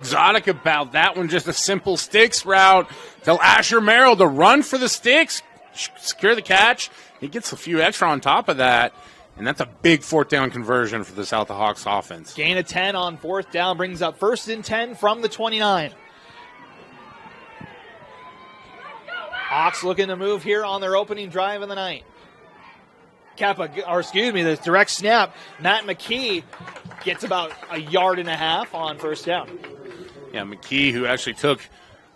exotic about that one, just a simple sticks route. Tell Asher Merrill to run for the sticks, secure the catch. He gets a few extra on top of that, and that's a big fourth down conversion for this Alta Hawks offense. Gain of 10 on fourth down brings up 1st and 10 from the 29. Hawks looking to move here on their opening drive of the night. The direct snap. Matt McKee gets about a yard and a half on first down. Yeah, McKee, who actually took,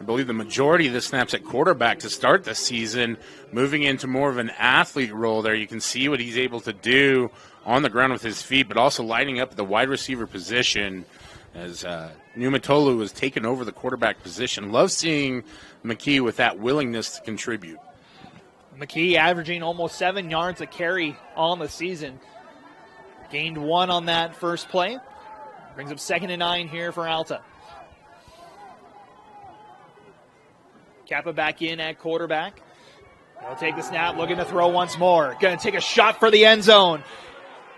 I believe, the majority of the snaps at quarterback to start the season, moving into more of an athlete role there. You can see what he's able to do on the ground with his feet, but also lighting up the wide receiver position as Numatolu has taken over the quarterback position. Love seeing McKee with that willingness to contribute. McKee averaging almost 7 yards a carry on the season. Gained 1 on that first play. Brings up 2nd and 9 here for Alta. Kappa back in at quarterback. He'll take the snap, looking to throw once more. Going to take a shot for the end zone.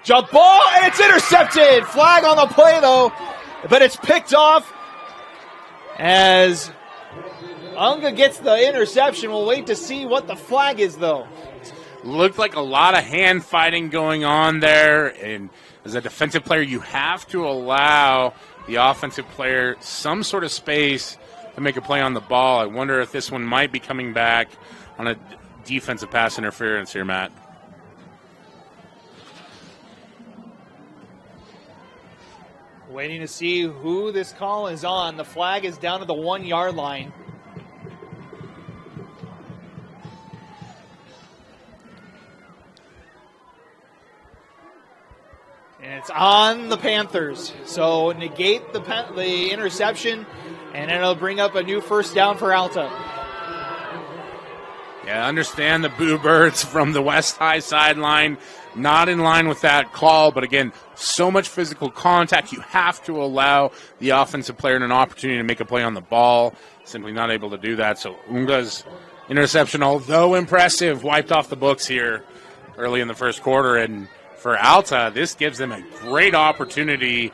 Jump ball, and it's intercepted. Flag on the play, though, but it's picked off as Unga gets the interception. We'll wait to see what the flag is, though. Looked like a lot of hand fighting going on there, and as a defensive player, you have to allow the offensive player some sort of space to make a play on the ball. I wonder if this one might be coming back on a defensive pass interference here, Matt. Waiting to see who this call is on. The flag is down to the 1 yard line. And it's on the Panthers. So negate the interception, and it'll bring up a new first down for Alta. Yeah, I understand the boo birds from the West High sideline. Not in line with that call, but again, so much physical contact. You have to allow the offensive player an opportunity to make a play on the ball. Simply not able to do that. So Unga's interception, although impressive, wiped off the books here early in the first quarter. And for Alta, this gives them a great opportunity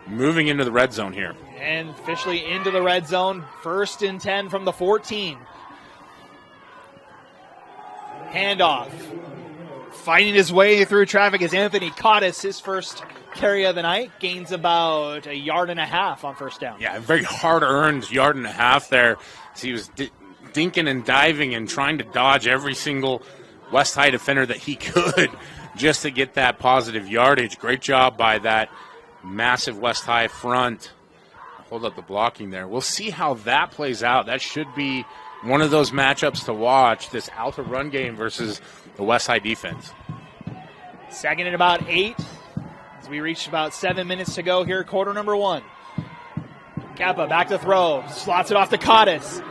moving into the red zone here. And officially into the red zone. 1st and 10 from the 14. Handoff. Fighting his way through traffic is Anthony Cottis, his first carry of the night. Gains about a yard and a half on first down. Yeah, a very hard-earned yard and a half there. So he was dinking and diving and trying to dodge every single West High defender that he could just to get that positive yardage. Great job by that massive West High front. Hold up the blocking there. We'll see how that plays out. That should be one of those matchups to watch, this Alta run game versus the West High defense. 2nd and about 8 as we reach about 7 minutes to go here, quarter number 1. Kappa back to throw, slots it off to Cottis.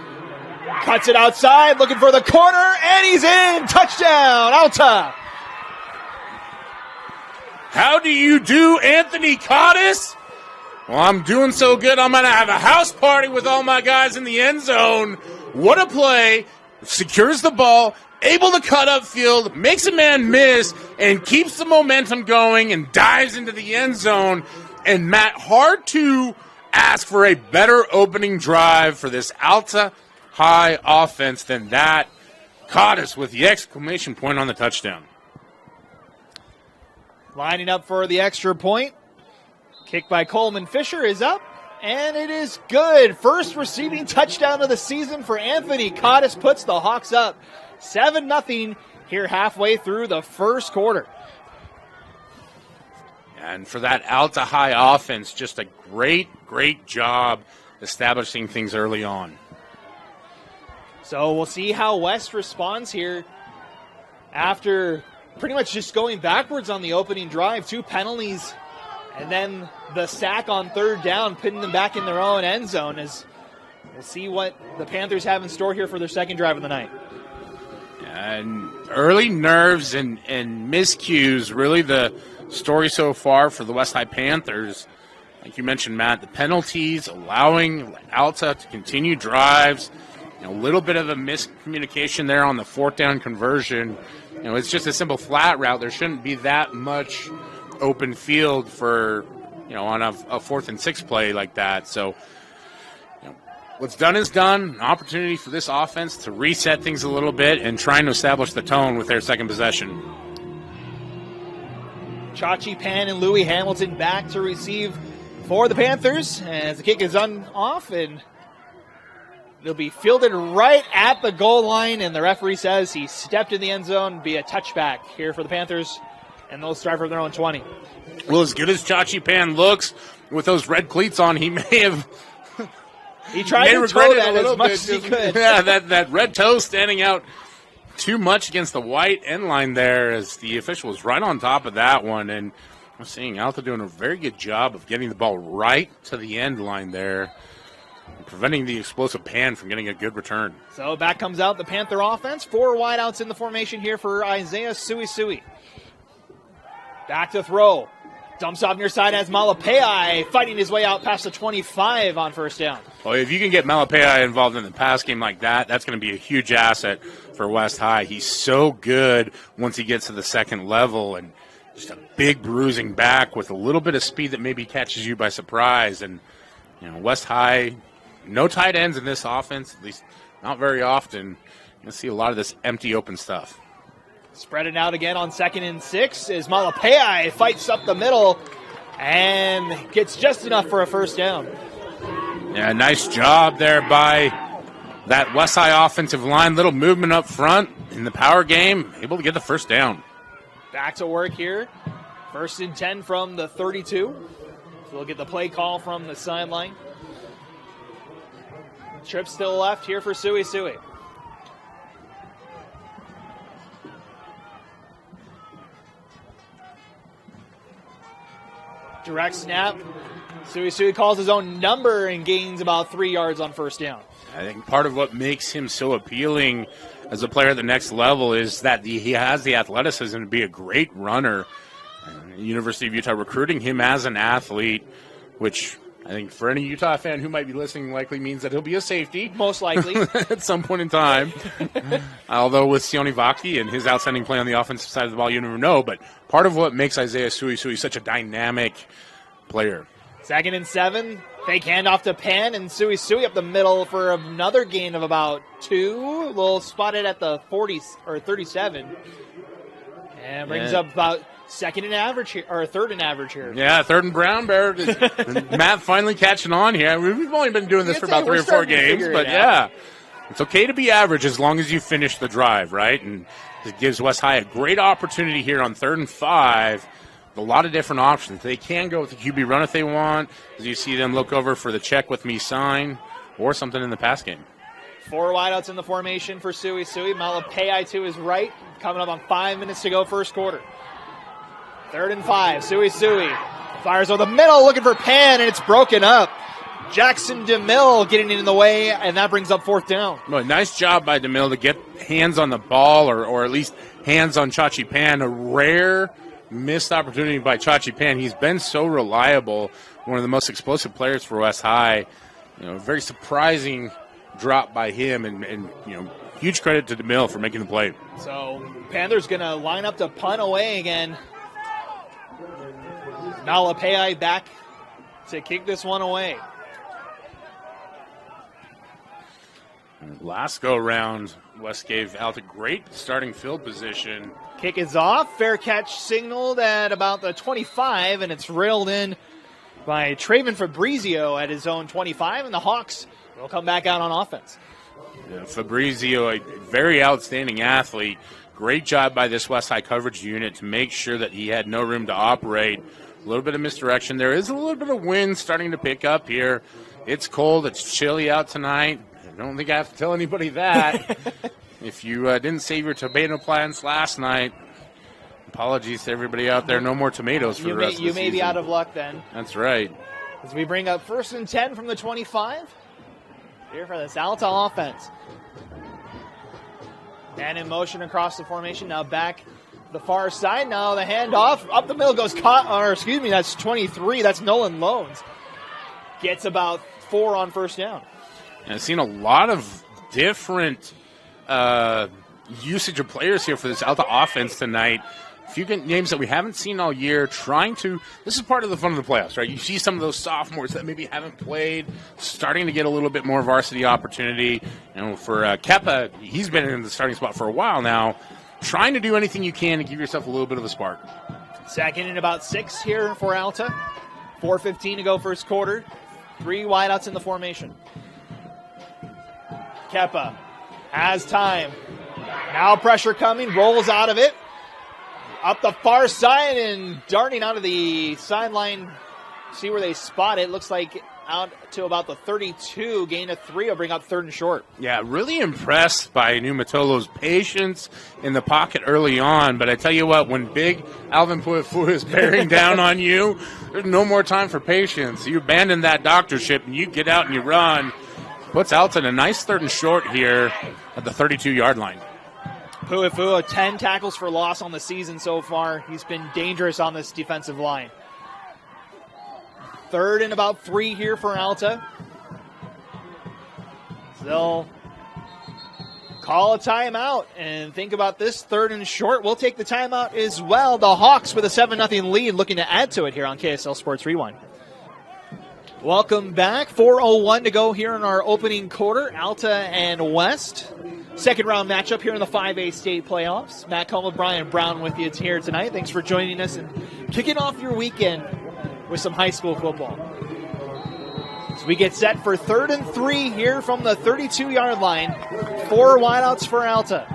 Cuts it outside, looking for the corner, and he's in! Touchdown, Alta! How do you do, Anthony Cottis? Well, I'm doing so good, I'm going to have a house party with all my guys in the end zone. What a play. Secures the ball, able to cut upfield, makes a man miss, and keeps the momentum going and dives into the end zone. And, Matt, hard to ask for a better opening drive for this Alta High offense than that. Cottis with the exclamation point on the touchdown. Lining up for the extra point. Kick by Coleman Fisher is up, and it is good. First receiving touchdown of the season for Anthony Cottis puts the Hawks up 7-0 here halfway through the first quarter. And for that Alta High offense, just a great job establishing things early on. So we'll see how West responds here after pretty much just going backwards on the opening drive. 2 penalties, and then the sack on 3rd down, putting them back in their own end zone. As we'll see what the Panthers have in store here for their second drive of the night. And early nerves and miscues, really the story so far for the West High Panthers. Like you mentioned, Matt, the penalties allowing Alta to continue drives. A little bit of a miscommunication there on the 4th down conversion. It's just a simple flat route. There shouldn't be that much open field for, on a 4th and 6 play like that. So what's done is done. An opportunity for this offense to reset things a little bit and trying to establish the tone with their second possession. Chachi Pan and Louis Hamilton back to receive for the Panthers as the kick is off, and it'll be fielded right at the goal line, and the referee says he stepped in the end zone, be a touchback here for the Panthers, and they'll start from their own 20. Well, as good as Chachi Pan looks with those red cleats on, he may have he tried to toe that as much as he could. Yeah, that red toe standing out too much against the white end line there, as the official was right on top of that one. And I'm seeing Alta doing a very good job of getting the ball right to the end line there, preventing the explosive Pan from getting a good return. So back comes out the Panther offense. 4 wideouts in the formation here for Isaiah Suisui. Back to throw. Dumps off near side as Malapei fighting his way out past the 25 on first down. Well, if you can get Malapei involved in the pass game like that, that's going to be a huge asset for West High. He's so good once he gets to the second level, and just a big bruising back with a little bit of speed that maybe catches you by surprise. And West High, no tight ends in this offense, at least not very often. You'll see a lot of this empty open stuff. Spread it out again on 2nd and 6 as Malapei fights up the middle and gets just enough for a first down. Yeah, nice job there by that West High offensive line. Little movement up front in the power game, able to get the first down. Back to work here. 1st and 10 from the 32. So we'll get the play call from the sideline. Trip still left here for Suisui. Direct snap. Suisui calls his own number and gains about 3 yards on first down. I think part of what makes him so appealing as a player at the next level is that he has the athleticism to be a great runner. And the University of Utah recruiting him as an athlete, which I think for any Utah fan who might be listening likely means that he'll be a safety. Most likely. At some point in time. Although with Sione Vaki and his outstanding play on the offensive side of the ball, you never know. But part of what makes Isaiah Suisui such a dynamic player. 2nd and 7. Fake handoff to Pan, and Suisui up the middle for another gain of about 2. We'll spot it at the 40 or 37. And brings up about 2nd and average here, or 3rd and average here. Yeah, 3rd and brown bear. Matt finally catching on here. We've only been doing this for about 3 or 4 games, but yeah. It's okay to be average as long as you finish the drive, right? And it gives West High a great opportunity here on 3rd and 5. A lot of different options. They can go with the QB run if they want, as you see them look over for the check with me sign or something in the pass game. 4 wideouts in the formation for Suisui. Malapei to his right, coming up on 5 minutes to go first quarter. 3rd and 5. Suisui fires over the middle, looking for Pan, and it's broken up. Jackson DeMille getting in the way, and that brings up 4th down. Well, nice job by DeMille to get hands on the ball, or at least hands on Chachi Pan. A rare missed opportunity by Chachi Pan. He's been so reliable, one of the most explosive players for West High. Very surprising drop by him, and huge credit to DeMille for making the play. So Panthers going to line up to punt away again. Malapei back to kick this one away. Last go round, West gave Alta great starting field position. Kick is off. Fair catch signaled at about the 25, and it's railed in by Traven Fabrizio at his own 25, and the Hawks will come back out on offense. Yeah, Fabrizio, a very outstanding athlete. Great job by this West High coverage unit to make sure that he had no room to operate. A little bit of misdirection. There is a little bit of wind starting to pick up here. It's cold. It's chilly out tonight. I don't think I have to tell anybody that. If you didn't save your tomato plants last night, apologies to everybody out there. No more tomatoes for the rest of the season. You may be out of luck then. That's right. As we bring up 1st and 10 from the 25. Here for this Alta offense. Man in motion across the formation. Now back the far side. Now the handoff. Up the middle goes that's 23. That's Nolan Loans. Gets about 4 on first down. And I've seen a lot of different usage of players here for this Alta offense tonight. a few names that we haven't seen all year, this is part of the fun of the playoffs, right? You see some of those sophomores that maybe haven't played, starting to get a little bit more varsity opportunity. And for Kepa, he's been in the starting spot for a while now, trying to do anything you can to give yourself a little bit of a spark. Second and about 6 here for Alta. 4:15 to go first quarter. 3 wideouts in the formation. Kepa has time. Now pressure coming, rolls out of it. Up the far side and darting out of the sideline. See where they spot it. Looks like out to about the 32. Gain of 3 will bring up 3rd and short. Yeah, really impressed by Methodico's patience in the pocket early on. But I tell you what, when big Alvin Puifu is bearing down on you, there's no more time for patience. You abandon that doctorship and you get out and you run. Puts Alta in a nice 3rd and short here at the 32-yard line. Puifu, 10 tackles for loss on the season so far. He's been dangerous on this defensive line. 3rd and about 3 here for Alta. They'll call a timeout and think about this 3rd and short. We'll take the timeout as well. The Hawks with a 7-0 lead, looking to add to it here on KSL Sports Rewind. Welcome back. 4:01 to go here in our opening quarter. Alta and West. Second round matchup here in the 5A state playoffs. Matt Cohn with Brian Brown with you here tonight. Thanks for joining us and kicking off your weekend with some high school football. So we get set for 3rd and 3 here from the 32-yard line. 4 wideouts for Alta.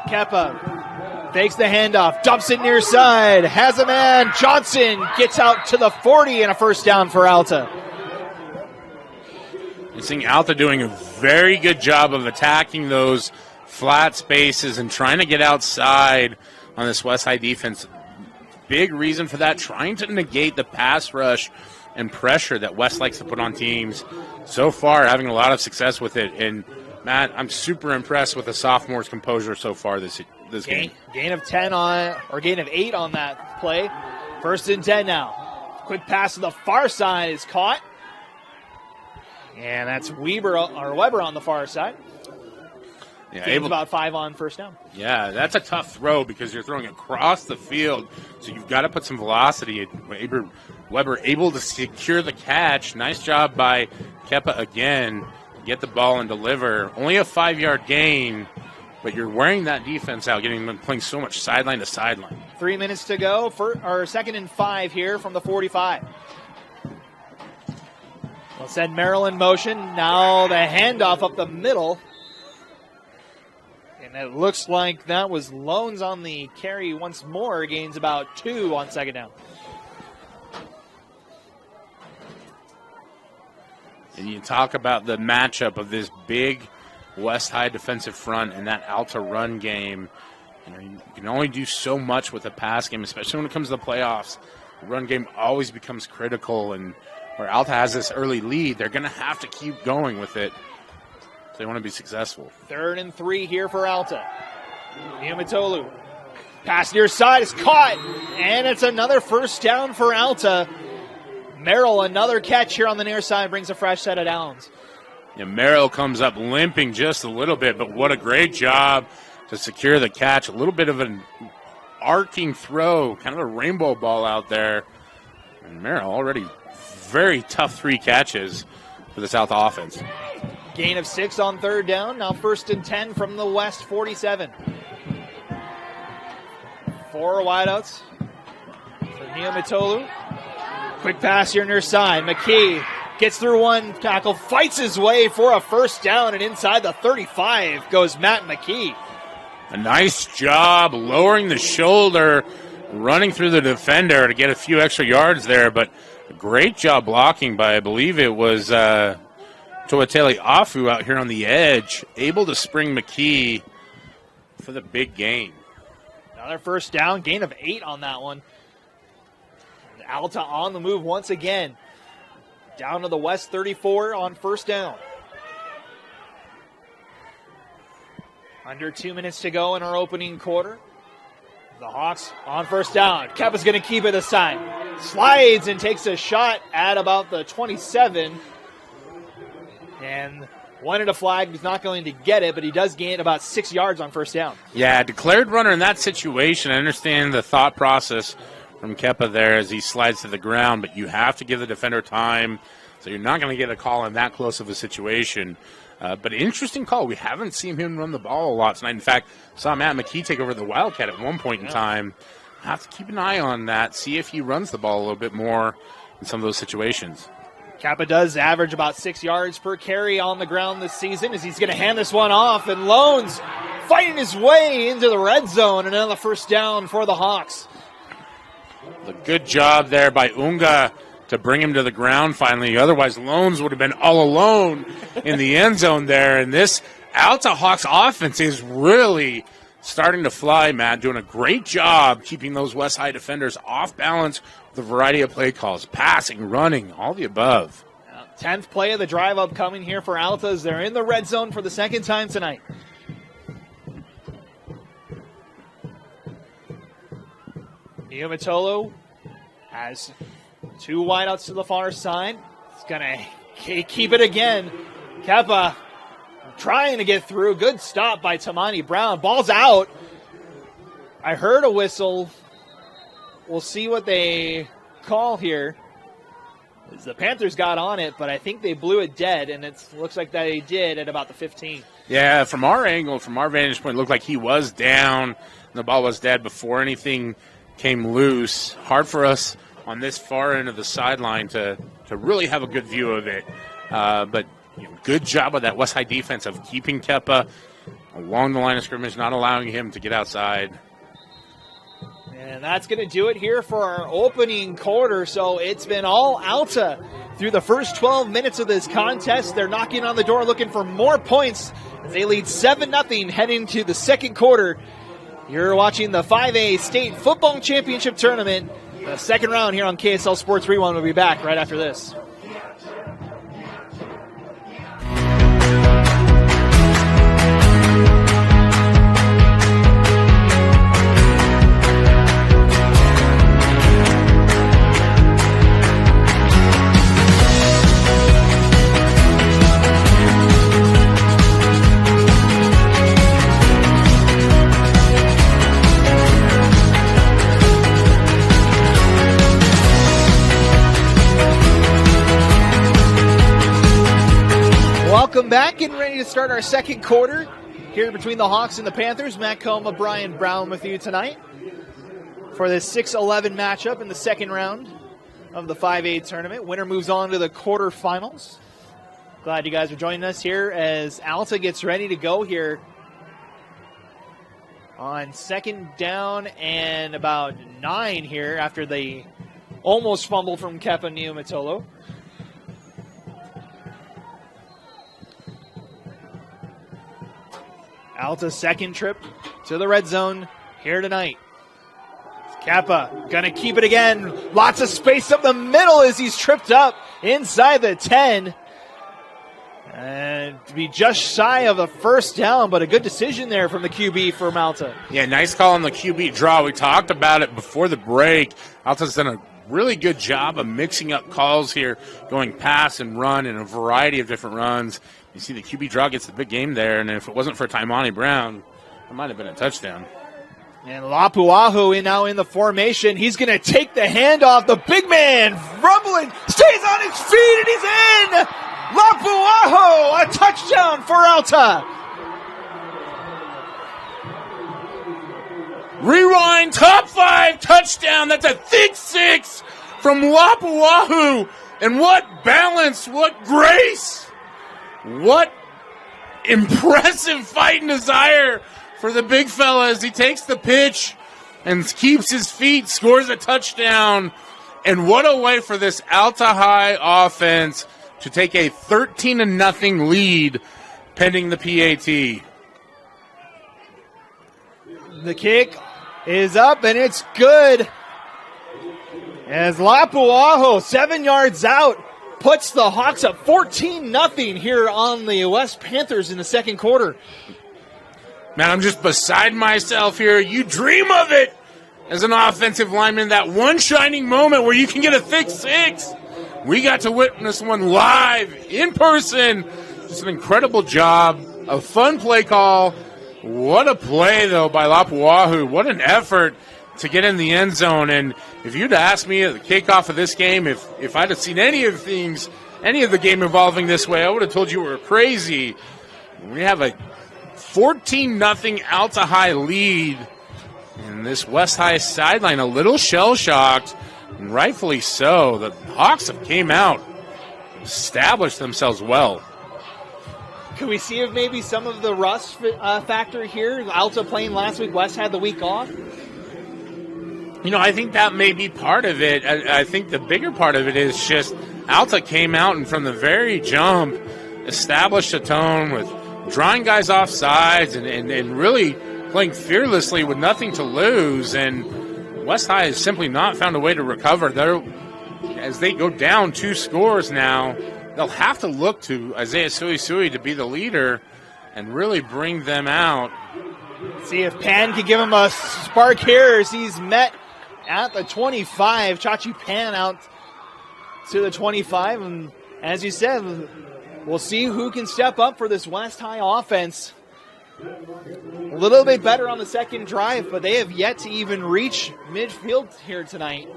Kepa fakes the handoff, dumps it near side, has a man. Johnson gets out to the 40 and a first down for Alta. You're seeing Alta doing a very good job of attacking those flat spaces and trying to get outside on this West High defense. Big reason for that, trying to negate the pass rush and pressure that West likes to put on teams. So far, having a lot of success with it. And, Matt, I'm super impressed with the sophomores' composure so far this game. Gain of 10 gain of 8 on that play. 1st and 10 now. Quick pass to the far side is caught. And that's Weber on the far side. Yeah, Gains about 5 on first down. Yeah, that's a tough throw because you're throwing across the field, so you've got to put some velocity. Weber able to secure the catch. Nice job by Kepa again. Get the ball and deliver. Only a 5-yard gain, but you're wearing that defense out, playing so much sideline to sideline. 3 minutes to go for our 2nd and 5 here from the 45. We'll send Merrill in motion. Now the handoff up the middle. And it looks like that was Loans on the carry once more. Gains about 2 on 2nd down. And you talk about the matchup of this big West High defensive front and that Alta run game. You can only do so much with a pass game, especially when it comes to the playoffs. The run game always becomes critical, and where Alta has this early lead, they're going to have to keep going with it if they want to be successful. 3rd and 3 here for Alta. Niumatolu. Pass near side is caught, and it's another first down for Alta. Merrill, another catch here on the near side, brings a fresh set of downs. Yeah, Merrill comes up limping just a little bit, but what a great job to secure the catch. A little bit of an arcing throw, kind of a rainbow ball out there. And Merrill already very tough 3 catches for the South offense. Gain of 6 on 3rd down. Now 1st and 10 from the West 47. 4 wideouts for Niumatolu. Quick pass here near side. McKee gets through 1 tackle, fights his way for a first down, and inside the 35 goes Matt McKee. A nice job lowering the shoulder, running through the defender to get a few extra yards there, but a great job blocking by, I believe it was Toatele Afu out here on the edge, able to spring McKee for the big gain. Another first down, gain of 8 on that one. Alta on the move once again. Down to the West 34 on first down. Under 2 minutes to go in our opening quarter. The Hawks on first down. Kepa's going to keep it this time. Slides and takes a shot at about the 27. And Wanted a flag. He's not going to get it, but he does gain about 6 yards on first down. Yeah, declared runner in that situation. I understand the thought process from Kepa there as he slides to the ground, but you have to give the defender time, so you're not going to get a call in that close of a situation. But interesting call. We haven't seen him run the ball a lot tonight. In fact, saw Matt McKee take over the Wildcat at one point in time. Have to keep an eye on that, see if he runs the ball a little bit more in some of those situations. Kappa does average about 6 yards per carry on the ground this season as he's going to hand this one off, and Loans fighting his way into the red zone, and another first down for the Hawks. A good job there by Unga to bring him to the ground finally. Otherwise, Loans would have been all alone in the end zone there, and this Alta Hawks offense is really starting to fly, Matt, doing a great job keeping those West High defenders off balance with a variety of play calls, passing, running, all the above. 10th play of the drive upcoming here for Altas. They're in the red zone for the second time tonight. Niumatolo has two wideouts to the far side. He's going to keep it again. Kepa trying to get through. Good stop by Tamani Brown. Ball's out. I heard a whistle. We'll see what they call here. The Panthers got on it, but I think they blew it dead, and it looks like they did at about the 15. Yeah, from our angle, from our vantage point, it looked like he was down, and the ball was dead before anything came loose. Hard for us on this far end of the sideline to really have a good view of it. But good job of that West High defense of keeping Kepa along the line of scrimmage, not allowing him to get outside. And that's going to do it here for our opening quarter. So it's been all Alta through the first 12 minutes of this contest. They're knocking on the door looking for more points as they lead 7-0 heading to the second quarter. You're watching the 5A State Football Championship Tournament, the second round here on KSL Sports Rewind. We'll be back right after this. Welcome back, getting ready to start our second quarter here between the Hawks and the Panthers. Matt Coma, Brian Brown with you tonight for this 6-11 matchup in the second round of the 5A tournament. Winner moves on to the quarterfinals. Glad you guys are joining us here as Alta gets ready to go here on second down and about 9 here after the almost fumble from Kepa Niumatolo. Alta's second trip to the red zone here tonight. Kappa gonna keep it again. Lots of space up the middle as he's tripped up inside the 10. And to be just shy of a first down, but a good decision there from the QB for Alta. Yeah, nice call on the QB draw. We talked about it before the break. Alta's done a really good job of mixing up calls here, going pass and run in a variety of different runs. You see the QB draw gets the big game there, and if it wasn't for Taimani Brown, it might have been a touchdown. And Lapuahu now in the formation. He's going to take the handoff. The big man rumbling, stays on his feet, and he's in! Lapuahu, a touchdown for Alta. Rewind, top 5 touchdown. That's a thick 6 from Lapuahu. And what balance, what grace. What impressive fight and desire for the big fella as he takes the pitch and keeps his feet, scores a touchdown. And what a way for this Alta High offense to take a 13-0 lead pending the PAT. The kick is up and it's good. As Lapuaho, 7 yards out, puts the Hawks up 14-0 here on the West Panthers in the second quarter. Man, I'm just beside myself here. You dream of it as an offensive lineman, that one shining moment where you can get a thick 6. We got to witness one live, in person, Just an incredible job, a fun play call. What a play, though, by Lapuahu. What an effort to get in the end zone. And if you'd asked me at the kickoff of this game, if I'd have seen any of the game evolving this way, I would have told you we were crazy. We have a 14-0 Alta High lead. And this West High sideline a little shell-shocked, and rightfully so. The Hawks have came out, established themselves well. Could we see if maybe some of the rust factor here? Alta playing last week, West had the week off. I think that may be part of it. I think the bigger part of it is just Alta came out and from the very jump established a tone with drawing guys off sides and really playing fearlessly with nothing to lose. And West High has simply not found a way to recover. As they go down 2 scores now, they'll have to look to Isaiah Suisui to be the leader and really bring them out. See if Pan can give him a spark here as he's met at the 25. Chachi Pan out to the 25. And as you said, we'll see who can step up for this West High offense. A little bit better on the second drive, but they have yet to even reach midfield here tonight.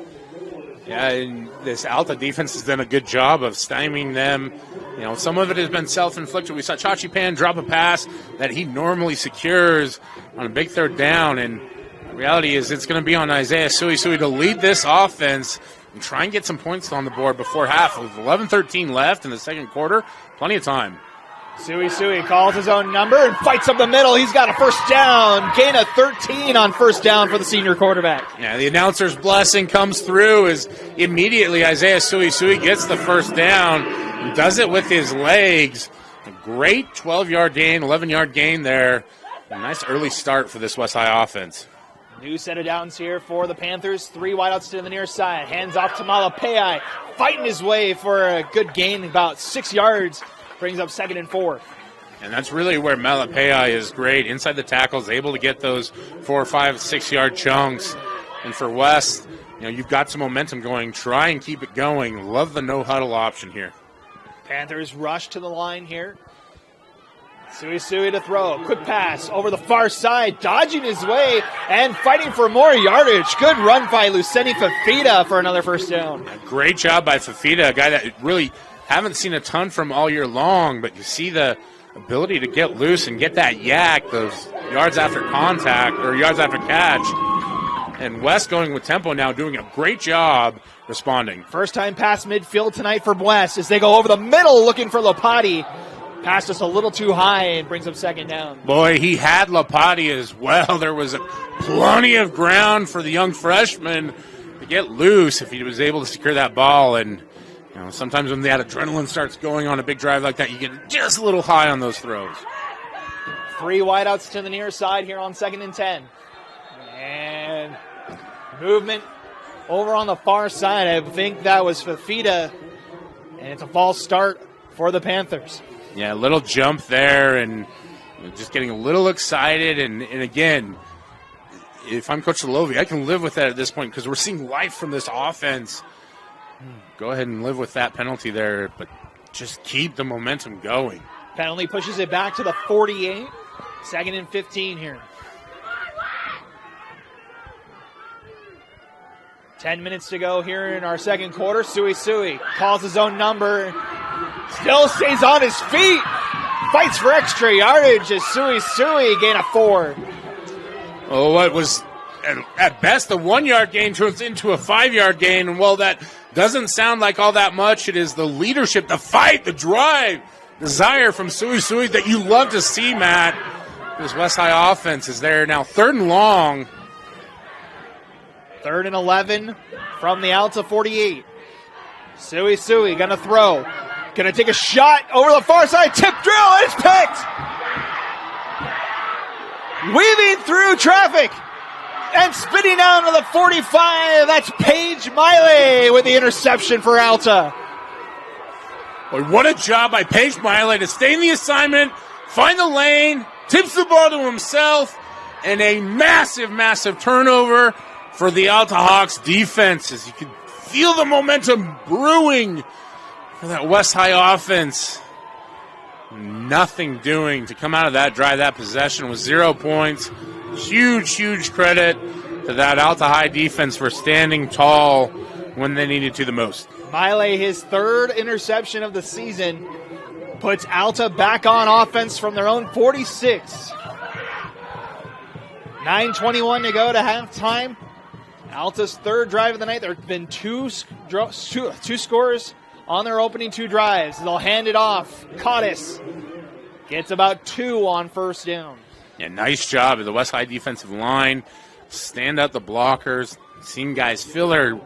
Yeah, and this Alta defense has done a good job of stymieing them. Some of it has been self-inflicted. We saw Chachi Pan drop a pass that he normally secures on a big third down, and the reality is it's going to be on Isaiah Suisui to lead this offense and try and get some points on the board before half. With 11-13 left in the second quarter, plenty of time. Suisui calls his own number and fights up the middle. He's got a first down. Gain of 13 on first down for the senior quarterback. Yeah, the announcer's blessing comes through as immediately Isaiah Suisui gets the first down and does it with his legs. A great 12-yard gain, 11-yard gain there. A nice early start for this West High offense. New set of downs here for the Panthers. 3 wideouts to the near side. Hands off to Malapai. Fighting his way for a good gain, about 6 yards. Brings up 2nd and 4. And that's really where Malapai is great. Inside the tackles, able to get those 4, 5, 6-yard chunks. And for West, you've got some momentum going. Try and keep it going. Love the no-huddle option here. Panthers rush to the line here. Suisui to throw. Quick pass over the far side. Dodging his way and fighting for more yardage. Good run by Luceni Fafita for another first down. Great job by Fafita, a guy that really haven't seen a ton from all year long, but you see the ability to get loose and get that yak, those yards after contact or yards after catch. And West going with tempo now, doing a great job responding. First time pass midfield tonight for West as they go over the middle looking for Lopati. Pass just a little too high and brings up 2nd down. Boy, he had Lopati as well. There was plenty of ground for the young freshman to get loose if he was able to secure that ball. And sometimes when that adrenaline starts going on a big drive like that, you get just a little high on those throws. 3 wideouts to the near side here on 2nd and 10. And movement over on the far side. I think that was Fafita. And it's a false start for the Panthers. Yeah, a little jump there and just getting a little excited. And again, if I'm Coach Solovi, I can live with that at this point because we're seeing life from this offense. Go ahead and live with that penalty there, but just keep the momentum going. Penalty pushes it back to the 48. 2nd and 15 here. 10 minutes to go here in our second quarter. Suisui calls his own number. Still stays on his feet. Fights for extra yardage as Suisui gain a 4. Oh, what was at best a 1-yard gain turns into a 5-yard gain. And while that doesn't sound like all that much, it is the leadership, the fight, the drive, desire from Suisui that you love to see, Matt. This West High offense is there now. 3rd and long. 3rd and 11 from the Alta 48. Suisui going to throw. Going to take a shot over the far side. Tip drill. It's picked. Weaving through traffic and spinning down to the 45. That's Paige Miley with the interception for Alta. Boy, what a job by Paige Miley to stay in the assignment, find the lane, tips the ball to himself, and a massive, massive turnover for the Alta Hawks defense as you can feel the momentum brewing for that West High offense. nothing doing to come out of that drive, that possession with 0 points. Huge credit to that Alta High defense for standing tall when they needed to the most. Miley, his third interception of the season, puts Alta back on offense from their own 46. 9:21 to go to halftime. Alta's third drive of the night. There have been two scores on their opening 2 drives. They'll hand it off. Cottis gets about 2 on first down. Yeah, nice job of the West High defensive line. Stand out the blockers. Seeing guys fill their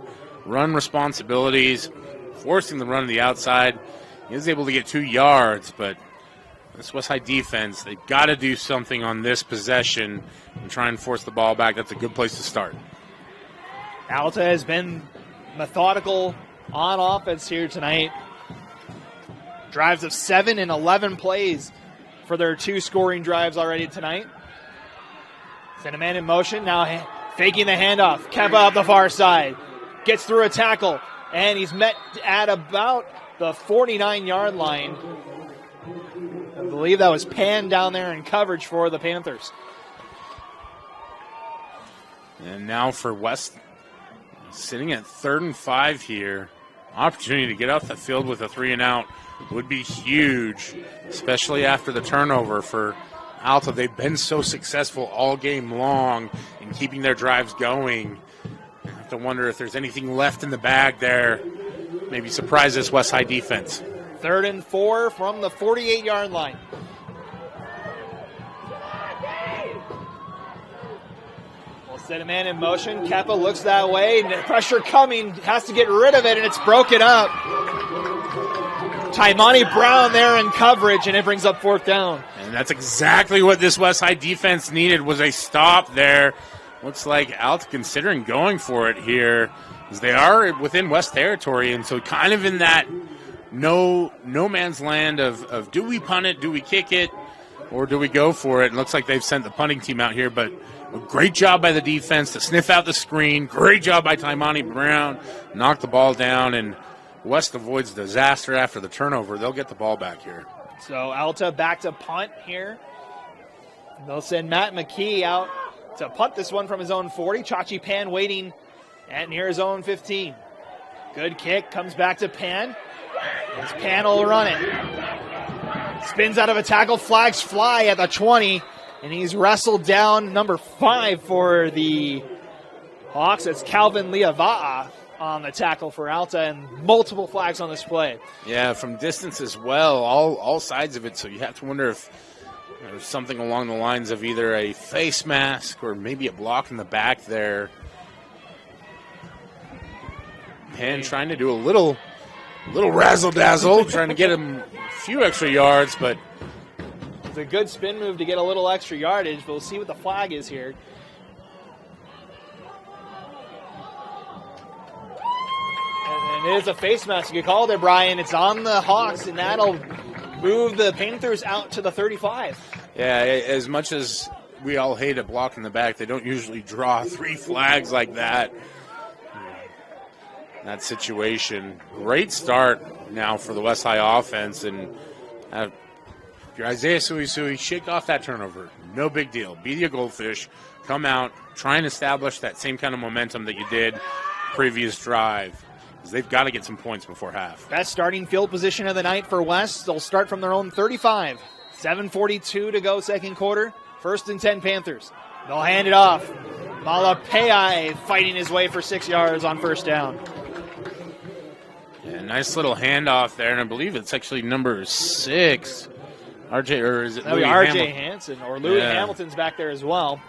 run responsibilities, forcing the run to the outside. He was able to get 2 yards, but this West High defense, they've got to do something on this possession and try and force the ball back. That's a good place to start. Alta has been methodical on offense here tonight. Drives of 7 and 11 plays for their 2 scoring drives already tonight. Send a man in motion, now faking the handoff. Kempa up the far side. Gets through a tackle, and he's met at about the 49-yard line. I believe that was Pan down there in coverage for the Panthers. And now for West, sitting at 3rd and 5 here. Opportunity to get off the field with a 3-and-out would be huge, especially after the turnover for Alta. They've been so successful all game long in keeping their drives going. I have to wonder if there's anything left in the bag there. Maybe surprise this West High defense. 3rd and 4 from the 48-yard line. We'll set a man in motion. Kappa looks that way. Pressure coming. Has to get rid of it, and it's broken up. Taimani Brown there in coverage, and it brings up 4th down. And that's exactly what this West High defense needed, was a stop there. Looks like Alta considering going for it here, as they are within West territory, and so kind of in that no man's land of do we punt it, do we kick it, or do we go for it? It looks like they've sent the punting team out here, but a great job by the defense to sniff out the screen. Great job by Taimani Brown, knock the ball down, and West avoids disaster after the turnover. They'll get the ball back here. So Alta back to punt here. They'll send Matt McKee out to punt this one from his own 40. Chachi Pan waiting at near his own 15. Good kick, comes back to Pan. This Pan will run it. Spins out of a tackle, flags fly at the 20, and he's wrestled down number 5 for the Hawks. It's Calvin Liava'a on the tackle for Alta, and multiple flags on this play. Yeah, from distance as well, all sides of it, so you have to wonder if there's something along the lines of either a face mask or maybe a block in the back there. Pan trying to do a little razzle-dazzle, trying to get him a few extra yards, but it's a good spin move to get a little extra yardage, but we'll see what the flag is here. And it is a face mask. You called it, Brian. It's on the Hawks, and that'll move the Panthers out to the 35. Yeah, as much as we all hate a block in the back, they don't usually draw 3 flags like that. That situation. Great start now for the West High offense, and if you're Isaiah Suisui, shake off that turnover. No big deal. Be the goldfish. Come out. Try and establish that same kind of momentum that you did previous drive. Because they've got to get some points before half. Best starting field position of the night for West. They'll start from their own 35. 7:42 to go second quarter. 1st and 10 Panthers. They'll hand it off. Malapei fighting his way for 6 yards on first down. Yeah, nice little handoff there, and I believe it's actually number 6. RJ, or is it Louis RJ Hansen, or Louis Hamilton's back there as well.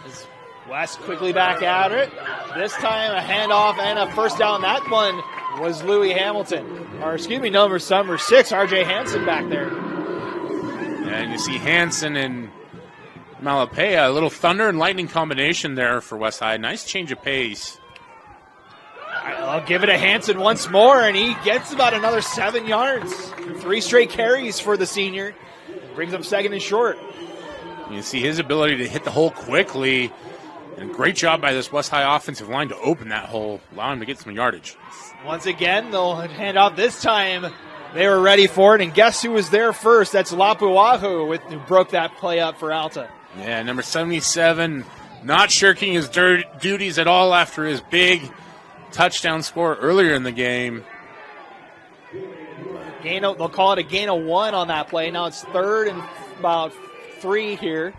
As West quickly back at it. This time a handoff and a first down. That one was Louis Hamilton. Or excuse me, number 6, RJ Hansen back there. And you see Hansen and Malapei, a little thunder and lightning combination there for West High. Nice change of pace. I'll give it to Hansen once more, and he gets about another 7 yards. 3 straight carries for the senior. Brings up 2nd and short. You see his ability to hit the hole quickly. And great job by this West High offensive line to open that hole, allow him to get some yardage. Once again, they'll hand off this time. They were ready for it, and guess who was there first? That's Lapuahu who broke that play up for Alta. Yeah, number 77, not shirking his duties at all after his big touchdown score earlier in the game. They'll call it a gain of 1 on that play. Now it's 3rd and about 3 here.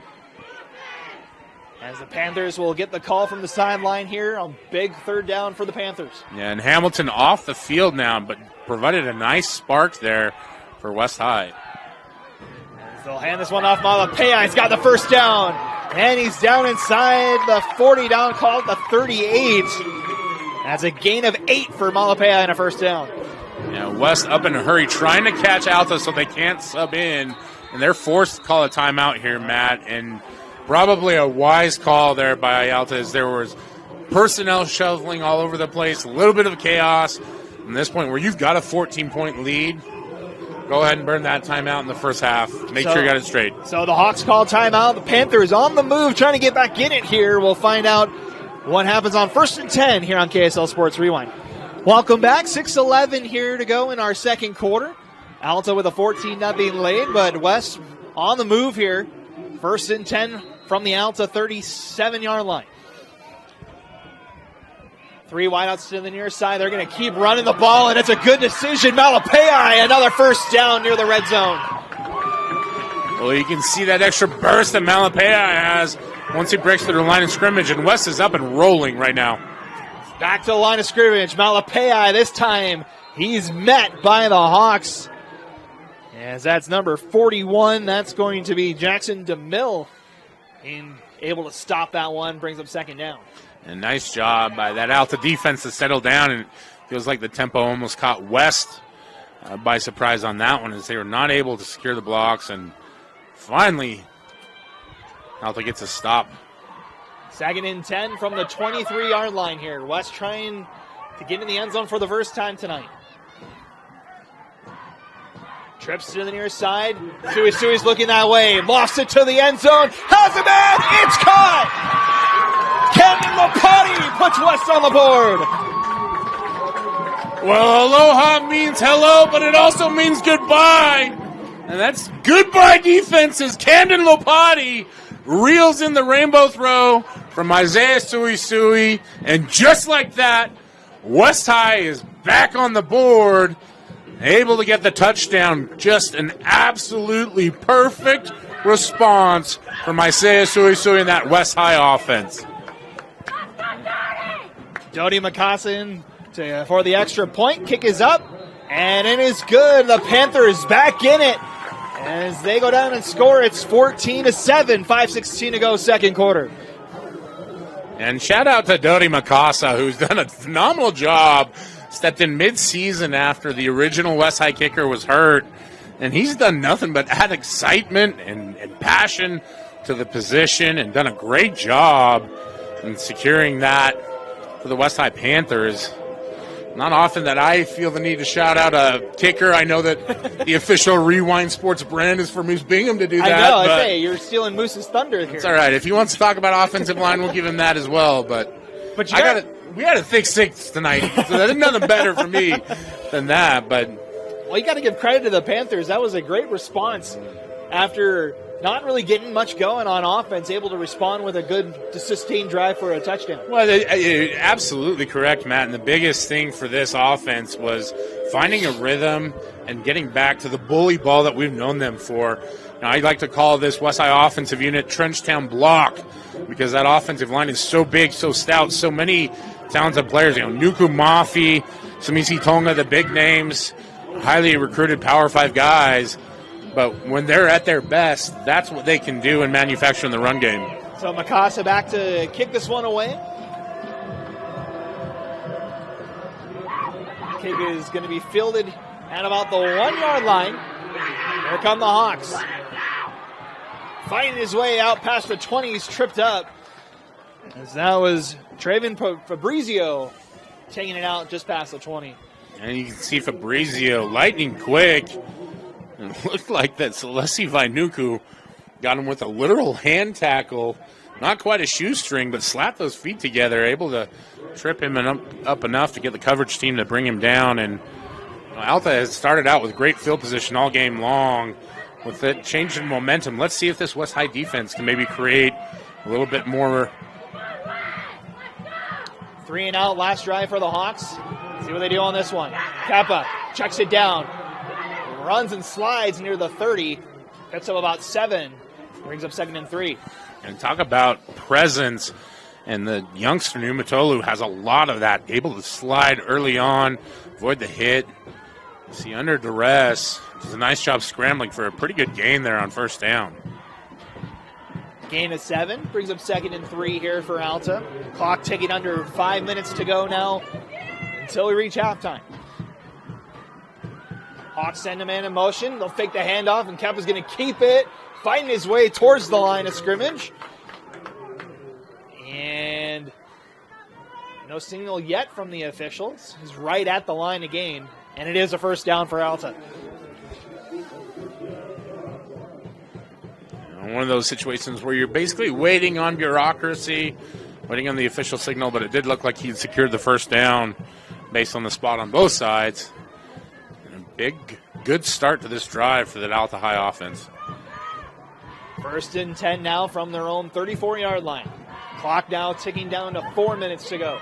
As the Panthers will get the call from the sideline here on big 3rd down for the Panthers. Yeah, and Hamilton off the field now, but provided a nice spark there for West High. They'll hand this one off. Malapea. He's got the first down. And he's down inside the 40 down, called the 38. That's a gain of 8 for Malapea and a first down. Yeah, West up in a hurry, trying to catch Alta so they can't sub in. And they're forced to call a timeout here, Matt. And probably a wise call there by Alta, as there was personnel shuffling all over the place, a little bit of chaos. From this point where you've got a 14-point lead, go ahead and burn that timeout in the first half. Make sure you got it straight. So the Hawks call timeout. The Panthers on the move, trying to get back in it here. We'll find out what happens on 1st and 10 here on KSL Sports Rewind. Welcome back. 6:11 here to go in our second quarter. Alta with a 14-0 lead, but West on the move here. 1st and 10 from the Alta 37-yard line. 3 wideouts to the near side. They're going to keep running the ball, and it's a good decision. Malapea, another first down near the red zone. Well, you can see that extra burst that Malapea has once he breaks through the line of scrimmage, and West is up and rolling right now. Back to the line of scrimmage. Malapea, this time he's met by the Hawks. As that's number 41, that's going to be Jackson DeMille. And able to stop that one, brings up 2nd down. And nice job by that Alta defense to settle down, and it feels like the tempo almost caught West by surprise on that one, as they were not able to secure the blocks, and finally Alta gets a stop. 2nd and 10 from the 23-yard line here. West trying to get in the end zone for the first time tonight. Trips to the near side. Sui's looking that way. Lost it to the end zone. Has a man. It's caught. Camden Lopati puts West on the board. Well, aloha means hello, but it also means goodbye. And that's goodbye defenses. Camden Lopati reels in the rainbow throw from Isaiah Sui. And just like that, West High is back on the board. Able to get the touchdown. Just an absolutely perfect response from Isaiah Sui and that West High offense. Jody McCossin for the extra point. Kick is up, and it is good. The Panthers back in it. As they go down and score, it's 14-7, 5:16 to go, second quarter. And shout out to Dodi Makasa, who's done a phenomenal job. Stepped in mid-season after the original West High kicker was hurt. And he's done nothing but add excitement and passion to the position and done a great job in securing that for the West High Panthers. Not often that I feel the need to shout out a kicker. I know that the official Rewind Sports brand is for Moose Bingham to do that. I know. I say, you're stealing Moose's thunder here. It's all right. If he wants to talk about offensive line, we'll give him that as well. But we had a thick six tonight, so there's nothing better for me than that. But well, you got to give credit to the Panthers. That was a great response after not really getting much going on offense, able to respond with a good sustained drive for a touchdown. Well, absolutely correct, Matt. And the biggest thing for this offense was finding a rhythm and getting back to the bully ball that we've known them for. Now, I'd like to call this West High offensive unit Trenchtown Block, because that offensive line is so big, so stout, so many talented players. You know, Nuku Mafi, Samisi Tonga, the big names, highly recruited Power 5 guys. But when they're at their best, that's what they can do in manufacturing the run game. So Makasa back to kick this one away. Kick is going to be fielded at about the 1-yard line. Here come the Hawks. Fighting his way out past the 20. He's tripped up. As that was Traven Fabrizio taking it out just past the 20. And you can see Fabrizio lightning quick. It looked like that Celesi Vainuku got him with a literal hand tackle. Not quite a shoestring, but slapped those feet together, able to trip him up enough to get the coverage team to bring him down. And Alta has started out with great field position all game long. With the change in momentum, let's see if this West High defense can maybe create a little bit more. 3 and out, last drive for the Hawks. See what they do on this one. Kappa checks it down. Runs and slides near the 30. Gets up about 7. Brings up 2nd and 3. And talk about presence. And the youngster, Numatolu, has a lot of that. Able to slide early on, avoid the hit. See, under duress, does a nice job scrambling for a pretty good gain there on first down. Gain of 7, brings up 2nd and 3 here for Alta. Clock ticking under 5 minutes to go now until we reach halftime. Hawks send a man in motion. They'll fake the handoff, and Kappa's going to keep it, fighting his way towards the line of scrimmage. And no signal yet from the officials. He's right at the line of gain, and it is a first down for Alta. One of those situations where you're basically waiting on bureaucracy, waiting on the official signal, but it did look like he secured the first down based on the spot on both sides. And a big, good start to this drive for the Alta High offense. 1st and 10 now from their own 34-yard line. Clock now ticking down to 4 minutes to go.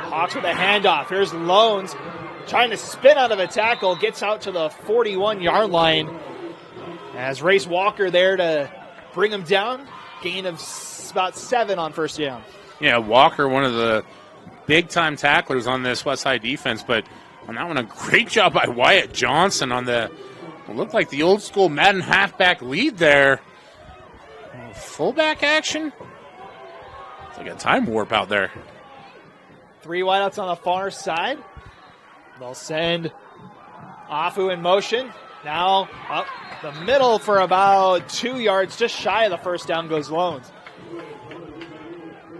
Hawks with a handoff. Here's Loans trying to spin out of a tackle. Gets out to the 41-yard line. As Race Walker there to bring him down. Gain of about 7 on first down. Yeah, Walker, one of the big-time tacklers on this West Side defense, but on that one, a great job by Wyatt Johnson on the, what looked like the old-school Madden halfback lead there. Fullback action? It's like a time warp out there. 3 wideouts on the far side. They'll send Afu in motion. Now up the middle for about 2 yards, just shy of the first down goes Loans.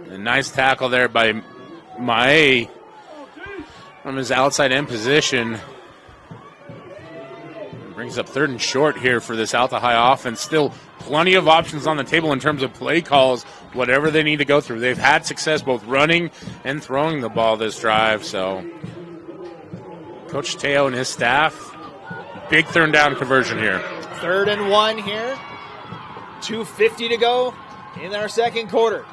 A nice tackle there by Mae from his outside end position. Brings up 3rd and short here for this Alta High offense. Still plenty of options on the table in terms of play calls, whatever they need to go through. They've had success both running and throwing the ball this drive. So Coach Teo and his staff, big 3rd down conversion here. 3rd and 1 here. 2:50 to go in our second quarter.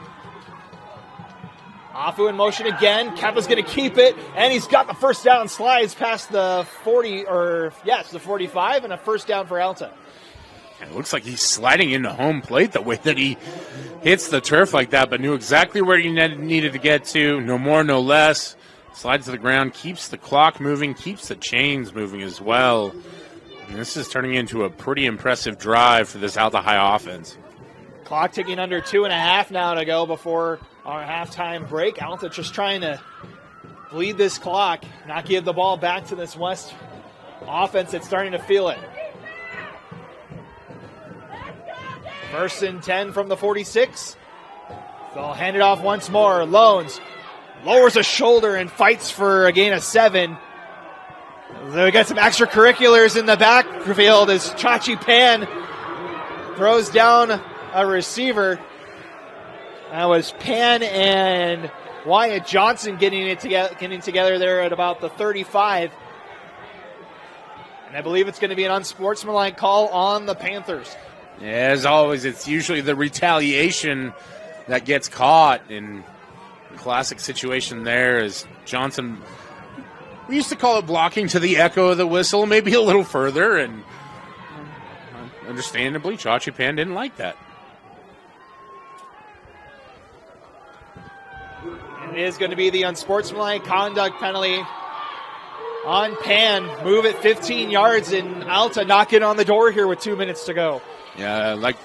Afu in motion again. Kappa's going to keep it, and he's got the first down. Slides past the 40, the 45, and a first down for Alta. It looks like he's sliding into home plate the way that he hits the turf like that, but knew exactly where he needed to get to. No more, no less. Slides to the ground, keeps the clock moving, keeps the chains moving as well. And this is turning into a pretty impressive drive for this Alta High offense. Clock ticking under 2.5 now to go before our halftime break. Alta just trying to bleed this clock, not give the ball back to this West offense that's starting to feel it. 1st and 10 from the 46. They'll hand it off once more. Loans lowers a shoulder and fights for a gain of 7. We got some extracurriculars in the backfield as Chachi Pan throws down a receiver. That was Pan and Wyatt Johnson getting together there at about the 35. And I believe it's going to be an unsportsmanlike call on the Panthers. As always, it's usually the retaliation that gets caught. In a classic situation there is Johnson, we used to call it blocking to the echo of the whistle, maybe a little further, and understandably, Chachi Pan didn't like that. It is going to be the unsportsmanlike conduct penalty on Pan. Move it 15 yards, and Alta knocking on the door here with 2 minutes to go. Yeah, like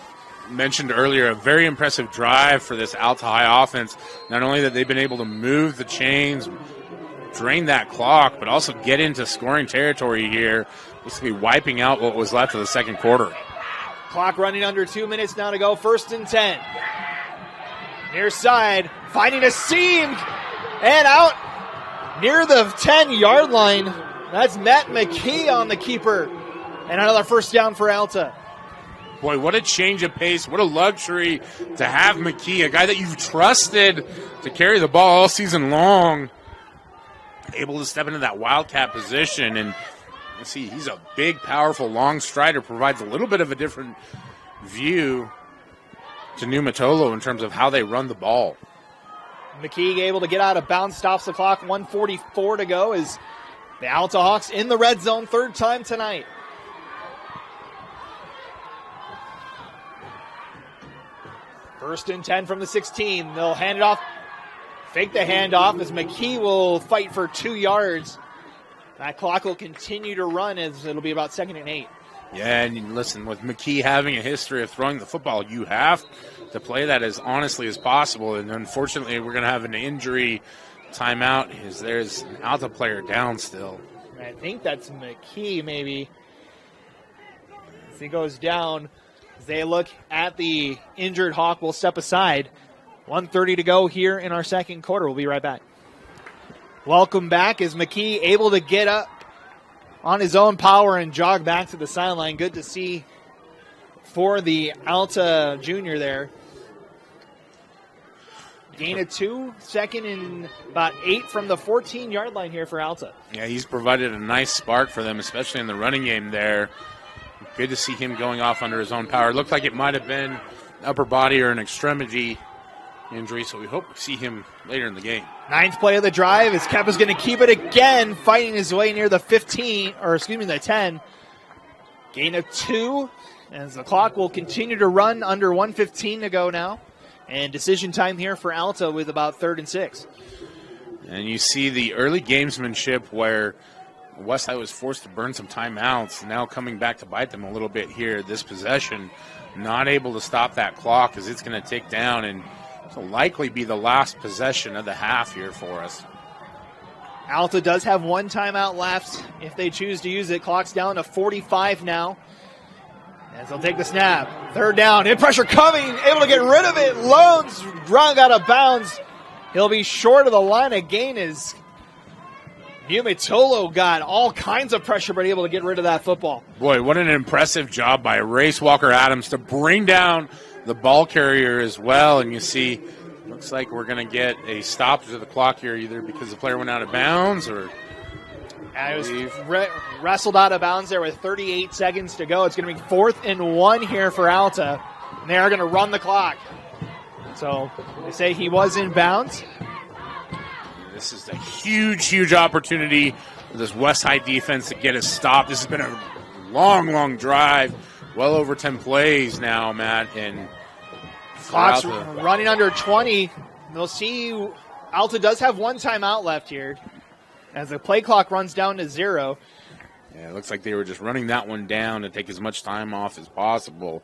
mentioned earlier, a very impressive drive for this Alta High offense. Not only that they've been able to move the chains, drain that clock, but also get into scoring territory here, basically wiping out what was left of the second quarter. Clock running under 2 minutes now to go. 1st and 10. Near side, finding a seam, and out near the 10-yard line. That's Matt McKee on the keeper. And another first down for Alta. Boy, what a change of pace. What a luxury to have McKee, a guy that you've trusted to carry the ball all season long, able to step into that wildcat position. And let's see, he's a big, powerful, long strider, provides a little bit of a different view to New Methodical in terms of how they run the ball. McKee able to get out of bounds, stops the clock, 1:44 to go as the Alta Hawks in the red zone, third time tonight. First and 10 from the 16. They'll hand it off, fake the handoff as McKee will fight for 2 yards. That clock will continue to run as it'll be about 2nd and 8. Yeah, and listen, with McKee having a history of throwing the football, you have to play that as honestly as possible. And unfortunately, we're going to have an injury timeout as there's an Alta player down still. I think that's McKee maybe. As he goes down, as they look at the injured Hawk, we'll step aside. 1:30 to go here in our second quarter. We'll be right back. Welcome back as McKee able to get up on his own power and jog back to the sideline. Good to see for the Alta junior there. Gain of 2, 2nd and about 8 from the 14-yard line here for Alta. Yeah, he's provided a nice spark for them, especially in the running game there. Good to see him going off under his own power. It looked like it might have been upper body or an extremity injury, so we hope to see him later in the game. 9th play of the drive is Keppa's going to keep it again, fighting his way near the the 10. Gain of 2, as the clock will continue to run under 1:15 to go now. And decision time here for Alta with about 3rd and 6. And you see the early gamesmanship where Westside was forced to burn some timeouts, now coming back to bite them a little bit here. This possession, not able to stop that clock as it's going to tick down, and this will likely be the last possession of the half here for us. Alta does have 1 timeout left if they choose to use it. Clock's down to 45 now. As they'll take the snap. 3rd down. Hit pressure coming. Able to get rid of it. Loans rung out of bounds. He'll be short of the line of gain as New Methodical got all kinds of pressure but able to get rid of that football. Boy, what an impressive job by Race Walker Adams to bring down the ball carrier as well. And you see, looks like we're going to get a stop to the clock here either because the player went out of bounds or... And it was wrestled out of bounds there with 38 seconds to go. It's going to be 4th and 1 here for Alta. And they are going to run the clock. So they say he was in bounds. This is a huge, huge opportunity for this West High defense to get a stop. This has been a long, long drive. Well over 10 plays now, Matt. And clock's running under 20. They'll see Alta does have 1 timeout left here, as the play clock runs down to 0. Yeah, it looks like they were just running that one down to take as much time off as possible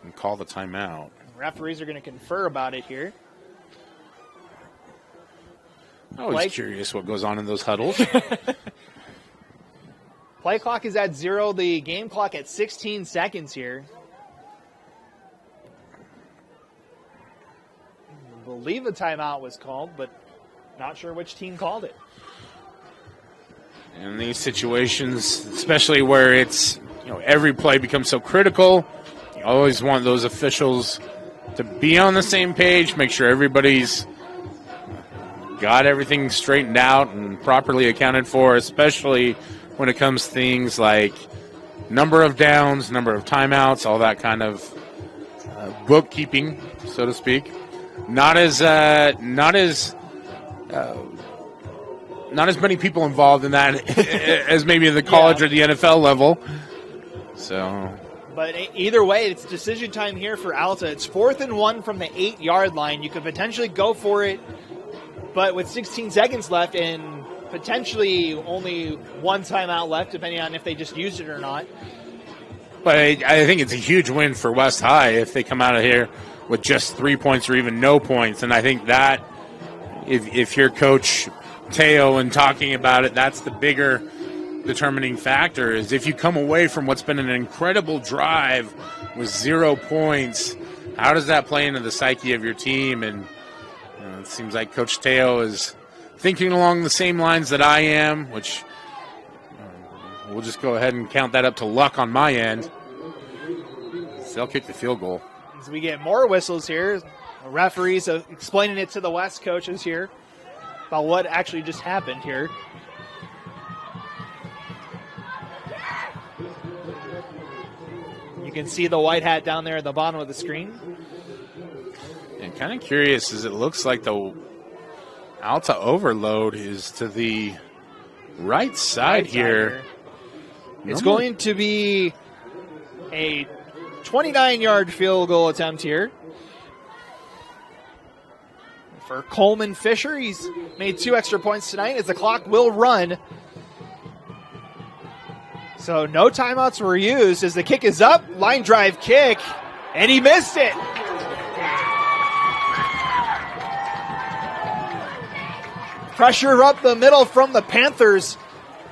and call the timeout. Referees are going to confer about it here. I'm always curious what goes on in those huddles. Play clock is at 0. The game clock at 16 seconds here. I believe a timeout was called, but not sure which team called it. In these situations, especially where it's, every play becomes so critical, you always want those officials to be on the same page, make sure everybody's got everything straightened out and properly accounted for, especially when it comes to things like number of downs, number of timeouts, all that kind of bookkeeping, so to speak. Not as many people involved in that as maybe in the college or the NFL level. So, but either way, it's decision time here for Alta. It's 4th and 1 from the 8-yard line. You could potentially go for it, but with 16 seconds left and potentially only 1 timeout left, depending on if they just used it or not. But I think it's a huge win for West High if they come out of here with just 3 points or even no points. And I think that if you're Coach Teo and talking about it, that's the bigger determining factor, is if you come away from what's been an incredible drive with 0 points, how does that play into the psyche of your team? And it seems like Coach Teo is thinking along the same lines that I am, which we'll just go ahead and count that up to luck on my end. They'll kick the field goal. As we get more whistles here, the referees explaining it to the West coaches here about what actually just happened here. You can see the white hat down there at the bottom of the screen. And kind of curious as it looks like the Alta overload is to the right side here. It's going to be a 29-yard field goal attempt here for Coleman Fisher. He's made 2 extra points tonight as the clock will run. So no timeouts were used as the kick is up. Line drive kick, and he missed it. Pressure up the middle from the Panthers.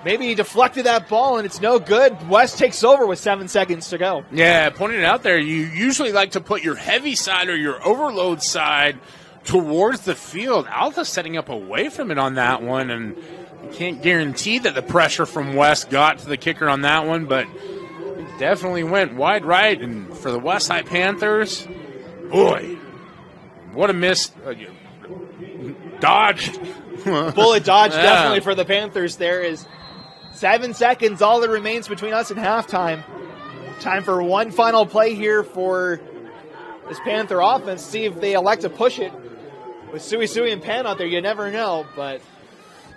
Maybe he deflected that ball, and it's no good. West takes over with 7 seconds to go. Yeah, pointing it out there, you usually like to put your heavy side or your overload side towards the field. Alta's setting up away from it on that one, and you can't guarantee that the pressure from West got to the kicker on that one, but it definitely went wide right. And for the West High Panthers, boy, what a miss. Dodge. Bullet dodge definitely for the Panthers there. Is 7 seconds all that remains between us and halftime. Time for one final play here for this Panther offense. See if they elect to push it. With Sui and Pan out there, you never know, but...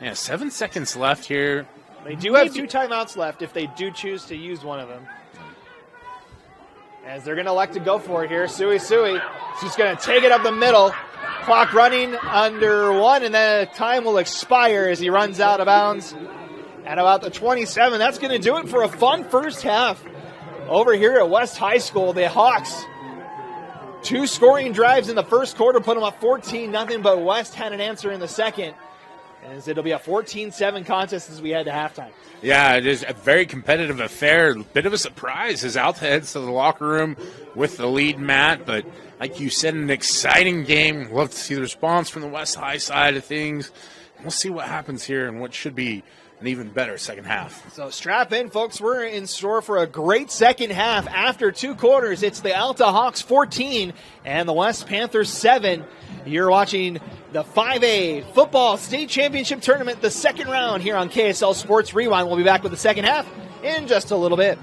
Yeah, 7 seconds left here. They do have 2 timeouts left if they do choose to use one of them. As they're going to elect to go for it here. She's going to take it up the middle. Clock running under 1, and then time will expire as he runs out of bounds at about the 27. That's going to do it for a fun first half over here at West High School. The Hawks, 2 scoring drives in the first quarter, put them up 14-0, but West had an answer in the second. As it'll be a 14-7 contest as we head to halftime. Yeah, it is a very competitive affair. Bit of a surprise as Alta heads to the locker room with the lead, Matt. But like you said, an exciting game. Love to see the response from the West High side of things. We'll see what happens here and what should be an even better second half. So strap in, folks. We're in store for a great second half. After 2 quarters, it's the Alta Hawks 14 and the West Panthers 7. You're watching the 5A Football State Championship Tournament, the second round here on KSL Sports Rewind. We'll be back with the second half in just a little bit.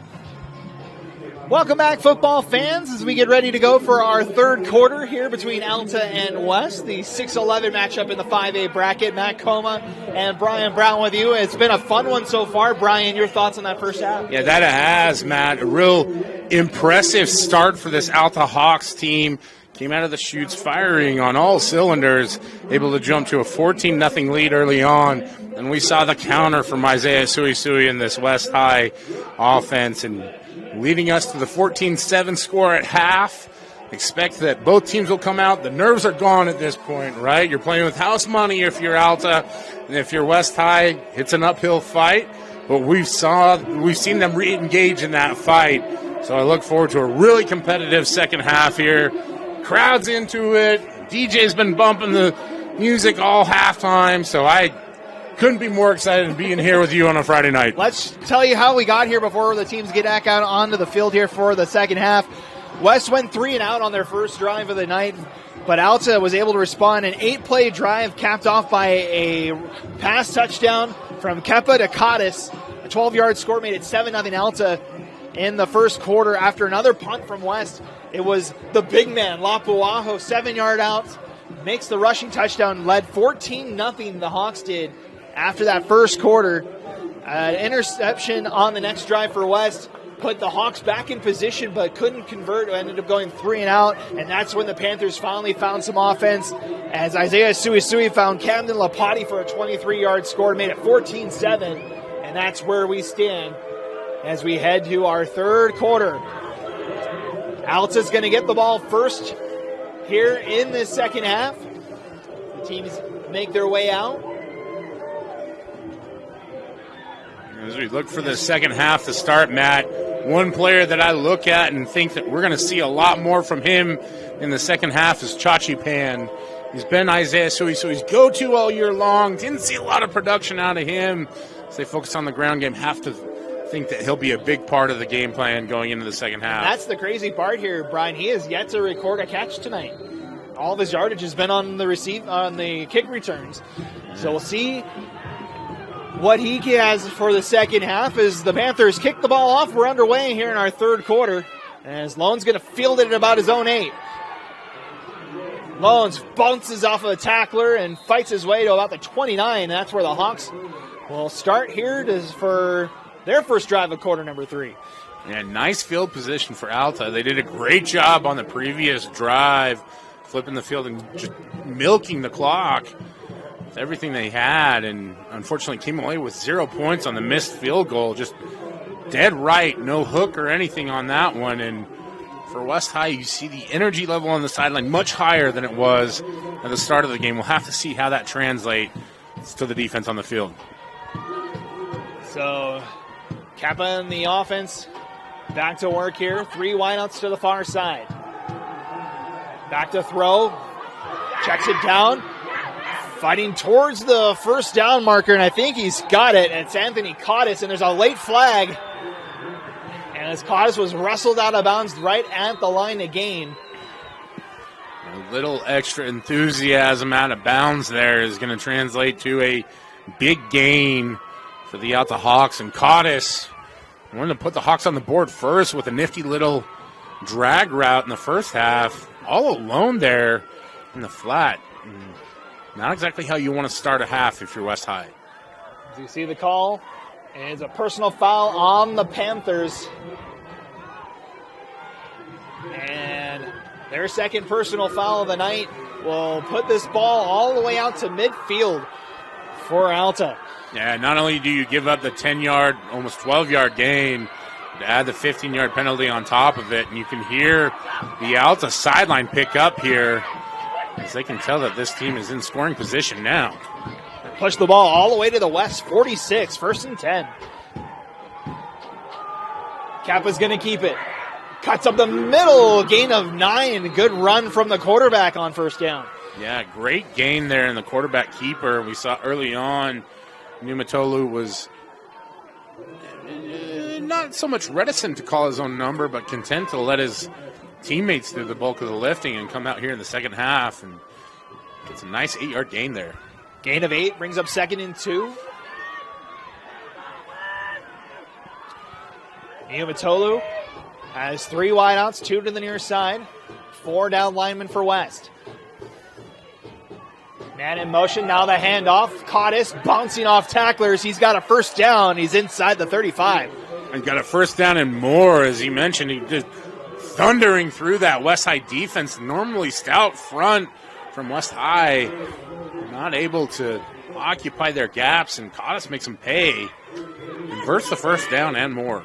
Welcome back, football fans, as we get ready to go for our third quarter here between Alta and West, the 6-11 matchup in the 5A bracket. Matt Coma and Brian Brown with you. It's been a fun one so far. Brian, your thoughts on that first half? Yeah, that it has, Matt. A real impressive start for this Alta Hawks team. Came out of the chutes firing on all cylinders, able to jump to a 14-0 lead early on. And we saw the counter from Isaiah Sui in this West High offense and leading us to the 14-7 score at half. Expect that both teams will come out. The nerves are gone at this point, right? You're playing with house money if you're Alta, and if you're West High, it's an uphill fight. But we've seen them re-engage in that fight. So I look forward to a really competitive second half here. Crowd's into it. DJ's been bumping the music all halftime, so I couldn't be more excited than being here with you on a Friday night. Let's tell you how we got here before the teams get back out onto the field here for the second half. West went 3 and out on their first drive of the night, but Alta was able to respond. An 8-play drive capped off by a pass touchdown from Kepa to Cottis. A 12-yard score made it 7-0 Alta in the first quarter after another punt from West. It was the big man, Lapuaho, 7-yard out, makes the rushing touchdown, led 14-0 the Hawks did after that first quarter. An interception on the next drive for West put the Hawks back in position but couldn't convert, ended up going 3 and out, and that's when the Panthers finally found some offense as Isaiah Sui found Camden Lapati for a 23-yard score, made it 14-7, and that's where we stand as we head to our third quarter. Alta's going to get the ball first here in the second half. The teams make their way out. As we look for the second half to start, Matt, one player that I look at and think that we're going to see a lot more from him in the second half is Chachi Pan. He's been Isaiah Sui's go-to all year long. Didn't see a lot of production out of him. As they focus on the ground game, have to think that he'll be a big part of the game plan going into the second half. That's the crazy part here, Brian. He has yet to record a catch tonight. All of his yardage has been on the kick returns. So we'll see what he has for the second half as the Panthers kick the ball off. We're underway here in our third quarter, as Loans going to field it at about his own 8. Loans bounces off of a tackler and fights his way to about the 29. That's where the Hawks will start here for their first drive of quarter number 3. Yeah, nice field position for Alta. They did a great job on the previous drive, flipping the field and just milking the clock with everything they had, and unfortunately came away with 0 points on the missed field goal. Just dead right, no hook or anything on that one. And for West High, you see the energy level on the sideline much higher than it was at the start of the game. We'll have to see how that translates to the defense on the field. So Kappa and the offense back to work here. 3 wideouts to the far side. Back to throw. Checks it down. Fighting towards the first down marker, and I think he's got it. And it's Anthony Cottis, and there's a late flag. And as Cottis was wrestled out of bounds right at the line of gain. A little extra enthusiasm out of bounds there is going to translate to a big gain for the Alta Hawks. And Cottis wanted to put the Hawks on the board first with a nifty little drag route in the first half. All alone there in the flat. Not exactly how you want to start a half if you're West High. As you see the call, it's a personal foul on the Panthers. And their second personal foul of the night will put this ball all the way out to midfield for Alta. Yeah, not only do you give up the 10-yard, almost 12-yard gain, to add the 15-yard penalty on top of it, and you can hear the Alta sideline pick up here as they can tell that this team is in scoring position now. Push the ball all the way to the west, 46, 1st and 10. Kappa's going to keep it. Cuts up the middle, gain of 9. Good run from the quarterback on first down. Yeah, great gain there in the quarterback keeper. We saw early on Numatolu was not so much reticent to call his own number, but content to let his teammates do the bulk of the lifting and come out here in the second half and gets a nice 8-yard gain there. Gain of 8 brings up 2nd and 2. Numatolu has 3 wideouts, 2 to the near side, 4 down linemen for West. Man in motion, now the handoff. Cottis bouncing off tacklers. He's got a first down. He's inside the 35. And got a first down and more, as he mentioned. He just thundering through that West High defense. Normally stout front from West High. Not able to occupy their gaps, and Cottis makes them pay. Converts the first down and more.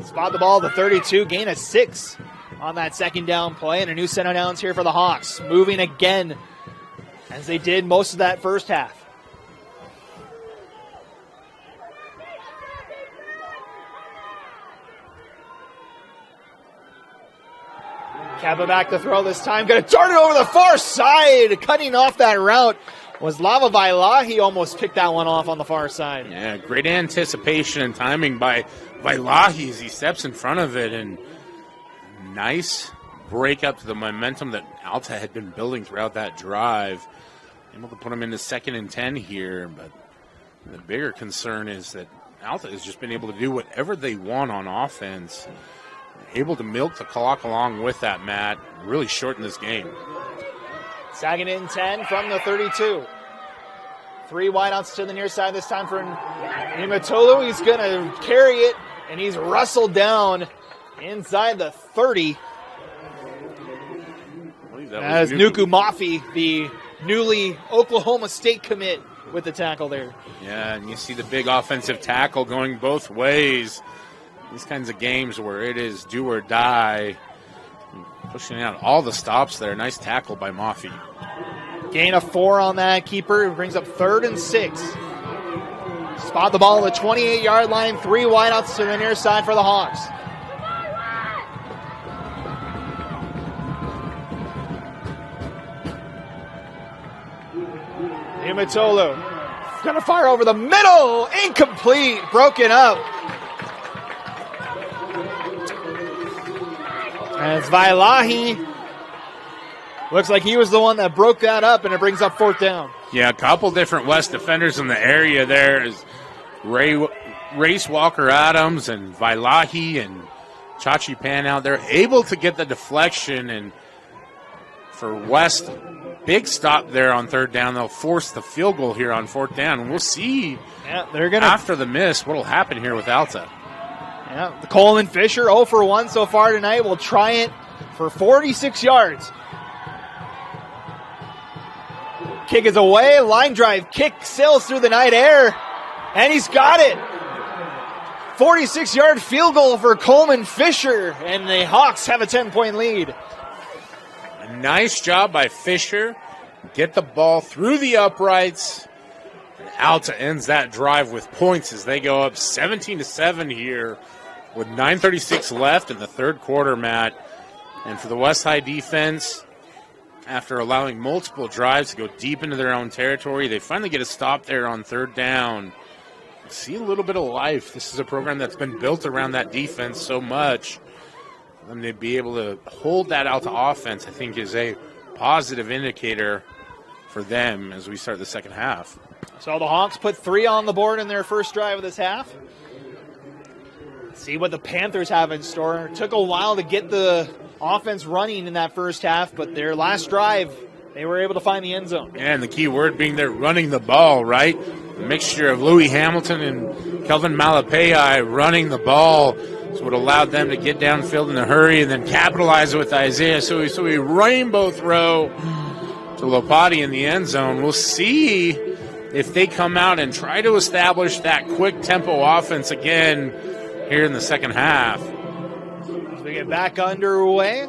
Spot the ball at the 32. Gain of 6 on that second down play. And a new set of downs here for the Hawks. Moving again, as they did most of that first half. Kappa back to throw this time. Going to dart it over the far side. Cutting off that route was Lava Vaila. He almost picked that one off on the far side. Yeah, great anticipation and timing by Vailahi as he steps in front of it. And nice break up to the momentum that Alta had been building throughout that drive. Able to put him into 2nd and 10 here. But the bigger concern is that Alta has just been able to do whatever they want on offense. Able to milk the clock along with that, Matt. Really shorten this game. 2nd and 10 from the 32. 3 wideouts to the near side this time for Numatolu. He's going to carry it, and he's wrestled down inside the 30. As Nuku Mafi, the newly Oklahoma State commit, with the tackle there. Yeah, and you see the big offensive tackle going both ways. These kinds of games where it is do or die. Pushing out all the stops there. Nice tackle by Mafi. Gain of 4 on that keeper. It brings up 3rd and 6. Spot the ball at the 28-yard line. 3 wideouts to the near side for the Hawks. Numatolu going to fire over the middle. Incomplete. Broken up. As Vailahi looks like he was the one that broke that up, and it brings up 4th down. Yeah, a couple different West defenders in the area there is Race Walker-Adams and Vailahi and Chachi Pan out there, able to get the deflection, and for West, big stop there on 3rd down. They'll force the field goal here on 4th down, and we'll see after the miss what will happen here with Alta. Yeah, the Coleman Fisher 0 for 1 so far tonight. Will try it for 46 yards. Kick is away. Line drive kick sails through the night air, and he's got it. 46-yard field goal for Coleman Fisher, and the Hawks have a 10-point lead. A nice job by Fisher. Get the ball through the uprights. And Alta ends that drive with points as they go up 17-7 here with 9:36 left in the 3rd quarter, Matt. And for the West High defense, after allowing multiple drives to go deep into their own territory, they finally get a stop there on 3rd down. See a little bit of life. This is a program that's been built around that defense so much. And to be able to hold that Alta offense, I think, is a positive indicator for them as we start the second half. So the Hawks put 3 on the board in their first drive of this half. See what the Panthers have in store. It took a while to get the offense running in that first half, but their last drive, they were able to find the end zone. Yeah, and the key word being they're running the ball, right? A mixture of Louis Hamilton and Kelvin Malapei running the ball is what allowed them to get downfield in a hurry and then capitalize with Isaiah. So we rainbow throw to Lopati in the end zone. We'll see if they come out and try to establish that quick tempo offense again here in the second half. As we get back underway,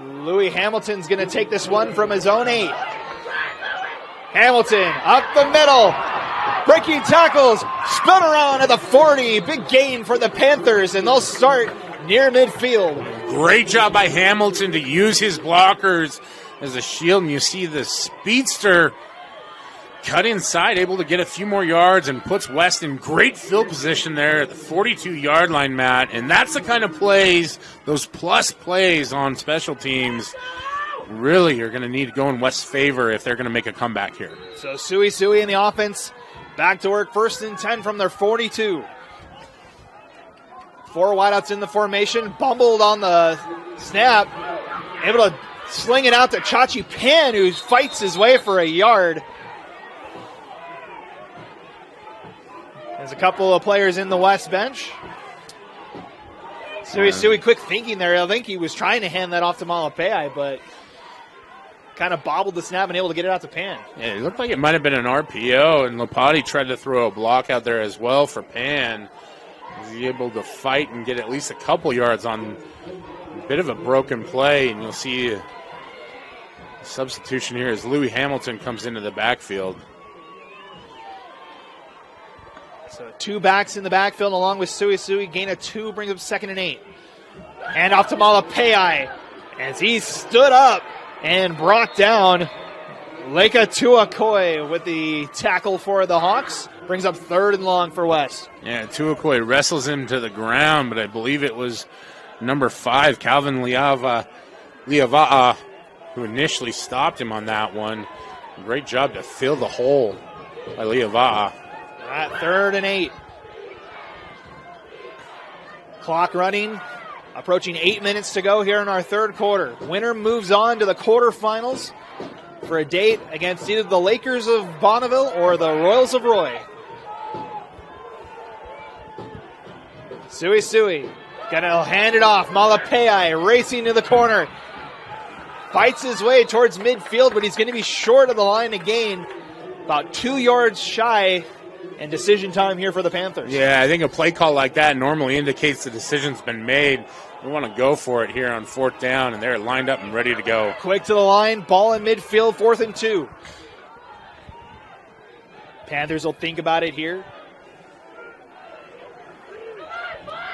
Louis Hamilton's going to take this one from his own 8. Hamilton up the middle, breaking tackles, spun around at the 40. Big gain for the Panthers, and they'll start near midfield. Great job by Hamilton to use his blockers as a shield, and you see the speedster cut inside, able to get a few more yards, and puts West in great field position there at the 42-yard line, Matt. And that's the kind of plays, those plus plays on special teams, really are going to need to go in West's favor if they're going to make a comeback here. So Sui in the offense, back to work, 1st and 10 from their 42. 4 wideouts in the formation, bumbled on the snap, able to sling it out to Chachi Pan, who fights his way for a yard. There's a couple of players in the West bench. Sui quick thinking there. I think he was trying to hand that off to Malapei, but kind of bobbled the snap and able to get it out to Pan. Yeah, it looked like it might have been an RPO, and Lopati tried to throw a block out there as well for Pan. Was he able to fight and get at least a couple yards on a bit of a broken play, and you'll see a substitution here as Louis Hamilton comes into the backfield. So 2 backs in the backfield along with Sui. Gain of 2 brings up 2nd and 8. And off to Malapei as he stood up and brought down Leka Tuakoi with the tackle for the Hawks. Brings up 3rd and long for West. Yeah, Tuakoi wrestles him to the ground, but I believe it was number 5, Calvin Liava'a, who initially stopped him on that one. Great job to fill the hole by Liava'a. At 3rd and 8. Clock running. Approaching 8 minutes to go here in our 3rd quarter. Winner moves on to the quarterfinals for a date against either the Lakers of Bonneville or the Royals of Roy. Sui. Gonna hand it off. Malapei racing to the corner. Fights his way towards midfield, but he's going to be short of the line to gain. About 2 yards shy. And decision time here for the Panthers. Yeah, I think a play call like that normally indicates the decision's been made. We want to go for it here on 4th down, and they're lined up and ready to go. Quick to the line, ball in midfield, 4th and 2. Panthers will think about it here.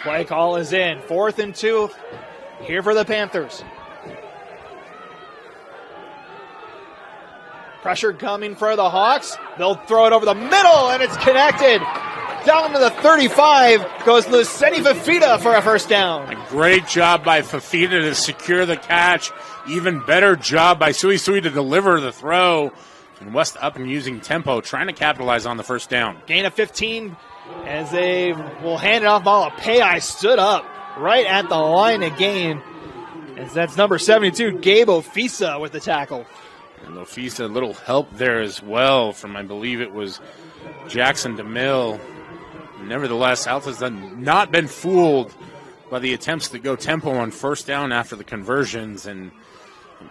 Play call is in, 4th and 2 here for the Panthers. Pressure coming for the Hawks. They'll throw it over the middle, and it's connected. Down to the 35 goes Luceni Fafita for a first down. A great job by Fafita to secure the catch. Even better job by Sui Sui to deliver the throw. And West up and using tempo, trying to capitalize on the first down. Gain of 15 as they will hand it off. Ball. Pei stood up right at the line of gain. As that's number 72, Gabe Ofisa with the tackle. And Ofisa, a little help there as well from, I believe it was Jackson DeMille. Nevertheless, Alta's not been fooled by the attempts to go tempo on first down after the conversions and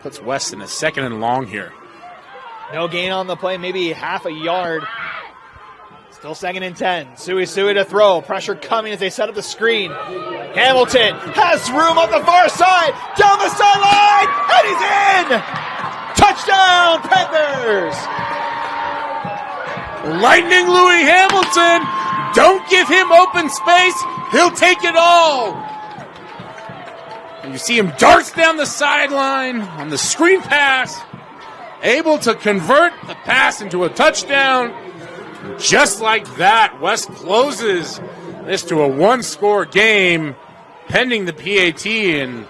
puts West in a second and long here. No gain on the play, maybe half a yard. Still second and 10. Sui Sui to throw. Pressure coming as they set up the screen. Hamilton has room on the far side. Down the sideline. And he's in. Touchdown, Panthers. Lightning Louis Hamilton. Don't give him open space. He'll take it all. And you see him darts down the sideline on the screen pass. Able to convert the pass into a touchdown. Just like that, West closes this to a one-score game pending the PAT. And,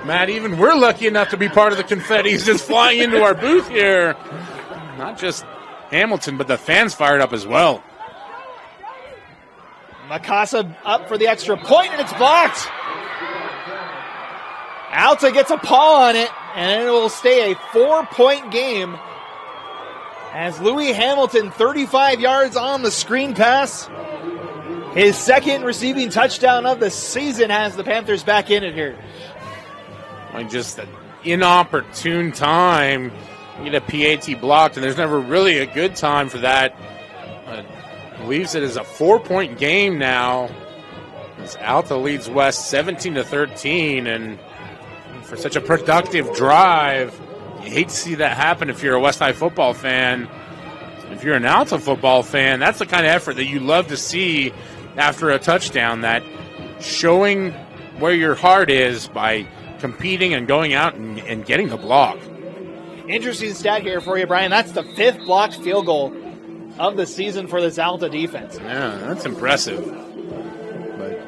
Matt, even we're lucky enough to be part of the confetti that's flying into our booth here. Not just Hamilton, but the fans fired up as well. Makasa up for the extra point, and it's blocked. Alta gets a paw on it, and it will stay a 4-point game as Louis Hamilton, 35 yards on the screen pass. His second receiving touchdown of the season has the Panthers back in it here. Like just an inopportune time. You get a PAT blocked, and there's never really a good time for that. Leaves it as a 4-point game now. As Alta leads West 17-13, and for such a productive drive, you hate to see that happen if you're a West High football fan. If you're an Alta football fan, that's the kind of effort that you love to see after a touchdown, that showing where your heart is by competing and going out and getting the block. Interesting stat here for you, Brian. That's the 5th blocked field goal of the season for this Alta defense. Yeah, that's impressive. But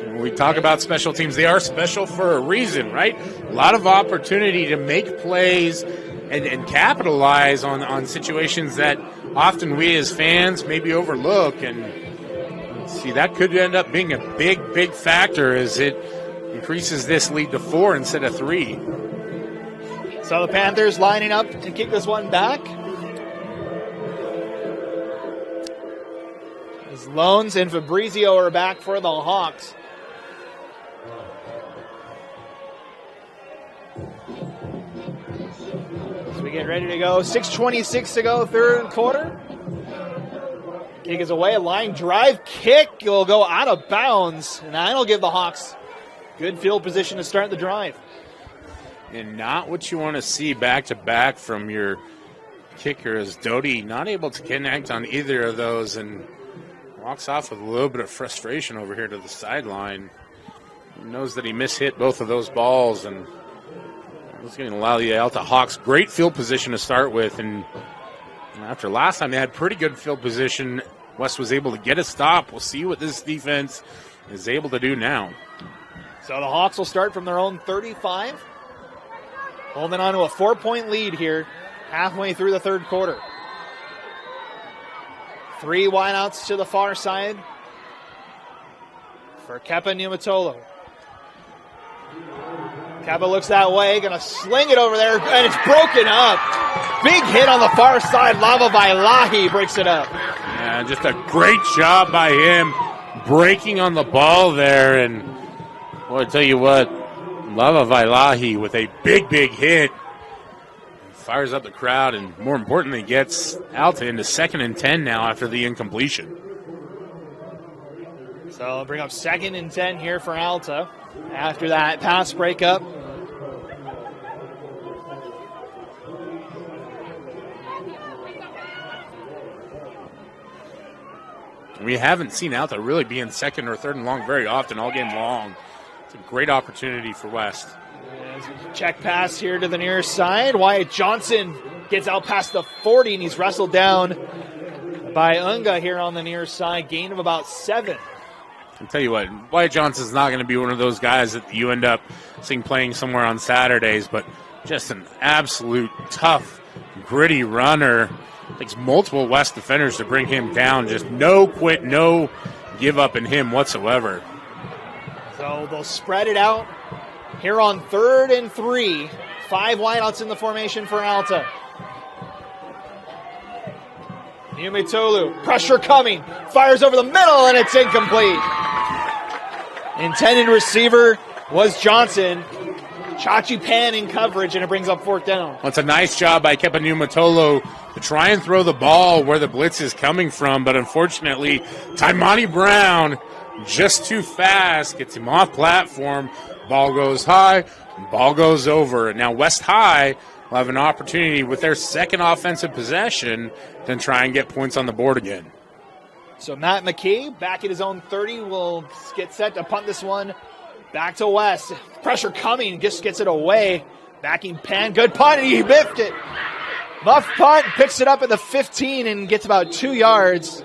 when we talk about special teams, they are special for a reason, right? A lot of opportunity to make plays and capitalize on situations that often we as fans maybe overlook. And see, that could end up being a big factor as it increases this lead to 4 instead of 3. So the Panthers lining up to kick this one back. As Loans and Fabrizio are back for the Hawks. As we get ready to go, 6:26 to go, third quarter. Kick is away, a line drive kick will go out of bounds, and that'll give the Hawks good field position to start the drive. And not what you want to see back-to-back from your kicker, as Doty not able to connect on either of those and walks off with a little bit of frustration over here to the sideline. He knows that he mishit both of those balls, and it's going to allow the Alta Hawks great field position to start with. And after last time they had pretty good field position, West was able to get a stop. We'll see what this defense is able to do now. So the Hawks will start from their own 35. Holding on to a 4-point lead here halfway through the third quarter. 3 wideouts to the far side for Kepa Niumatolo. Kepa looks that way, going to sling it over there, and it's broken up. Big hit on the far side. Lava Vailahi breaks it up. Yeah, just a great job by him breaking on the ball there. And well, I tell you what, Lava Vailahi with a big hit. Fires up the crowd, and more importantly, gets Alta into 2nd and 10 now after the incompletion. So I'll bring up 2nd and 10 here for Alta after that pass breakup. We haven't seen Alta really be in 2nd or 3rd and long very often all game long. It's a great opportunity for West. Check pass here to the near side. Wyatt Johnson gets out past the 40, and he's wrestled down by Unga here on the near side. Gain of about 7. I'll tell you what, Wyatt Johnson's not going to be one of those guys that you end up seeing playing somewhere on Saturdays, but just an absolute tough, gritty runner. Takes multiple West defenders to bring him down. Just no quit, no give up in him whatsoever. So they'll spread it out here on 3rd and 3. 5 wideouts in the formation for Alta. Niumitolu, pressure coming, fires over the middle, and it's incomplete. Intended receiver was Johnson. Chachi Pan in coverage, and it brings up 4th down. Well, it's a nice job by Kepa Niumitolu to try and throw the ball where the blitz is coming from, but unfortunately, Taimani Brown just too fast, gets him off platform, ball goes high, ball goes over. Now West High will have an opportunity with their second offensive possession to try and get points on the board again. So Matt McKee back at his own 30 will get set to punt this one back to West. Pressure coming, just gets it away. Backing Pan, good punt, and he biffed it. Muff punt, picks it up at the 15 and gets about 2 yards.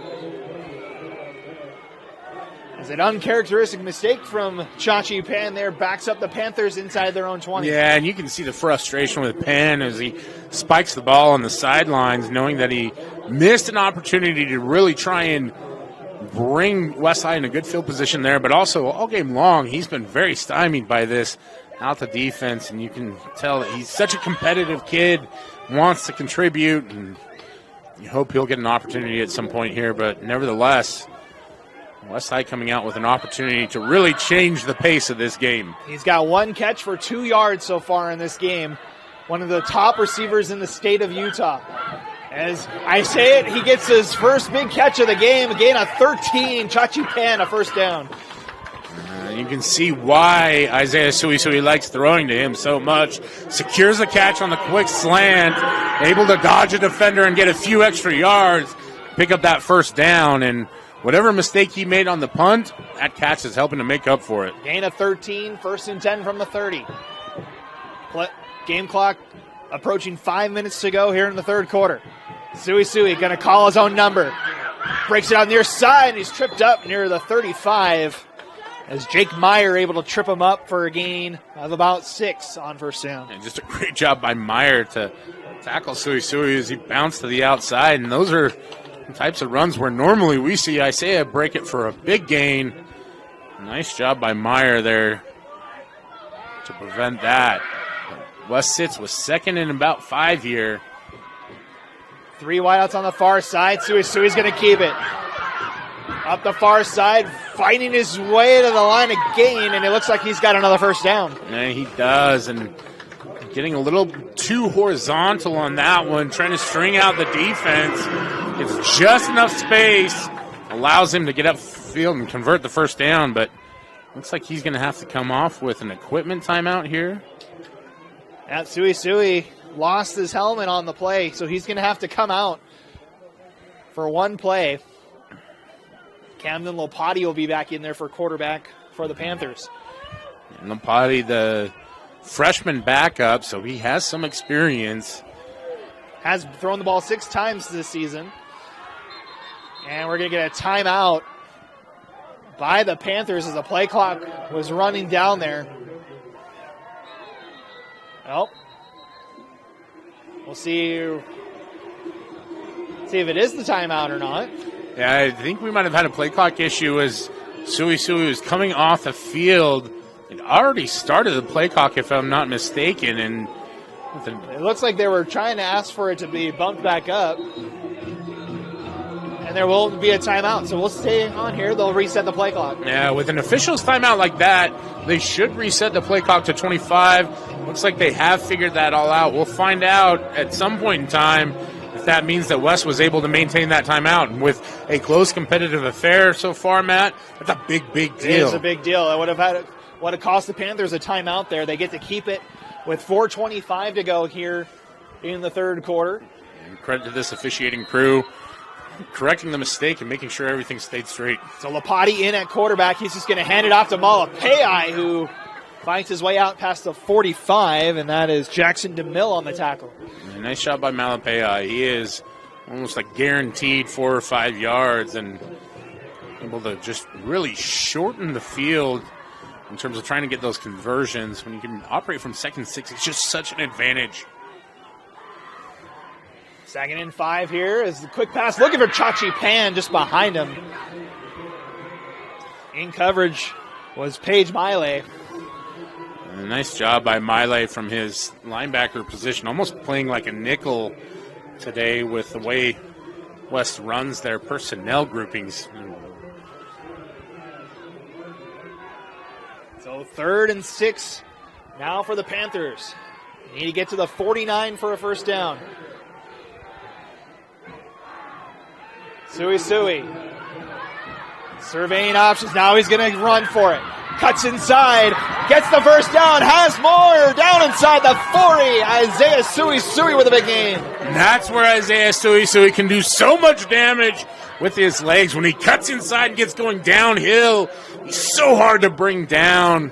It's an uncharacteristic mistake from Chachi Pan there, backs up the Panthers inside their own 20. Yeah, and you can see the frustration with Pan as he spikes the ball on the sidelines, knowing that he missed an opportunity to really try and bring West High in a good field position there, but also all game long, he's been very stymied by this Alta defense, and you can tell that he's such a competitive kid, wants to contribute, and you hope he'll get an opportunity at some point here, but nevertheless, West High coming out with an opportunity to really change the pace of this game. He's got 1 catch for 2 yards so far in this game. One of the top receivers in the state of Utah. As I say it, he gets his first big catch of the game. A gain of 13. Chachi Pan, a 1st down. You can see why Isaiah Suisui likes throwing to him so much. Secures the catch on the quick slant. Able to dodge a defender and get a few extra yards. Pick up that 1st down, and whatever mistake he made on the punt, that catch is helping to make up for it. Gain of 13, 1st and 10 from the 30. Game clock approaching 5 minutes to go here in the 3rd quarter. Suisui going to call his own number. Breaks it out near side, and he's tripped up near the 35 as Jake Meyer able to trip him up for a gain of about 6 on 1st down. And just a great job by Meyer to tackle Suisui as he bounced to the outside, and those are types of runs where normally we see Isaiah break it for a big gain. Nice job by Meyer there to prevent that. West sits with 2nd and about 5 here. 3 wideouts on the far side. Suisui's going to keep it. Up the far side, fighting his way to the line of gain, and it looks like he's got another 1st down. Yeah, he does, and getting a little too horizontal on that one, trying to string out the defense. It's just enough space, allows him to get upfield and convert the 1st down, but looks like he's going to have to come off with an equipment timeout here. At Suisui lost his helmet on the play, so he's going to have to come out for 1 play. Camden Lopati will be back in there for quarterback for the Panthers. And Lopati, the freshman backup, so he has some experience. Has thrown the ball 6 times this season. And we're going to get a timeout by the Panthers as the play clock was running down there. Well, we'll see if it is the timeout or not. Yeah, I think we might have had a play clock issue as Suisui was coming off the field. It already started the play clock, if I'm not mistaken. And it looks like they were trying to ask for it to be bumped back up. And there will be a timeout, so we'll stay on here. They'll reset the play clock. Yeah, with an official's timeout like that, they should reset the play clock to 25. Looks like they have figured that all out. We'll find out at some point in time if that means that West was able to maintain that timeout. And with a close competitive affair so far, Matt, that's a big, big deal. It is a big deal. It would have cost the Panthers a timeout there. They get to keep it with 4:25 to go here in the 3rd quarter. And credit to this officiating crew, correcting the mistake and making sure everything stayed straight. So Lopati in at quarterback. He's just going to hand it off to Malapai, who fights his way out past the 45, and that is Jackson DeMille on the tackle. Nice shot by Malapai. He is almost like guaranteed 4 or 5 yards, and able to just really shorten the field in terms of trying to get those conversions. When you can operate from 2nd and 6, it's just such an advantage. 2nd and 5 here is the quick pass. Looking for Chachi Pan just behind him. In coverage was Paige Miley. A nice job by Miley from his linebacker position, almost playing like a nickel today with the way West runs their personnel groupings. So 3rd and 6 now for the Panthers. Need to get to the 49 for a first down. Sui. Surveying options. Now he's going to run for it. Cuts inside. Gets the first down. Has more. Down inside the 40. Isaiah Sui with a big gain. And that's where Isaiah Sui can do so much damage with his legs. When he cuts inside and gets going downhill, he's so hard to bring down.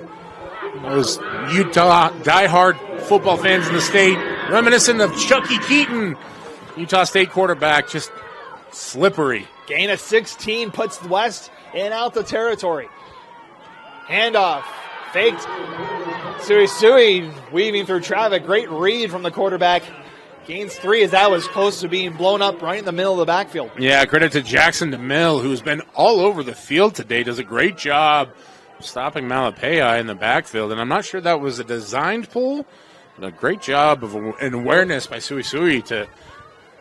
Those Utah diehard football fans in the state, reminiscent of Chucky Keaton, Utah State quarterback, just slippery. Gain of 16 puts West in Alta territory. Handoff. Faked. Sui weaving through traffic. Great read from the quarterback. Gains 3 as that was close to being blown up right in the middle of the backfield. Yeah, credit to Jackson DeMille, who's been all over the field today. Does a great job stopping Malapaya in the backfield. And I'm not sure that was a designed pull, but a great job of an awareness by Sui to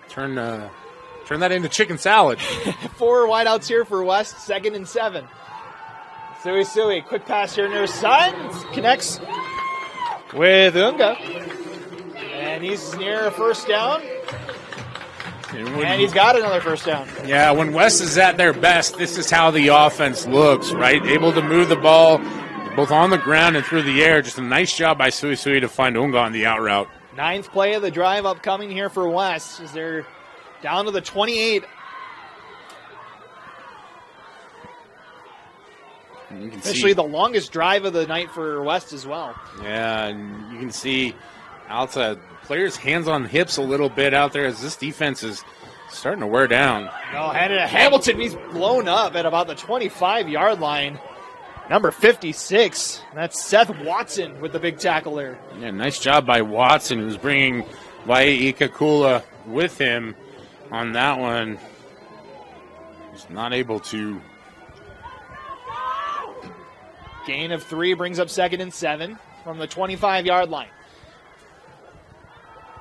turn that into chicken salad. 4 wideouts here for West, 2nd and 7. Sui, quick pass here near side. Connects with Unga. And he's near a first down. And he's got another first down. Yeah, when West is at their best, this is how the offense looks, right? Able to move the ball both on the ground and through the air. Just a nice job by Sui to find Unga on the out route. 9th play of the drive upcoming here for West as they're down to the 28. Officially the longest drive of the night for West as well. Yeah, and you can see Alta players' hands on hips a little bit out there as this defense is starting to wear down. No, handed to Hamilton. He's blown up at about the 25-yard line. Number 56. That's Seth Watson with the big tackle there. Yeah, nice job by Watson, who's bringing Vae'ika Kula with him on that one. He's not able to. Gain of 3 brings up 2nd and 7 from the 25-yard line.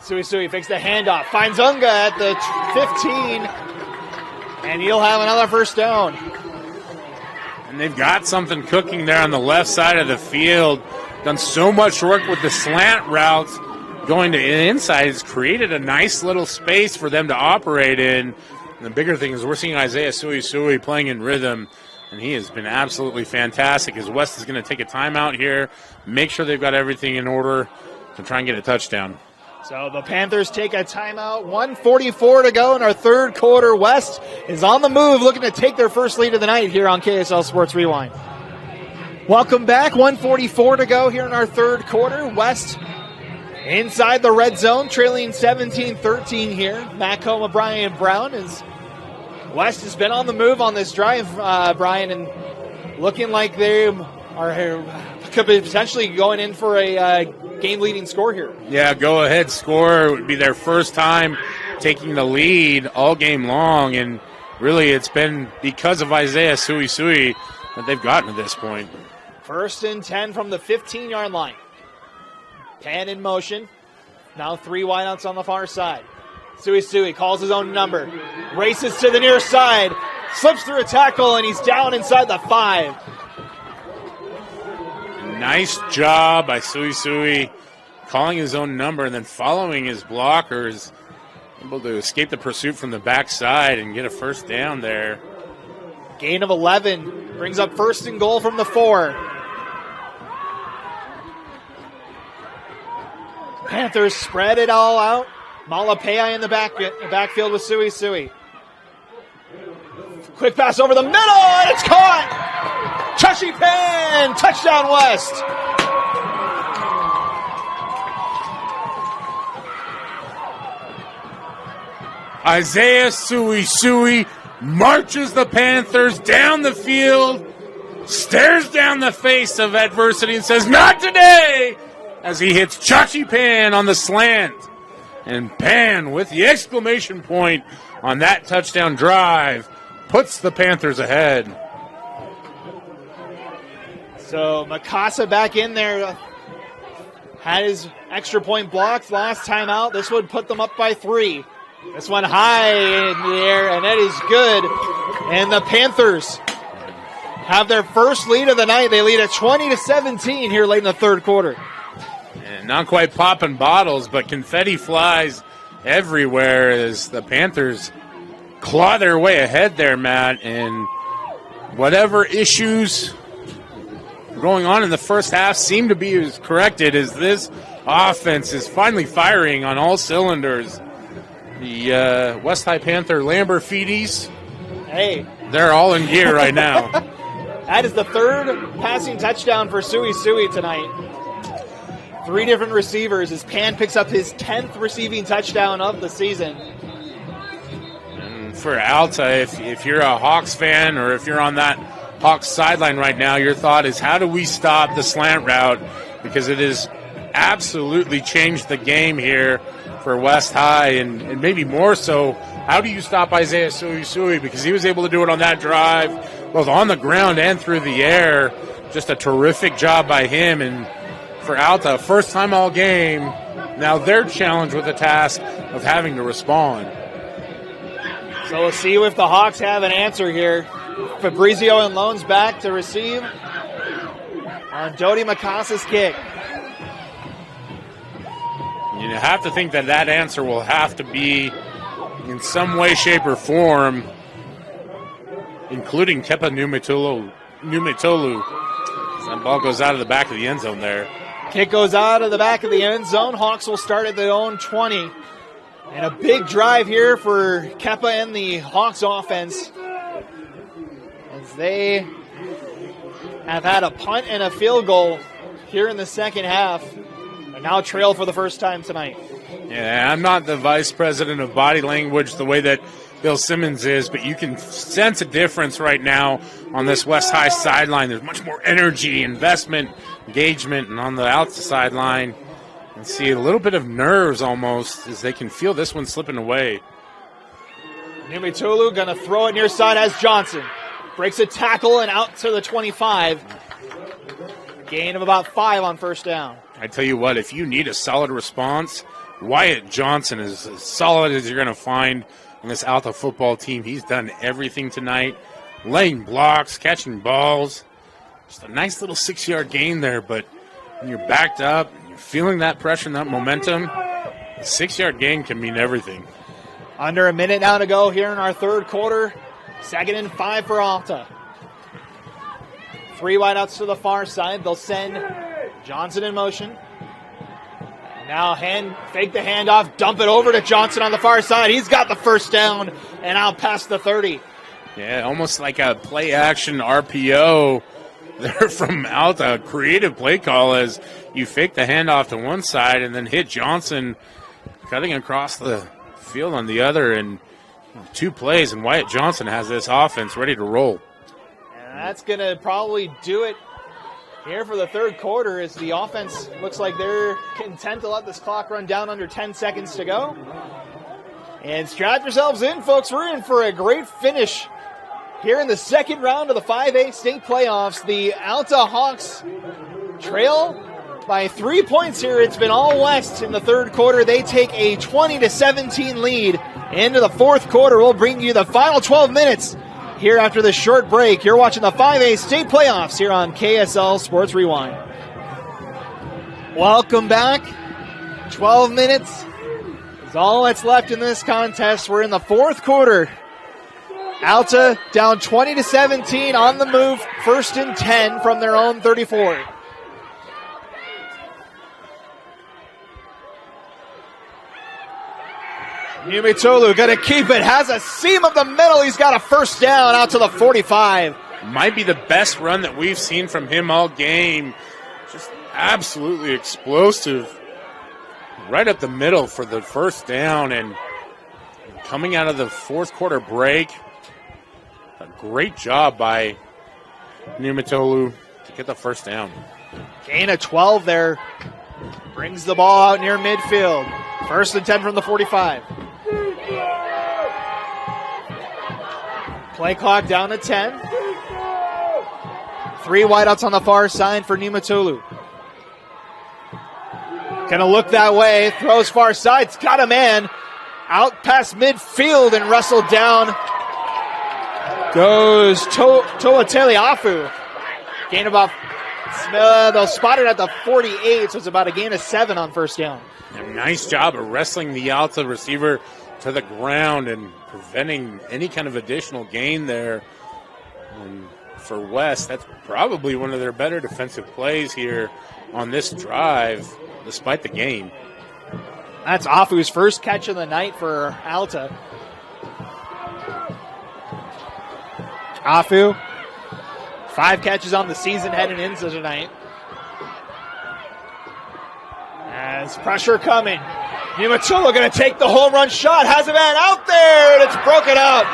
Sui fakes the handoff, finds Unga at the 15, and he'll have another first down. And they've got something cooking there on the left side of the field. Done so much work with the slant routes going to inside. It's created a nice little space for them to operate in. And the bigger thing is we're seeing Isaiah Sui playing in rhythm, and he has been absolutely fantastic as West is going to take a timeout here, make sure they've got everything in order to try and get a touchdown. So the Panthers take a timeout. 1:44 to go in our third quarter. West is on the move, looking to take their first lead of the night here on KSL Sports Rewind. Welcome back. 1:44 to go here in our third quarter. West inside the red zone, trailing 17-13 here. Macomb, Brian Brown is. West has been on the move on this drive, Brian, and looking like they could be potentially going in for a game-leading score here. Yeah, go-ahead score. It would be their first time taking the lead all game long, and really it's been because of Isaiah Sui that they've gotten to this point. 1st and 10 from the 15-yard line. Pan in motion. Now 3 wideouts on the far side. Sui calls his own number. Races to the near side. Slips through a tackle, and he's down inside the 5. Nice job by Sui calling his own number and then following his blockers. Able to escape the pursuit from the backside and get a first down there. Gain of 11 brings up 1st and goal from the 4. Panthers spread it all out. Malapaya in the backfield with Sui. Quick pass over the middle, and it's caught! Chachi Pan, touchdown West! Isaiah Suey marches the Panthers down the field, stares down the face of adversity and says, "Not today," as he hits Chachi Pan on the slant. And Pan, with the exclamation point on that touchdown drive, puts the Panthers ahead. So Mikasa back in there. Had his extra point blocked last time out. This would put them up by 3. This one high in the air, and that is good. And the Panthers have their first lead of the night. They lead at 20-17 here late in the third quarter. And not quite popping bottles, but confetti flies everywhere as the Panthers claw their way ahead there, Matt. And whatever issues going on in the first half seem to be corrected as this offense is finally firing on all cylinders. The West High Panther Lamberfeeties, hey, they're all in gear right now. That is the third passing touchdown for Suey tonight. 3 different receivers as Pan picks up his 10th receiving touchdown of the season. And for Alta, if you're a Hawks fan or if you're on that Hawks sideline right now, your thought is, how do we stop the slant route? Because it has absolutely changed the game here for West High, and maybe more so, how do you stop Isaiah Suey? Because he was able to do it on that drive, both on the ground and through the air. Just a terrific job by him. And for Alta, first time all game, now they're challenged with the task of having to respond. So we'll see if the Hawks have an answer here. Fabrizio and Loans back to receive on Dodi Makasa's kick. You have to think that answer will have to be in some way, shape, or form, including Kepa Numitolu. That ball goes out of the back of the end zone there. Kick goes out of the back of the end zone. Hawks will start at their own 20. And a big drive here for Kepa and the Hawks offense, as they have had a punt and a field goal here in the second half. And now trail for the first time tonight. Yeah, I'm not the vice president of body language the way that Bill Simmons is, but you can sense a difference right now on this West High sideline. There's much more energy, investment, engagement, and on the outside sideline, and see a little bit of nerves almost as they can feel this one slipping away. Numitolu going to throw it near side as Johnson breaks a tackle and out to the 25. Gain of about 5 on first down. I tell you what, if you need a solid response, Wyatt Johnson is as solid as you're going to find on this Alta football team. He's done everything tonight, laying blocks, catching balls. Just a nice little 6-yard gain there, but when you're backed up, and you're feeling that pressure and that momentum, a 6-yard gain can mean everything. Under a minute now to go here in our third quarter. 2nd and 5 for Alta. 3 wideouts to the far side. They'll send Johnson in motion. Now fake the handoff, dump it over to Johnson on the far side. He's got the first down and out past the 30. Yeah, almost like a play-action RPO there from Alta. Creative play call as you fake the handoff to one side and then hit Johnson cutting across the field on the other. And 2 plays, and Wyatt Johnson has this offense ready to roll. And that's going to probably do it here for the third quarter, as the offense looks like they're content to let this clock run down under 10 seconds to go. And strap yourselves in, folks. We're in for a great finish here in the second round of the 5A state playoffs. The Alta Hawks trail by 3 points here. It's been all West in the third quarter. They take a 20-17 lead into the fourth quarter. We'll bring you the final 12 minutes here after this short break. You're watching the 5A state playoffs here on KSL Sports Rewind. Welcome back. 12 minutes is all that's left in this contest. We're in the fourth quarter. Alta down 20-17 on the move. 1st and 10 from their own 34. Numitolu going to keep it, has a seam up the middle. He's got a first down out to the 45. Might be the best run that we've seen from him all game. Just absolutely explosive. Right up the middle for the first down, and coming out of the fourth quarter break. A great job by Numitolu to get the first down. Gain of 12 there. Brings the ball out near midfield. 1st and 10 from the 45. Play clock down to 10. 3 wideouts on the far side for Numitolu. Gonna look that way. Throws far side. It's got a man. Out past midfield and wrestled down. Goes Toateli Afu. Gain about, they'll spot it at the 48, so it's about a gain of 7 on first down. A nice job of wrestling the Alta receiver to the ground and preventing any kind of additional gain there. And for West, that's probably one of their better defensive plays here on this drive, despite the gain. That's Afu's first catch of the night for Alta. Afu, 5 catches on the season heading into tonight. As pressure coming. Numitolu going to take the home run shot. Has a man out there, and it's broken up.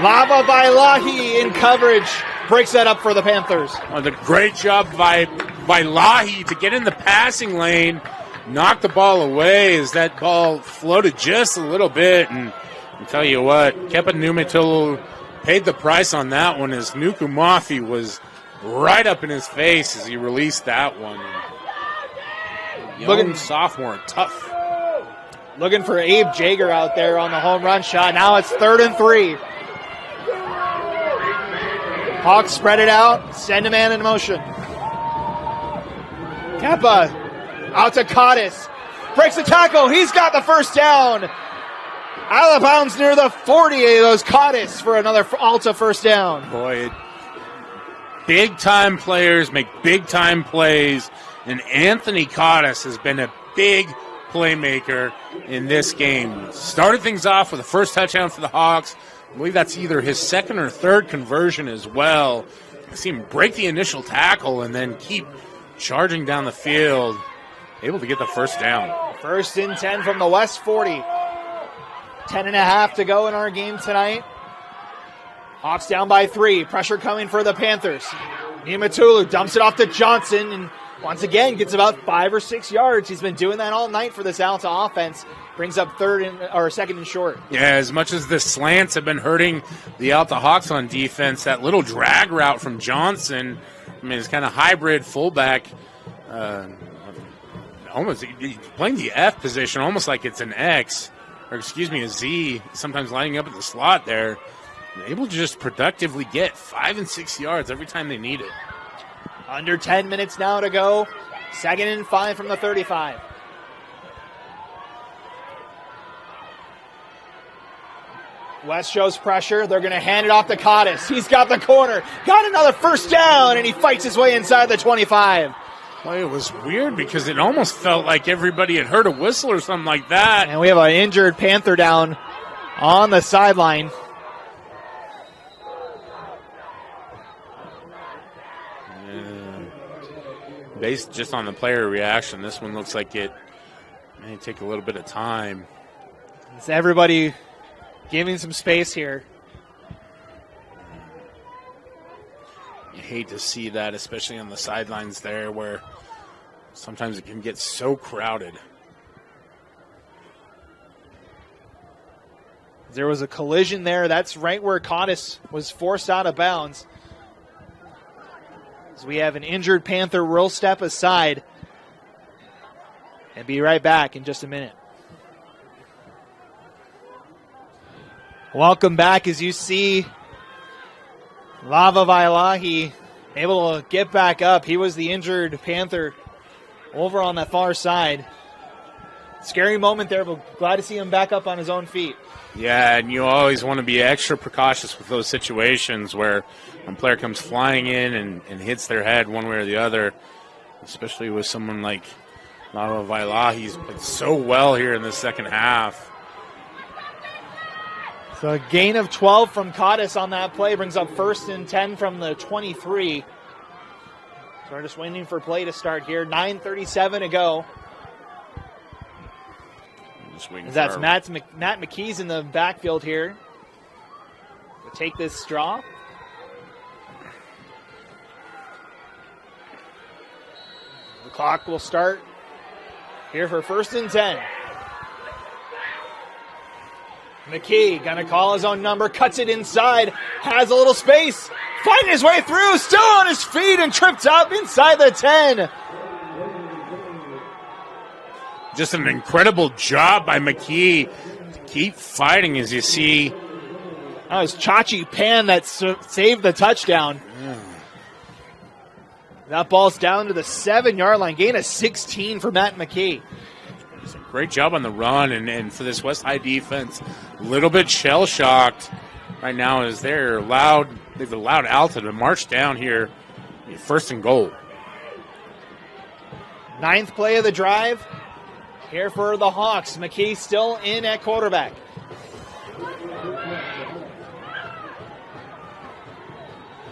Lava by Lahi in coverage. Breaks that up for the Panthers. Oh, the great job by Lahi to get in the passing lane. Knock the ball away as that ball floated just a little bit. And I'll tell you what, Kepa Numitolu paid the price on that one as Nuku Mafi was right up in his face as he released that one. Young sophomore, tough. Looking for Abe Jager out there on the home run shot. Now it's 3rd and 3. Hawks spread it out, send a man in motion. Kepa out to Cottis. Breaks the tackle. He's got the first down. Out of bounds near the 40. Those Cottis for another Alta first down. Boy, big-time players make big-time plays, and Anthony Cottis has been a big playmaker in this game. Started things off with the first touchdown for the Hawks. I believe that's either his 2nd or 3rd conversion as well. I see him break the initial tackle and then keep charging down the field, able to get the first down. 1st and 10 from the West 40. 10.5 to go in our game tonight. Hawks down by 3. Pressure coming for the Panthers. Numitolu dumps it off to Johnson and once again gets about 5 or 6 yards. He's been doing that all night for this Alta offense. Brings up 2nd and short. Yeah, as much as the slants have been hurting the Alta Hawks on defense, that little drag route from Johnson, I mean, it's kind of hybrid fullback. Almost he's playing the F position, almost like it's an X, or excuse me, a Z, sometimes lining up at the slot there. Able to just productively get 5 and 6 yards every time they need it. Under 10 minutes now to go. 2nd and 5 from the 35. West shows pressure. They're going to hand it off to Cottis. He's got the corner. Got another first down, and he fights his way inside the 25. Well, it was weird because it almost felt like everybody had heard a whistle or something like that. And we have an injured Panther down on the sideline. Based just on the player reaction, this one looks like it may take a little bit of time. Is everybody giving some space here? You hate to see that, especially on the sidelines there where sometimes it can get so crowded. There was a collision there. That's right where Cottis was forced out of bounds. As we have an injured Panther, we'll step aside and be right back in just a minute. Welcome back as you see Lava Vailahi able to get back up. He was the injured Panther over on that far side. Scary moment there, but glad to see him back up on his own feet. Yeah, and you always want to be extra precautious with those situations where one player comes flying in and hits their head one way or the other, especially with someone like Lava Vailahi. He's played so well here in the second half. So a gain of 12 from Cottis on that play brings up 1st and 10 from the 23. So we're just waiting for play to start here. 9:37 to go. swing. That's Matt McKee's in the backfield here to take this draw. The clock will start here for 1st and 10. McKee gonna call his own number, cuts it inside, has a little space, finding his way through, still on his feet and tripped up inside the 10. Just an incredible job by McKee to keep fighting, as you see. That was Chachi Pan that saved the touchdown. That ball's down to the 7-yard line. Gain of 16 for Matt McKee. Just a great job on the run, and for this West High defense, a little bit shell-shocked right now as they've allowed Alta to march down here, 1st and goal. 9th play of the drive. Here for the Hawks. McKee still in at quarterback.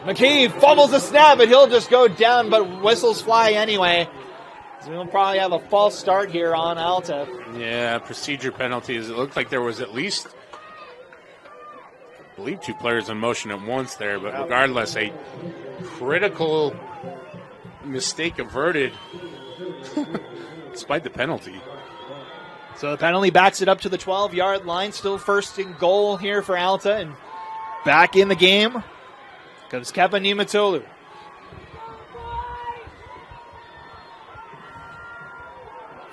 McKee fumbles the snap, and he'll just go down, but whistles fly anyway. So we'll probably have a false start here on Alta. Yeah, procedure penalties. It looked like there was at least, I believe, 2 players in motion at once there, but regardless, a critical mistake averted despite the penalty. So the penalty backs it up to the 12-yard line. Still 1st and goal here for Alta. And back in the game comes Kepa Niumatolu.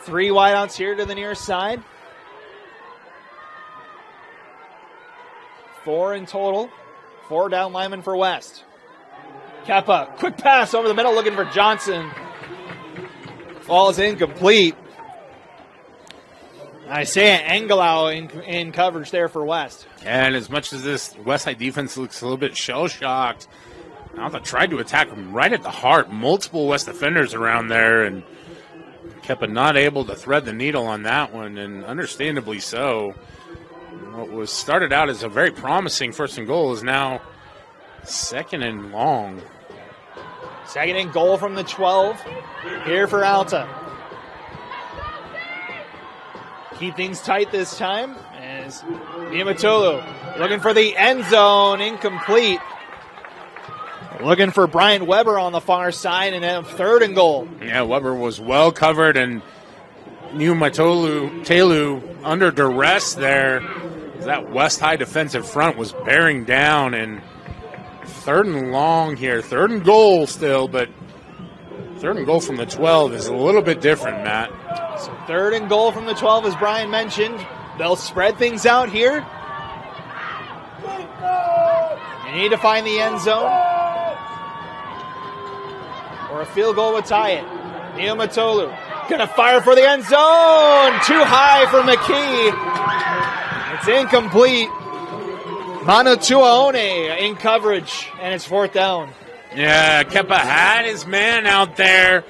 Three wideouts here to the near side. 4 in total. 4 down linemen for West. Kepa, quick pass over the middle looking for Johnson. Falls incomplete. Isaiah Engelau in coverage there for West. And as much as this West Side defense looks a little bit shell-shocked, Alta tried to attack him right at the heart. Multiple West defenders around there, and Kepa not able to thread the needle on that one, and understandably so. What was started out as a very promising 1st and goal is now 2nd and long. 2nd and goal from the 12 here for Alta. Keep things tight this time as Niumatolu looking for the end zone, incomplete. Looking for Brian Weber on the far side, and then 3rd and goal. Yeah, Weber was well covered, and Niumatolu under duress there. That West High defensive front was bearing down, and 3rd and long here. 3rd and goal still, but 3rd and goal from the 12 is a little bit different, Matt. So 3rd and goal from the 12, as Brian mentioned. They'll spread things out here. You need to find the end zone, or a field goal would tie it. Niumatolu gonna fire for the end zone. Too high for McKee. It's incomplete. Manu Tuaone in coverage, and it's 4th down. Yeah, Kepa had his man out there.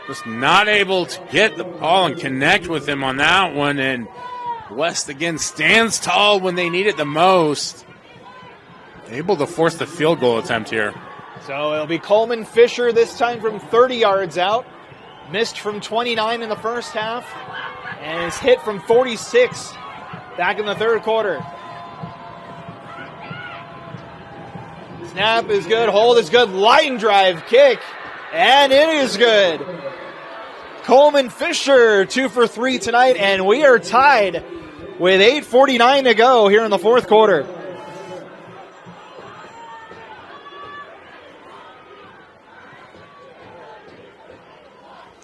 Just not able to get the ball and connect with him on that one. And West again stands tall when they need it the most. Able to force the field goal attempt here. So it'll be Coleman Fisher this time from 30 yards out. Missed from 29 in the first half. And is hit from 46 back in the 3rd quarter. Snap is good. Hold is good. Line drive kick. And it is good. Coleman Fisher, 2 for 3 tonight, and we are tied with 8:49 to go here in the 4th quarter.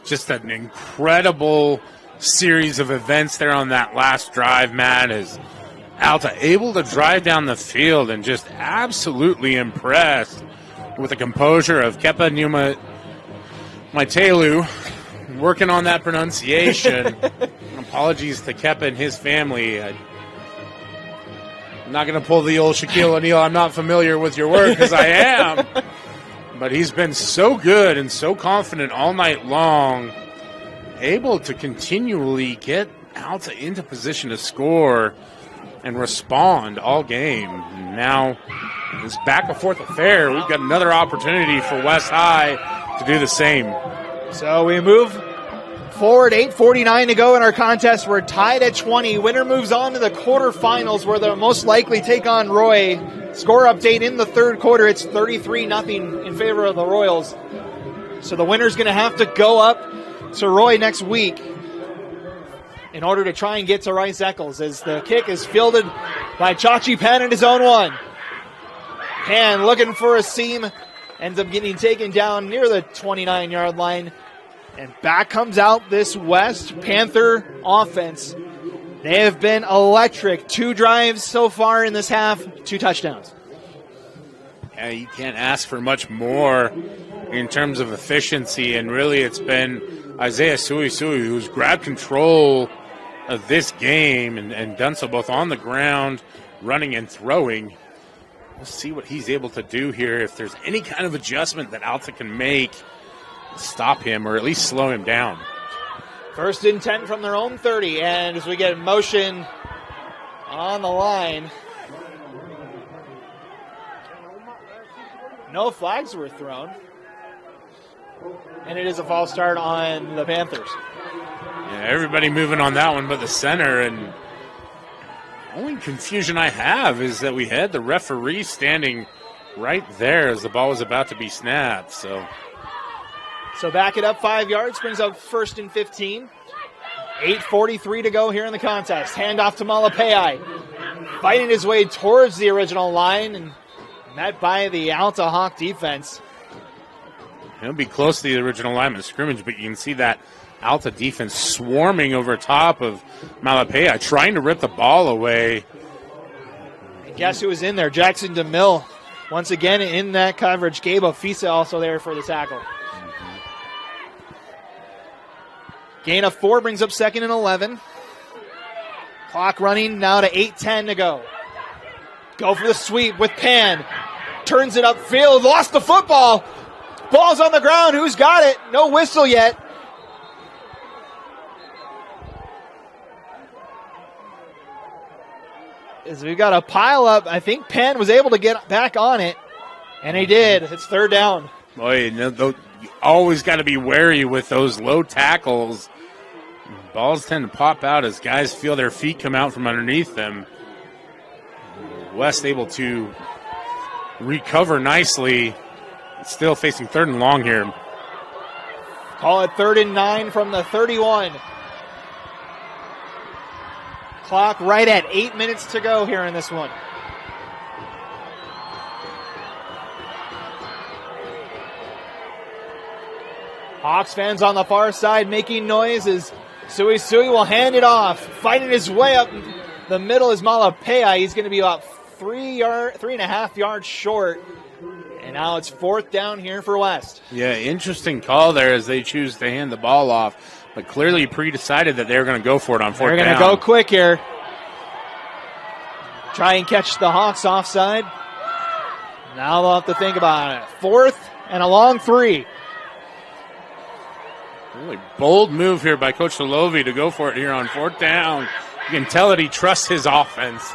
Just an incredible series of events there on that last drive, Matt, as Alta able to drive down the field and just absolutely impressed with the composure of Kepa Niumatolu. Working on that pronunciation. Apologies to Kepa and his family. I'm not going to pull the old Shaquille O'Neal, I'm not familiar with your work, because I am. But he's been so good and so confident all night long, able to continually get Alta into position to score and respond all game. And now it's back and forth affair. We've got another opportunity for West High to do the same. So we move forward, 8:49 to go in our contest. We're tied at 20. Winner moves on to the quarterfinals where they'll most likely take on Roy. Score update in the third quarter. It's 33-0 in favor of the Royals. So the winner's going to have to go up to Roy next week in order to try and get to Rice Eccles as the kick is fielded by Chachi Pan in his own one. Pan looking for a seam, ends up getting taken down near the 29-yard line. And back comes out this West Panther offense. They have been electric. 2 drives so far in this half, 2 touchdowns. Yeah, you can't ask for much more in terms of efficiency, and really it's been Isaiah Suisui who's grabbed control of this game and done so both on the ground, running and throwing. We'll see what he's able to do here, if there's any kind of adjustment that Alta can make to stop him or at least slow him down. 1st and 10 from their own 30, and as we get motion on the line, no flags were thrown, and it is a false start on the Panthers. Yeah, everybody moving on that one but the center, and the only confusion I have is that we had the referee standing right there as the ball was about to be snapped. So back it up 5 yards, brings up 1st and 15. 8:43 to go here in the contest. Handoff to Malapei, fighting his way towards the original line and met by the Alta Hawk defense. He'll be close to the original line of scrimmage, but you can see that Alta defense swarming over top of Malapei, trying to rip the ball away. And guess who was in there? Jackson DeMille once again in that coverage. Gabe Ofisa also there for the tackle. Gain of 4 brings up 2nd and 11. Clock running now to 8:10 to go. Go for the sweep with Pan. Turns it upfield. Lost the football. Ball's on the ground. Who's got it? No whistle yet. As we've got a pile up, I think Pan was able to get back on it, and he did. It's 3rd down. Boy, you always got to be wary with those low tackles. Balls tend to pop out as guys feel their feet come out from underneath them. West able to recover nicely. Still facing 3rd and long here. Call it 3rd and 9 from the 31. Clock right at 8 minutes to go here in this one. Hawks fans on the far side making noise as Suisui will hand it off. Fighting his way up the middle is Malapei. He's going to be about 3.5 yards short. And now it's 4th down here for West. Yeah, interesting call there as they choose to hand the ball off. But clearly pre-decided that they were going to go for it on 4th down. They're going to go quick here. Try and catch the Hawks offside. Now they'll have to think about it. 4th and a long 3. Really bold move here by Coach Solovi to go for it here on 4th down. You can tell that he trusts his offense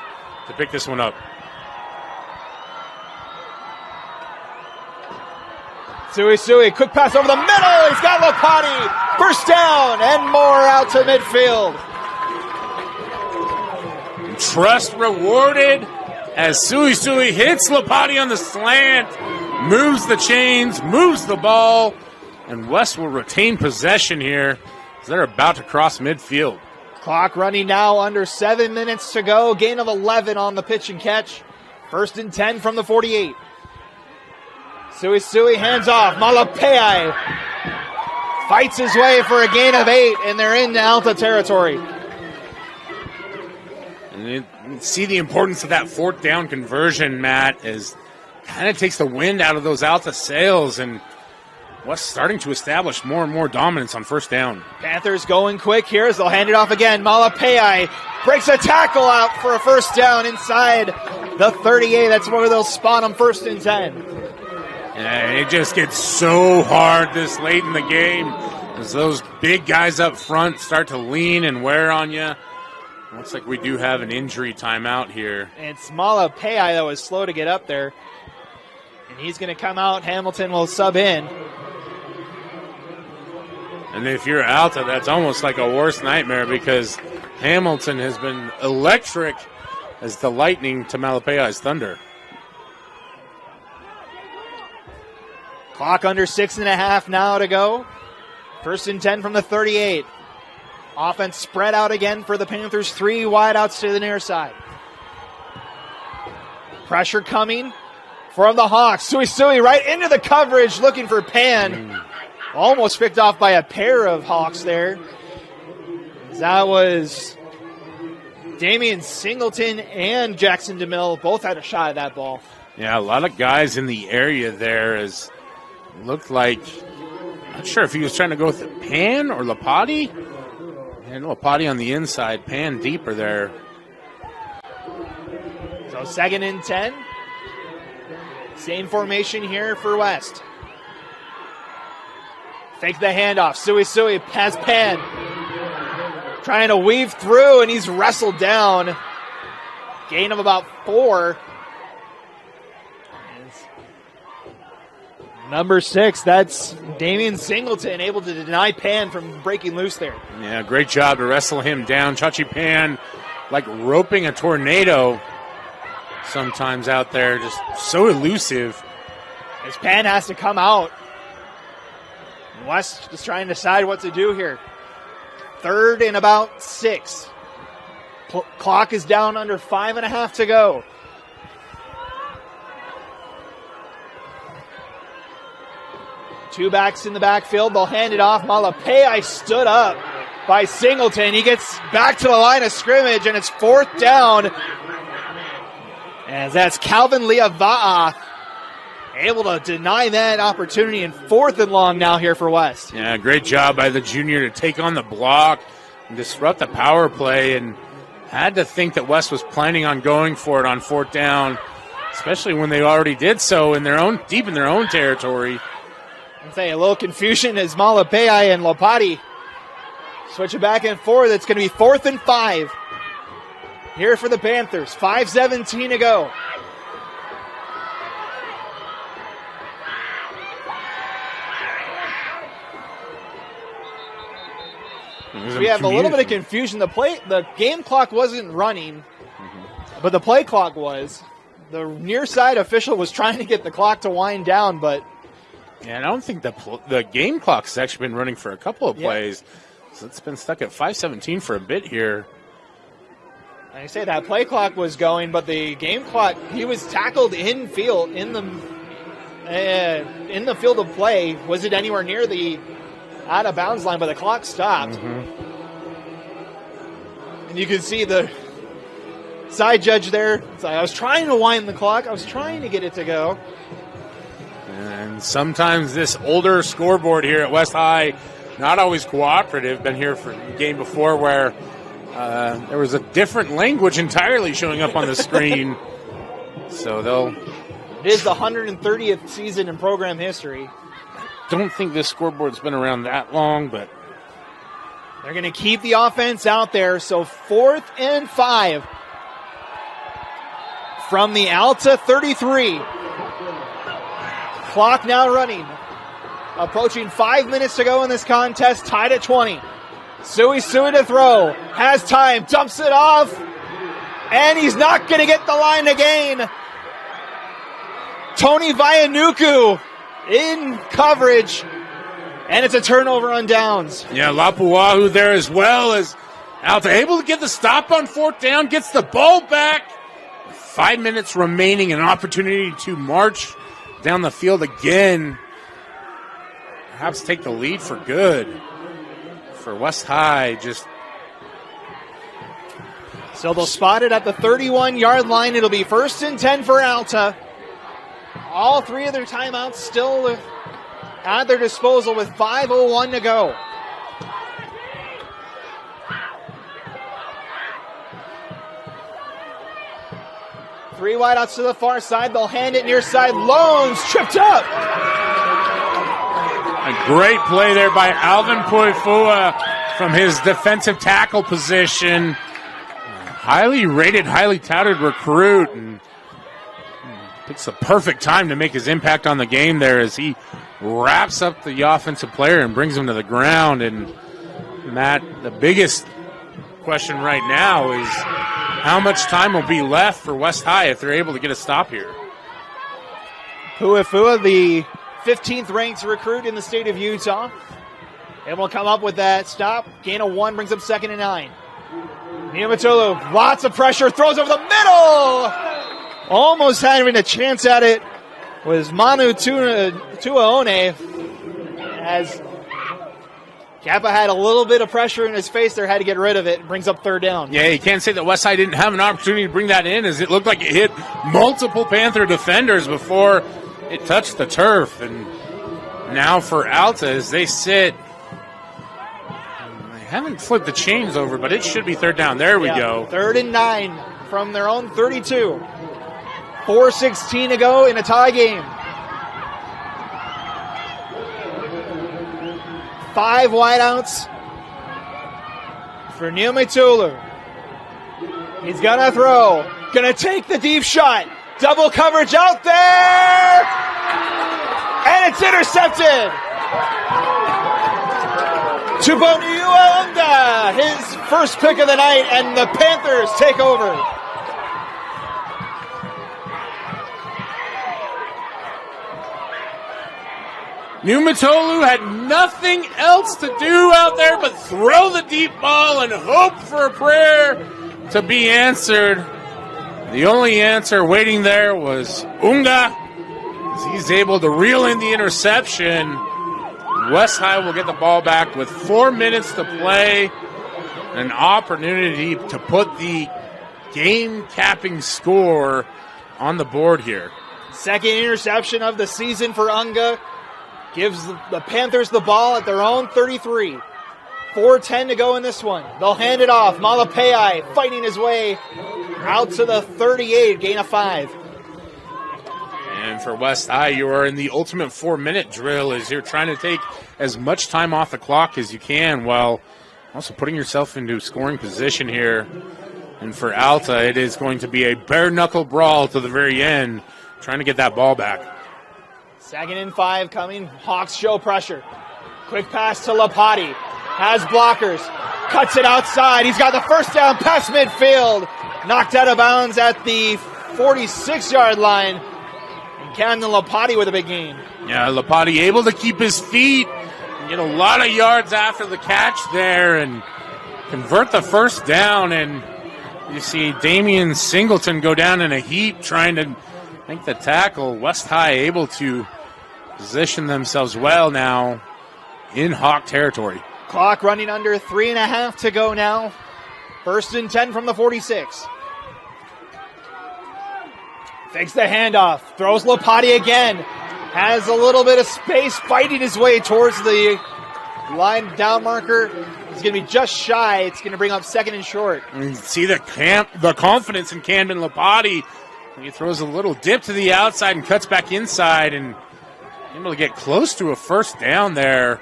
to pick this one up. Suisui, quick pass over the middle. He's got Lopati. 1st down and more out to midfield. Trust rewarded as Suisui hits Lopati on the slant, moves the chains, moves the ball, and West will retain possession here as they're about to cross midfield. Clock running now, under 7 minutes to go. Gain of 11 on the pitch and catch. 1st and 10 from the 48. Suisui hands off. Malapei fights his way for a gain of 8, and they're in Alta territory. And you see the importance of that 4th down conversion, Matt, as kind of takes the wind out of those Alta sails, and West starting to establish more and more dominance on 1st down. Panthers going quick here as they'll hand it off again. Malapei breaks a tackle out for a 1st down inside the 38. That's where they'll spot him 1st and 10. And it just gets so hard this late in the game as those big guys up front start to lean and wear on you. Looks like we do have an injury timeout here. It's Malapei that was slow to get up there. And he's going to come out. Hamilton will sub in. And if you're Alta, that's almost like a worst nightmare because Hamilton has been electric as the lightning to Malapeai's thunder. Clock under 6.5 now to go. 1st and 10 from the 38. Offense spread out again for the Panthers. 3 wideouts to the near side. Pressure coming from the Hawks. Suisui right into the coverage looking for Pan. Almost picked off by a pair of Hawks there. That was Damian Singleton and Jackson DeMille. Both had a shot at that ball. Yeah, a lot of guys in the area there. As looked like, not sure if he was trying to go with Pan or Lapati. And Lapati on the inside, Pan deeper there. So 2nd and 10. Same formation here for West. Fake the handoff. Suisui has Pan. Trying to weave through, and he's wrestled down. Gain of about 4. Number 6, that's Damian Singleton, able to deny Pan from breaking loose there. Yeah, great job to wrestle him down. Chachi Pan, like roping a tornado sometimes out there, just so elusive. As Pan has to come out. West just trying to decide what to do here. 3rd and about 6. Clock is down under 5.5 to go. Two backs in the backfield. They'll hand it off. Malapeai stood up by Singleton. He gets back to the line of scrimmage, and it's 4th down. As that's Calvin Leava'a able to deny that opportunity, and 4th and long now here for West. Yeah, great job by the junior to take on the block and disrupt the power play, and had to think that West was planning on going for it on 4th down, especially when they already did so in their own, deep in their own territory. I'd say a little confusion as Malapeai and Lapati switch it back and forth. It's going to be 4th and 5 here for the Panthers. 5:17 to go. We have a little bit of confusion. The game clock wasn't running, but the play clock was. The near side official was trying to get the clock to wind down, but yeah, I don't think the game clock has actually been running for a couple of plays. So it's been stuck at 5:17 for a bit here. I say that play clock was going, but the game clock, he was tackled in field in the field of play. Was it anywhere near the out of bounds line? But the clock stopped, and you can see the side judge there. It's like, I was trying to wind the clock. I was trying to get it to go. And sometimes this older scoreboard here at West High, not always cooperative. Been here for a game before where there was a different language entirely showing up on the screen. So it is the 130th season in program history. Don't think this scoreboard's been around that long, but they're going to keep the offense out there. So 4th and 5 from the Alta 33. Clock now running. Approaching 5 minutes to go in this contest, tied at 20. Suisui to throw. Has time, dumps it off. And he's not going to get the line to gain. Tony Vianuku in coverage. And it's a turnover on downs. Yeah, Lapuahu there as well as Alta able to get the stop on 4th down, gets the ball back. 5 minutes remaining, an opportunity to march down the field again. Perhaps take the lead for good for West High. So they'll spot it at the 31-yard line. It'll be 1st and 10 for Alta. All 3 of their timeouts still at their disposal with 5:01 to go. Three wideouts to the far side. They'll hand it near side. Loans tripped up. A great play there by Alvin Poifua from his defensive tackle position. Highly rated, highly touted recruit, and picks the perfect time to make his impact on the game there as he wraps up the offensive player and brings him to the ground. And Matt, the biggest question right now is how much time will be left for West High if they're able to get a stop here. Puafua, the 15th ranked recruit in the state of Utah, able to come up with that stop. Gain of 1 brings up 2nd and 9. Niumatulu, lots of pressure, throws over the middle. Almost having a chance at it was Manu Tuaone, as Kappa had a little bit of pressure in his face there, had to get rid of it. Brings up 3rd down. Yeah, you can't say that West High didn't have an opportunity to bring that in, as it looked like it hit multiple Panther defenders before it touched the turf. And now for Alta, as they sit, they haven't flipped the chains over, but it should be 3rd down. There we go. 3rd and 9 from their own 32. 4:16 to go in a tie game. 5 wideouts for Niumatulu. He's gonna throw. Gonna take the deep shot. Double coverage out there! And it's intercepted! Tuponiuaunga, his first pick of the night, and the Panthers take over. Niumatolu had nothing else to do out there but throw the deep ball and hope for a prayer to be answered. The only answer waiting there was Unga, as he's able to reel in the interception. West High will get the ball back with 4 minutes to play. An opportunity to put the game-capping score on the board here. Second interception of the season for Unga. Gives the Panthers the ball at their own 33. 4:10 to go in this one. They'll hand it off. Malapei fighting his way out to the 38, gain of 5. And for West High, you are in the ultimate 4-minute drill as you're trying to take as much time off the clock as you can while also putting yourself into scoring position here. And for Alta, it is going to be a bare-knuckle brawl to the very end, trying to get that ball back. 2nd and 5 coming. Hawks show pressure. Quick pass to Lapati. Has blockers. Cuts it outside. He's got the first down past midfield. Knocked out of bounds at the 46-yard line. And Camden Lapati with a big gain. Yeah, Lapati able to keep his feet and get a lot of yards after the catch there and convert the first down. And you see Damian Singleton go down in a heap trying to make the tackle. West High able to position themselves well now in Hawk territory. Clock running under 3.5 to go now. 1st and 10 from the 46. Takes the handoff. Throws Lapati again. Has a little bit of space, fighting his way towards the line down marker. He's going to be just shy. It's going to bring up 2nd and short. And you see the confidence in Camden Lapati. He throws a little dip to the outside and cuts back inside and able to get close to a first down there.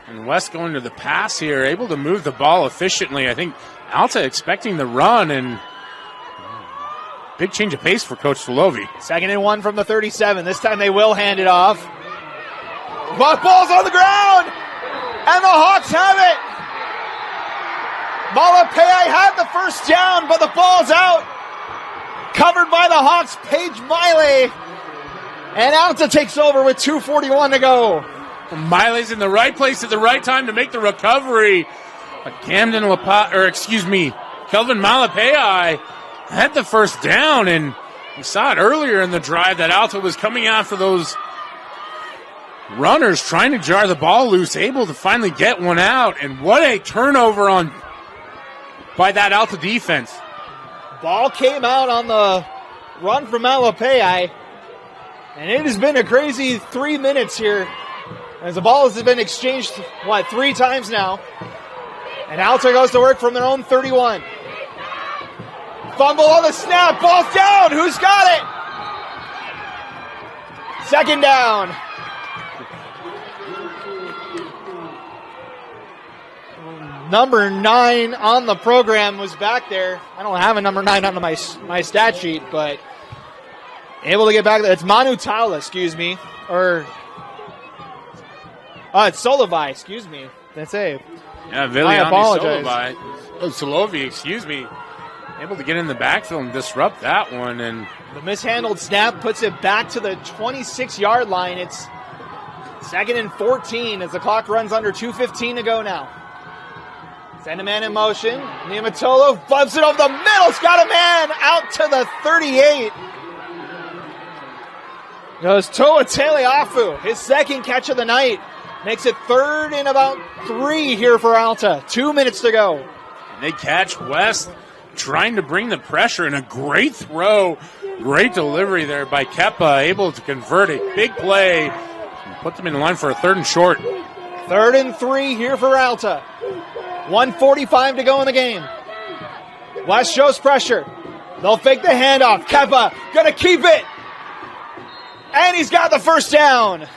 And West going to the pass here, able to move the ball efficiently. I think Alta expecting the run, and big change of pace for Coach Solovi. 2nd and 1 from the 37. This time they will hand it off. But ball's on the ground, and the Hawks have it. Malapei had the first down, but the ball's out. Covered by the Hawks, Paige Miley. And Alta takes over with 2:41 to go. Miley's in the right place at the right time to make the recovery. But Kelvin Malapei had the first down, and we saw it earlier in the drive that Alta was coming after those runners, trying to jar the ball loose, able to finally get one out. And what a turnover by that Alta defense. Ball came out on the run from Malapei, and it has been a crazy 3 minutes here as the ball has been exchanged, 3 times now. And Alta goes to work from their own 31. Fumble on the snap, ball's down, who's got it? 2nd down. Number 9 on the program was back there. I don't have a number 9 on my stat sheet, but able to get back there. It's Manu Taula, It's Solovi, excuse me. That's it. Yeah, I Viliani apologize. Solovi, excuse me. Able to get in the backfield and disrupt that one. And The mishandled snap puts it back to the 26-yard line. It's 2nd and 14 as the clock runs under 2:15 to go now. Send a man in motion. Niumatolo bumps it over the middle. It's got a man out to the 38. Goes Toa Teleafu, his second catch of the night. Makes it 3rd and about 3 here for Alta. 2 minutes to go. they catch West trying to bring the pressure, and a great throw, great delivery there by Kepa, able to convert a big play and put them in line for a 3rd and short. 3rd and 3 here for Alta. 1:45 to go in the game. West shows pressure. They'll fake the handoff. Kepa gonna keep it. And he's got the first down.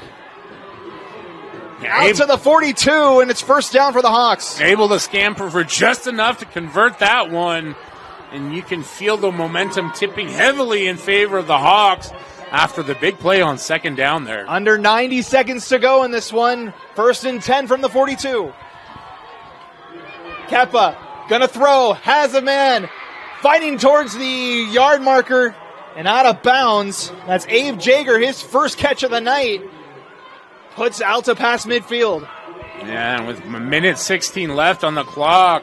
Out to the 42, and it's first down for the Hawks. Able to scamper for just enough to convert that one. And you can feel the momentum tipping heavily in favor of the Hawks after the big play on 2nd down there. Under 90 seconds to go in this one. 1st and 10 from the 42. Kepa gonna throw, has a man, fighting towards the yard marker and out of bounds. That's Abe Jager, his first catch of the night. Puts Alta past midfield. Yeah, and with a minute 16 left on the clock,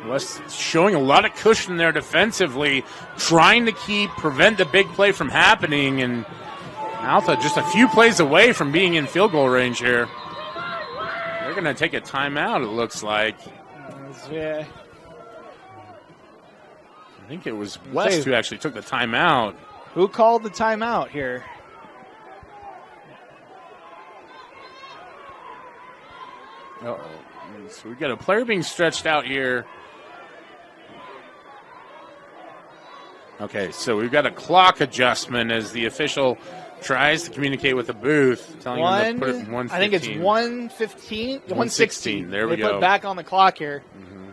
West showing a lot of cushion there defensively, trying to prevent the big play from happening, and Alta just a few plays away from being in field goal range here. They're going to take a timeout, it looks like. Yeah. I think it was West who actually took the timeout. Who called the timeout here? Uh-oh. So we've got a player being stretched out here. Okay, so we've got a clock adjustment as the official tries to communicate with the booth, telling him to put it in 1:15. I think it's 1:15, 1:16. There we go. They put back on the clock here. Mm-hmm.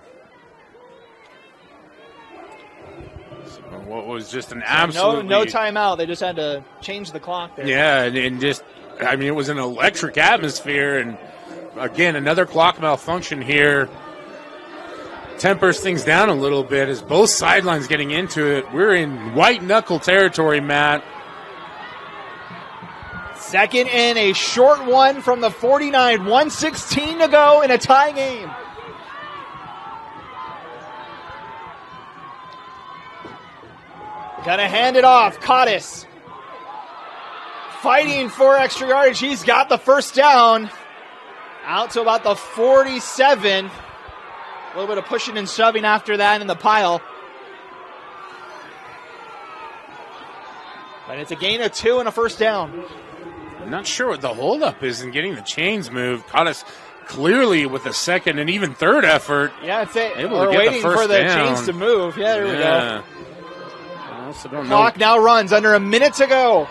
So what was just an absolutely... No timeout. They just had to change the clock there. Yeah, and just, I mean, it was an electric atmosphere, and again, another clock malfunction here. Tempers things down a little bit as both sidelines getting into it. We're in white knuckle territory, Matt. 2nd and a short one from the 49. 1:16 to go in a tie game. Gonna hand it off. Cottis fighting for extra yardage. He's got the first down. Out to about the 47. A little bit of pushing and shoving after that in the pile. But it's a gain of 2 and a first down. I'm not sure what the holdup is in getting the chains moved. Caught us clearly with a second and even third effort. Yeah, it's it. Able We're to get waiting the first for the down. chains to move. Yeah, there we go. I also don't Clock know. now runs under a minute to go.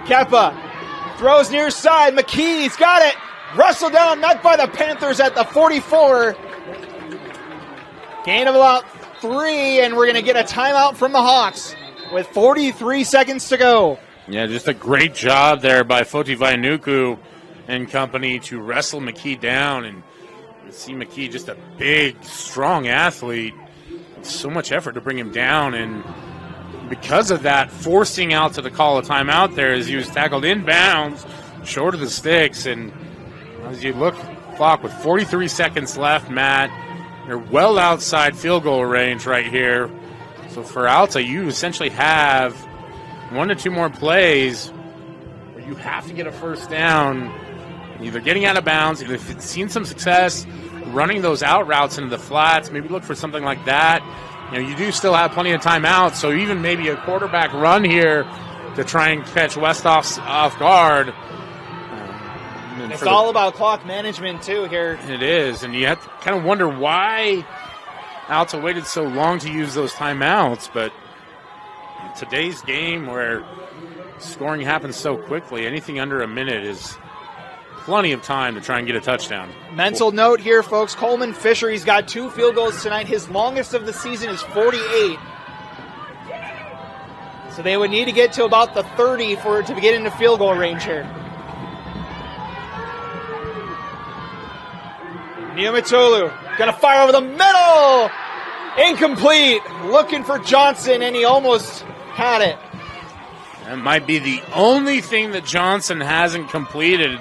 Kepa throws near side. McKee's got it. Wrestled down, not by the Panthers at the 44. Gain of about 3, and we're going to get a timeout from the Hawks with 43 seconds to go. Yeah, just a great job there by Foti Vainuku and company to wrestle McKee down. And you see McKee, just a big, strong athlete. So much effort to bring him down, and because of that, forcing Alta to call a timeout there as he was tackled inbounds, short of the sticks. And as you look at the clock with 43 seconds left, Matt, you're well outside field goal range right here. So for Alta, you essentially have 1 to 2 more plays where you have to get a first down, either getting out of bounds, either if it's seen some success running those out routes into the flats, maybe look for something like that. You know, you do still have plenty of timeouts, so even maybe a quarterback run here to try and catch West off guard. It's all about clock management, too, here. It is, and you have to kind of wonder why Alta waited so long to use those timeouts, but in today's game where scoring happens so quickly, anything under a minute is plenty of time to try and get a touchdown. Mental note here, folks. Coleman Fisher, he's got 2 field goals tonight. His longest of the season is 48. So they would need to get to about the 30 for it to get into field goal range here. Niumatolu going to fire over the middle. Incomplete. Looking for Johnson, and he almost had it. That might be the only thing that Johnson hasn't completed.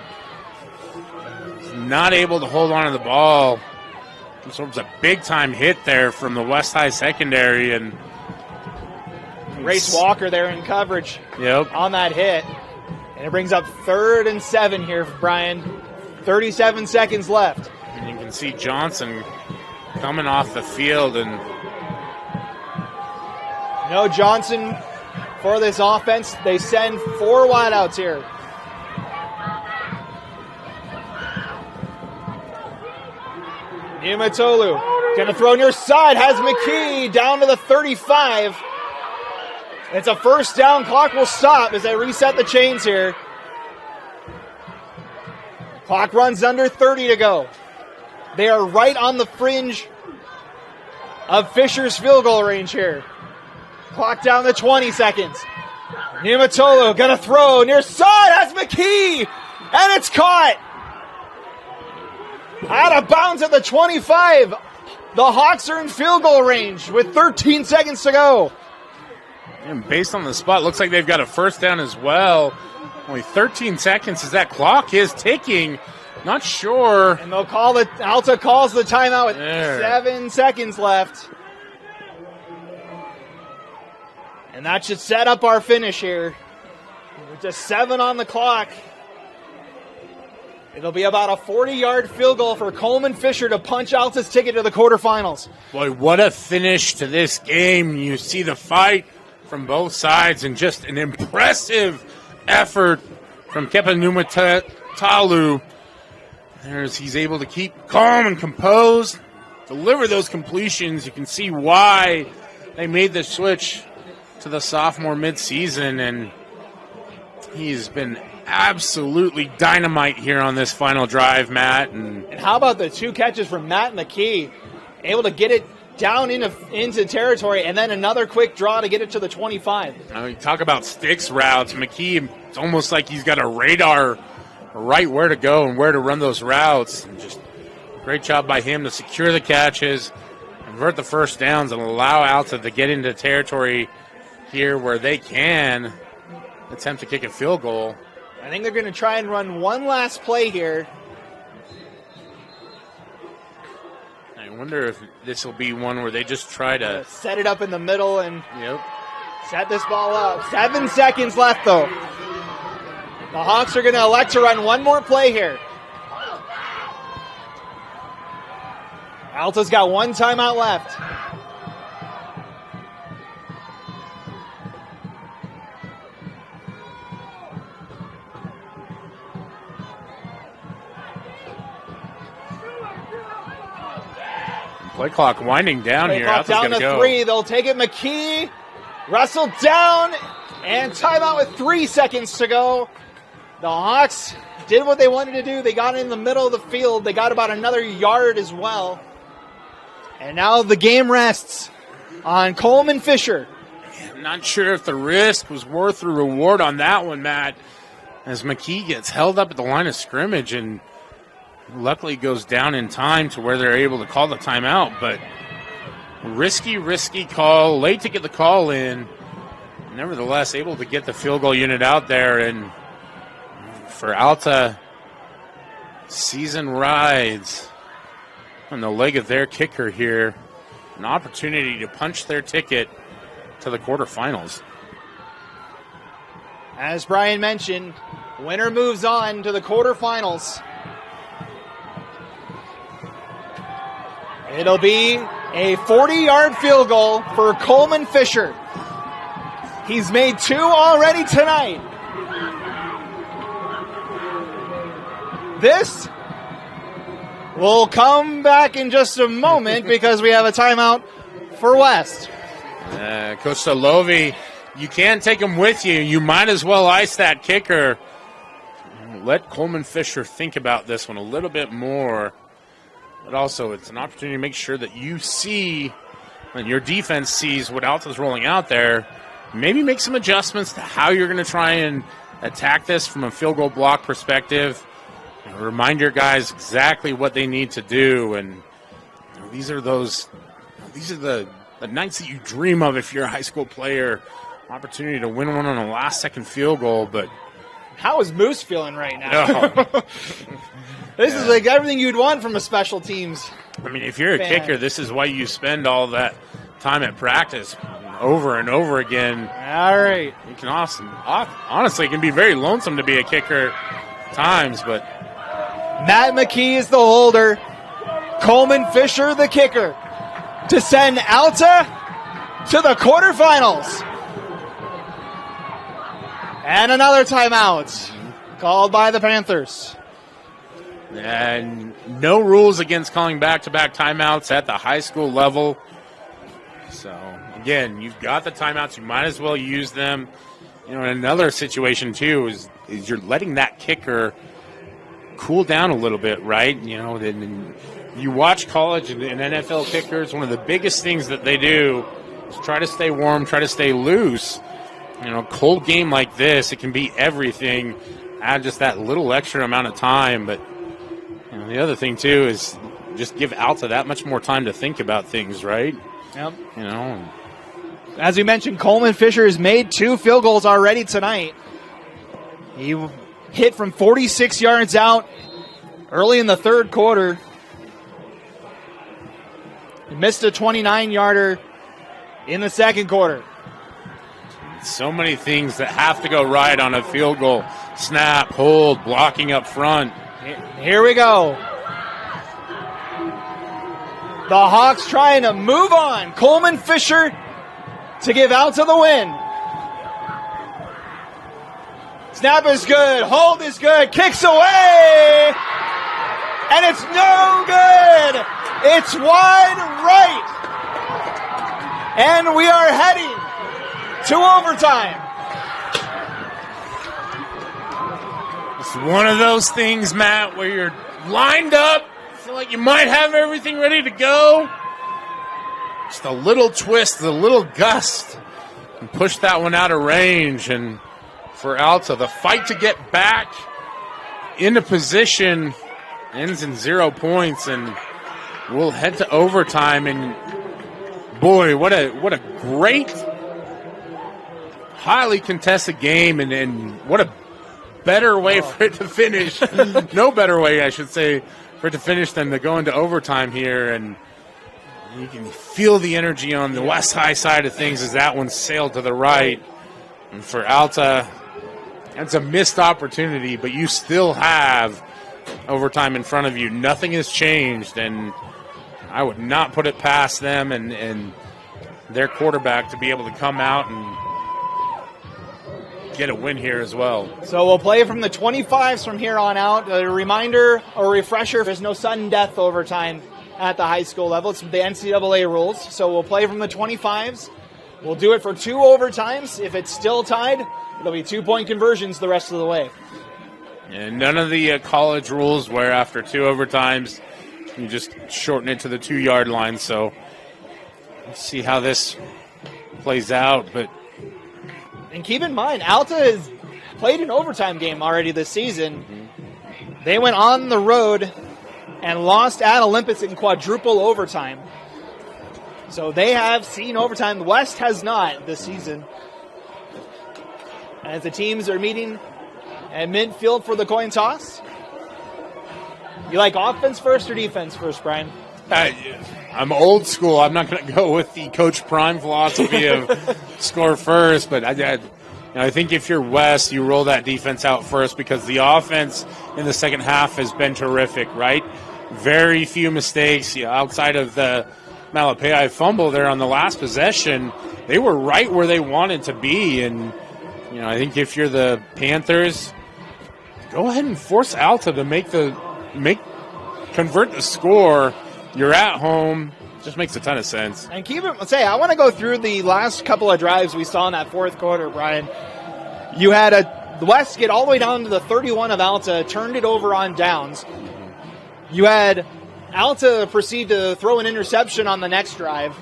He's not able to hold on to the ball. This was a big-time hit there from the West High secondary. And Race Walker there in coverage on that hit. And it brings up 3rd and 7 here for Brian. 37 seconds left. And you can see Johnson coming off the field. And no Johnson for this offense. They send 4 wideouts here. Niumatolu going to throw near side. Has McKee down to the 35. It's a first down. Clock will stop as they reset the chains here. Clock runs under 30 to go. They are right on the fringe of Fisher's field goal range here. Clock down to 20 seconds. Niumatolu going to throw near side. Has McKee. And it's caught. Out of bounds at the 25. The Hawks are in field goal range with 13 seconds to go. And based on the spot, looks like they've got a first down as well. Only 13 seconds as that clock is ticking. Not sure. And they'll call it. Alta calls the timeout with 7 seconds left. And that should set up our finish here. With just 7 on the clock. It'll be about a 40-yard field goal for Coleman Fisher to punch Alta's ticket to the quarterfinals. Boy, what a finish to this game. You see the fight from both sides and just an impressive effort from Kepa Niumatolu. He's able to keep calm and composed, deliver those completions. You can see why they made the switch to the sophomore midseason, and he's been absolutely dynamite here on this final drive, Matt. And how about the 2 catches from Matt McKee? Able to get it down into territory, and then another quick draw to get it to the 25. You talk about sticks routes. McKee, it's almost like he's got a radar right where to go and where to run those routes. And just great job by him to secure the catches, convert the first downs, and allow Alta to get into territory here where they can attempt to kick a field goal. I think they're going to try and run one last play here. I wonder if this will be one where they just try to set it up in the middle and set this ball up. 7 seconds left, though. The Hawks are going to elect to run one more play here. Alta's got 1 timeout left. Play clock winding down here. Clock down to 3. They'll take it. McKee wrestled down, and timeout with 3 seconds to go. The Hawks did what they wanted to do. They got in the middle of the field. They got about another yard as well. And now the game rests on Coleman Fisher. I'm not sure if the risk was worth the reward on that one, Matt, as McKee gets held up at the line of scrimmage and luckily goes down in time to where they're able to call the timeout. But risky call, late to get the call in. Nevertheless, able to get the field goal unit out there. And for Alta, season rides on the leg of their kicker here. An opportunity to punch their ticket to the quarterfinals. As Brian mentioned, winner moves on to the quarterfinals. It'll be a 40-yard field goal for Coleman Fisher. He's made 2 already tonight. This will come back in just a moment because we have a timeout for West. Coach Solovi, you can't take him with you. You might as well ice that kicker. Let Coleman Fisher think about this one a little bit more. But also, it's an opportunity to make sure that you see, and your defense sees what Alta's rolling out there. maybe make some adjustments to how you're going to try and attack this from a field goal block perspective. Remind your guys exactly what they need to do, and these are the nights that you dream of if you're a high school player. Opportunity to win one on a last-second field goal, but how is Moose feeling right now? No. This is like everything you'd want from a special teams. I mean, if you're a kicker, this is why you spend all that time at practice over and over again. All right. You can honestly, it can be very lonesome to be a kicker at times, but Matt McKee is the holder. Coleman Fisher the kicker to send Alta to the quarterfinals. And another timeout called by the Panthers. And no rules against calling back-to-back timeouts at the high school level. So, again, you've got the timeouts. You might as well use them. You know, another situation, too, is you're letting that kicker cool down a little bit, right? You know, then you watch college and NFL kickers, one of the biggest things that they do is try to stay warm, try to stay loose. You know, cold game like this, it can be everything. Add just that little extra amount of time. But you know, the other thing, too, is just give Alta that much more time to think about things, right? Yep. You know. As we mentioned, Coleman Fisher has made 2 field goals already tonight. He hit from 46 yards out early in the third quarter. He missed a 29-yarder in the second quarter. So many things that have to go right on a field goal. Snap, hold, blocking up front. Here we go. The Hawks trying to move on. Coleman Fisher to give Alta the win. Snap is good. Hold is good. Kicks away. And it's no good. It's wide right. And we are heading to overtime. It's one of those things, Matt, where you're lined up, feel like you might have everything ready to go. Just a little twist, a little gust, and push that one out of range. And for Alta, the fight to get back into position ends in 0 points, and we'll head to overtime. And boy, what a great, highly contested game, and what a better way for it to finish. No better way, I should say, for it to finish than to go into overtime here. And you can feel the energy on the West High side of things as that one sailed to the right. And for Alta, that's a missed opportunity, but you still have overtime in front of you. Nothing has changed, and I would not put it past them and their quarterback to be able to come out and get a win here as well. So we'll play from the 25s from here on out. A reminder or refresher, there's no sudden death overtime at the high school level. It's the NCAA rules. So we'll play from the 25s. We'll do it for 2 overtimes. If it's still tied, it'll be 2-point conversions the rest of the way. And none of the college rules where after 2 overtimes you just shorten it to the 2-yard line. So let's see how this plays out. And keep in mind, Alta has played an overtime game already this season. They went on the road and lost at Olympus in quadruple overtime. So they have seen overtime. The West has not this season. As the teams are meeting at midfield for the coin toss. You like offense first or defense first, Brian? I'm old school. I'm not going to go with the Coach Prime philosophy of score first, but I think if you're West, you roll that defense out first because the offense in the second half has been terrific, right? Very few mistakes outside of the Malapei fumble there on the last possession. They were right where they wanted to be, and I think if you're the Panthers, go ahead and force Alta to convert the score. You're at home. Just makes a ton of sense. And I want to go through the last couple of drives we saw in that fourth quarter, Brian. You had the West get all the way down to the 31 of Alta, turned it over on downs. You had Alta proceed to throw an interception on the next drive.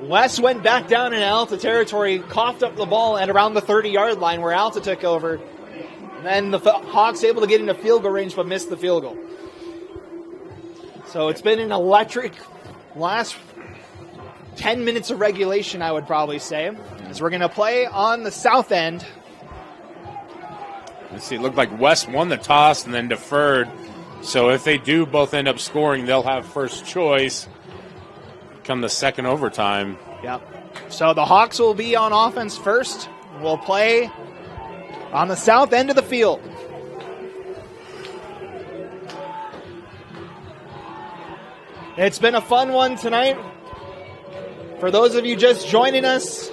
West went back down in Alta territory, coughed up the ball at around the 30-yard line where Alta took over. And then the Hawks able to get into field goal range but missed the field goal. So it's been an electric last 10 minutes of regulation, I would probably say, as we're going to play on the south end. Let's see, it looked like West won the toss and then deferred. So if they do both end up scoring, they'll have first choice come the second overtime. Yep. So the Hawks will be on offense first. We'll play on the south end of the field. It's been a fun one tonight. For those of you just joining us,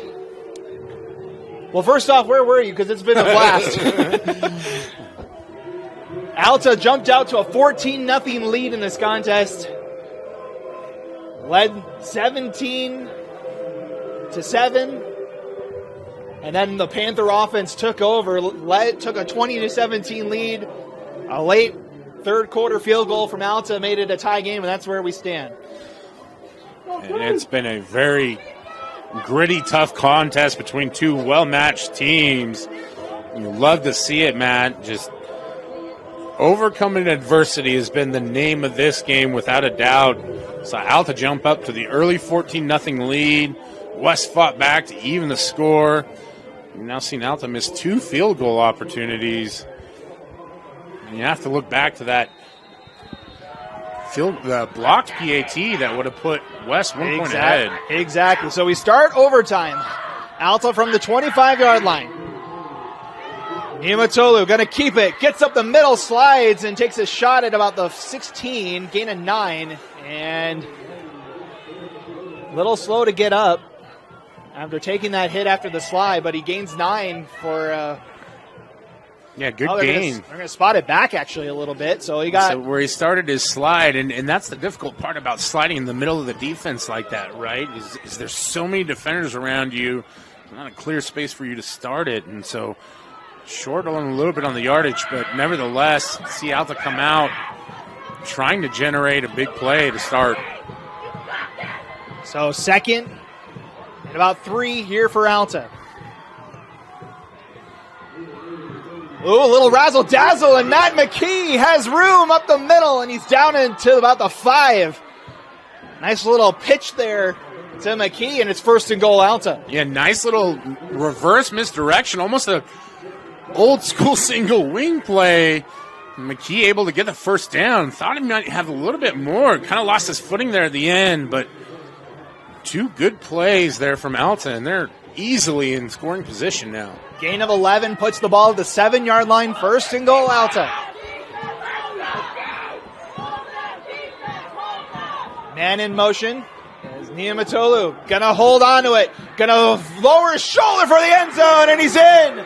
well, first off, where were you? Because it's been a blast. Alta jumped out to a 14-0 lead in this contest. Led 17-7. And then the Panther offense took over, took a 20-17 lead. A late third quarter field goal from Alta made it a tie game, and that's where we stand. And it's been a very gritty, tough contest between two well-matched teams. You love to see it, Matt. Just overcoming adversity has been the name of this game without a doubt. Saw Alta jump up to the early 14-0 lead. West fought back to even the score. We've now seen Alta miss 2 field goal opportunities. And you have to look back to that the blocked PAT that would have put West 1 point ahead. Exactly. So we start overtime. Alta from the 25-yard line. Niumatolu going to keep it. Gets up the middle, slides, and takes a shot at about the 16. Gain of 9. And a little slow to get up after taking that hit after the slide, but he gains 9 for... good gain. They're going to spot it back actually a little bit. So he got where he started his slide, and that's the difficult part about sliding in the middle of the defense like that, right? Is there's so many defenders around you, not a clear space for you to start it, and so short on a little bit on the yardage, but nevertheless, see Alta come out trying to generate a big play to start. So second and about 3 here for Alta. Ooh, a little razzle-dazzle, and Matt McKee has room up the middle, and he's down into about the 5. Nice little pitch there to McKee, and it's first and goal, Alta. Yeah, nice little reverse misdirection, almost a old-school single wing play. McKee able to get the first down. Thought he might have a little bit more. Kind of lost his footing there at the end, but 2 good plays there from Alta, and they're easily in scoring position now. Gain of 11 puts the ball at the 7-yard line. First and goal, Alta. Man in motion. There's Niumatolu. Gonna hold on to it. Gonna lower his shoulder for the end zone, and he's in.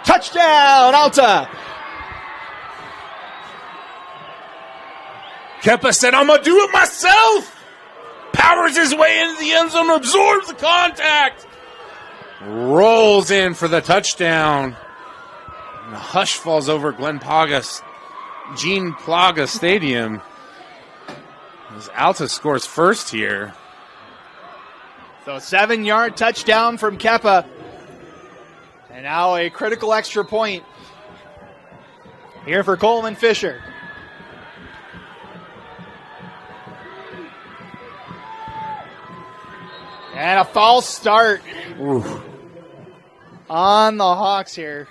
Touchdown, Alta. Kepa said, I'm gonna do it myself. Powers his way into the end zone, absorbs the contact. Rolls in for the touchdown. And a hush falls over Gene Plaga Stadium as Alta scores first here. So 7-yard touchdown from Kepa. And now a critical extra point here for Coleman Fisher. And a false start. Ooh. On the Hawks here.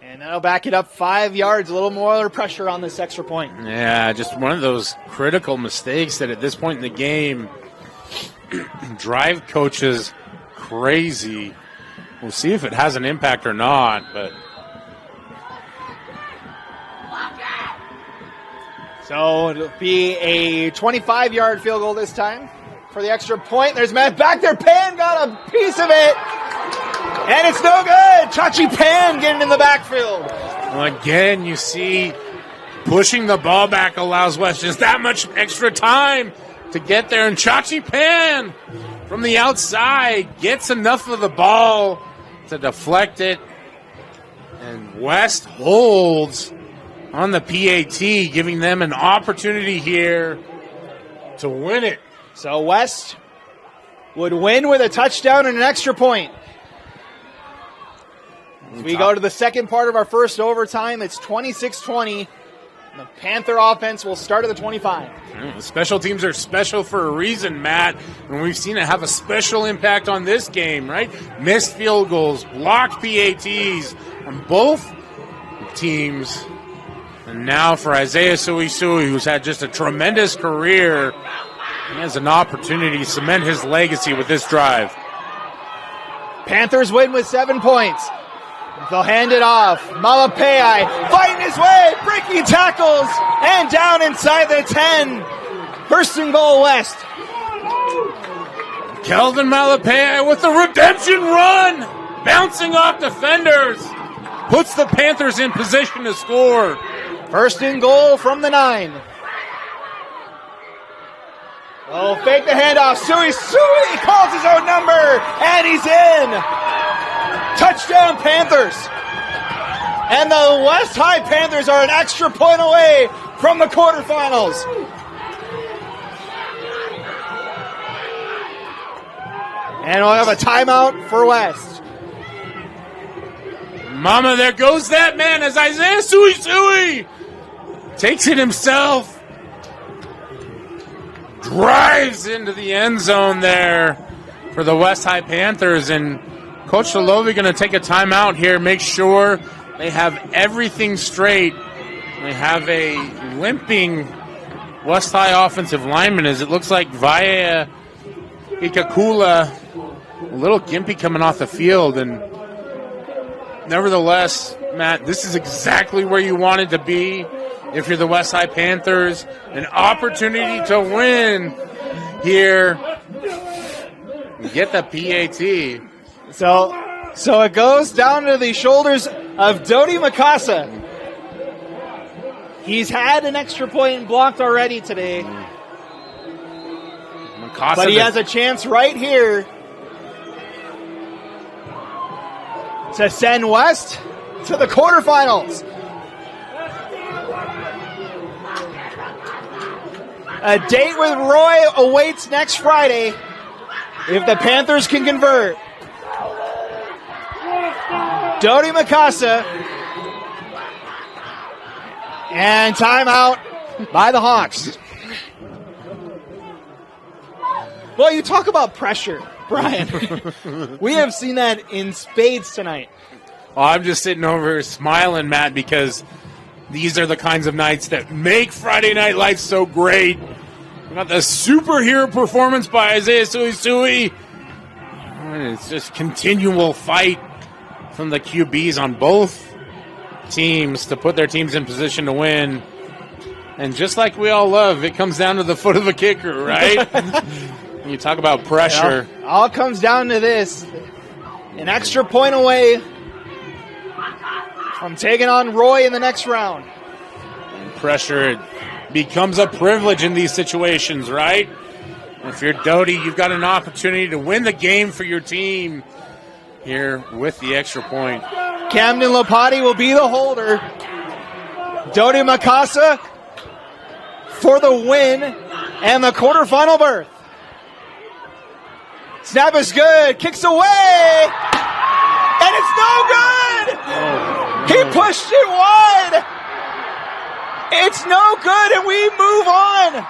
And that'll back it up 5 yards. A little more pressure on this extra point. Yeah, just one of those critical mistakes that at this point in the game drive coaches crazy. We'll see if it has an impact or not, but... So it'll be a 25-yard field goal this time for the extra point. There's Matt back there. Pan got a piece of it. And it's no good. Chachi Pan getting in the backfield. Well, again, you see pushing the ball back allows West just that much extra time to get there. And Chachi Pan from the outside gets enough of the ball to deflect it. And West holds on the PAT, giving them an opportunity here to win it. So West would win with a touchdown and an extra point. As we go to the second part of our first overtime, it's 26-20. The Panther offense will start at the 25. Special teams are special for a reason, Matt. And we've seen it have a special impact on this game, right? Missed field goals, blocked PATs on both teams. And now for Isaiah Suisui, who's had just a tremendous career, he has an opportunity to cement his legacy with this drive. Panthers win with 7 points. They'll hand it off. Malapai fighting his way, breaking tackles, and down inside the 10. First and goal, West. Kelvin Malapai with the redemption run, bouncing off defenders, puts the Panthers in position to score. First and goal from the 9. Oh, fake the handoff. Sui calls his own number, and he's in. Touchdown, Panthers. And the West High Panthers are an extra point away from the quarterfinals. And we'll have a timeout for West. Mama, there goes that man as Isaiah Suisui takes it himself. Drives into the end zone there for the West High Panthers. And Coach Delovi going to take a timeout here, make sure they have everything straight. They have a limping West High offensive lineman, as it looks like Vaya Ikakula, a little gimpy coming off the field. And nevertheless, Matt, this is exactly where you wanted to be if you're the West High Panthers. An opportunity to win here. Get the PAT. So it goes down to the shoulders of Dodi Makasa. He's had an extra point blocked already today. But he has a chance right here to send West to the quarterfinals. A date with Roy awaits next Friday if the Panthers can convert. Dodi Makasa. And timeout by the Hawks. Well, you talk about pressure, Brian. We have seen that in spades tonight. Well, I'm just sitting over here smiling, Matt, because these are the kinds of nights that make Friday Night Lights so great. We got the superhero performance by Isaiah Suisui. It's just continual fight from the QBs on both teams to put their teams in position to win. And just like we all love, it comes down to the foot of a kicker, right? You talk about pressure. Well, all comes down to this. An extra point away from taking on Roy in the next round. And pressure becomes a privilege in these situations, right? If you're Dodi, you've got an opportunity to win the game for your team here with the extra point. Camden Lopati will be the holder. Dodi Makasa for the win and the quarterfinal berth. Snap is good. Kicks away. And it's no good. Oh, no. He pushed it wide. It's no good, and we move on.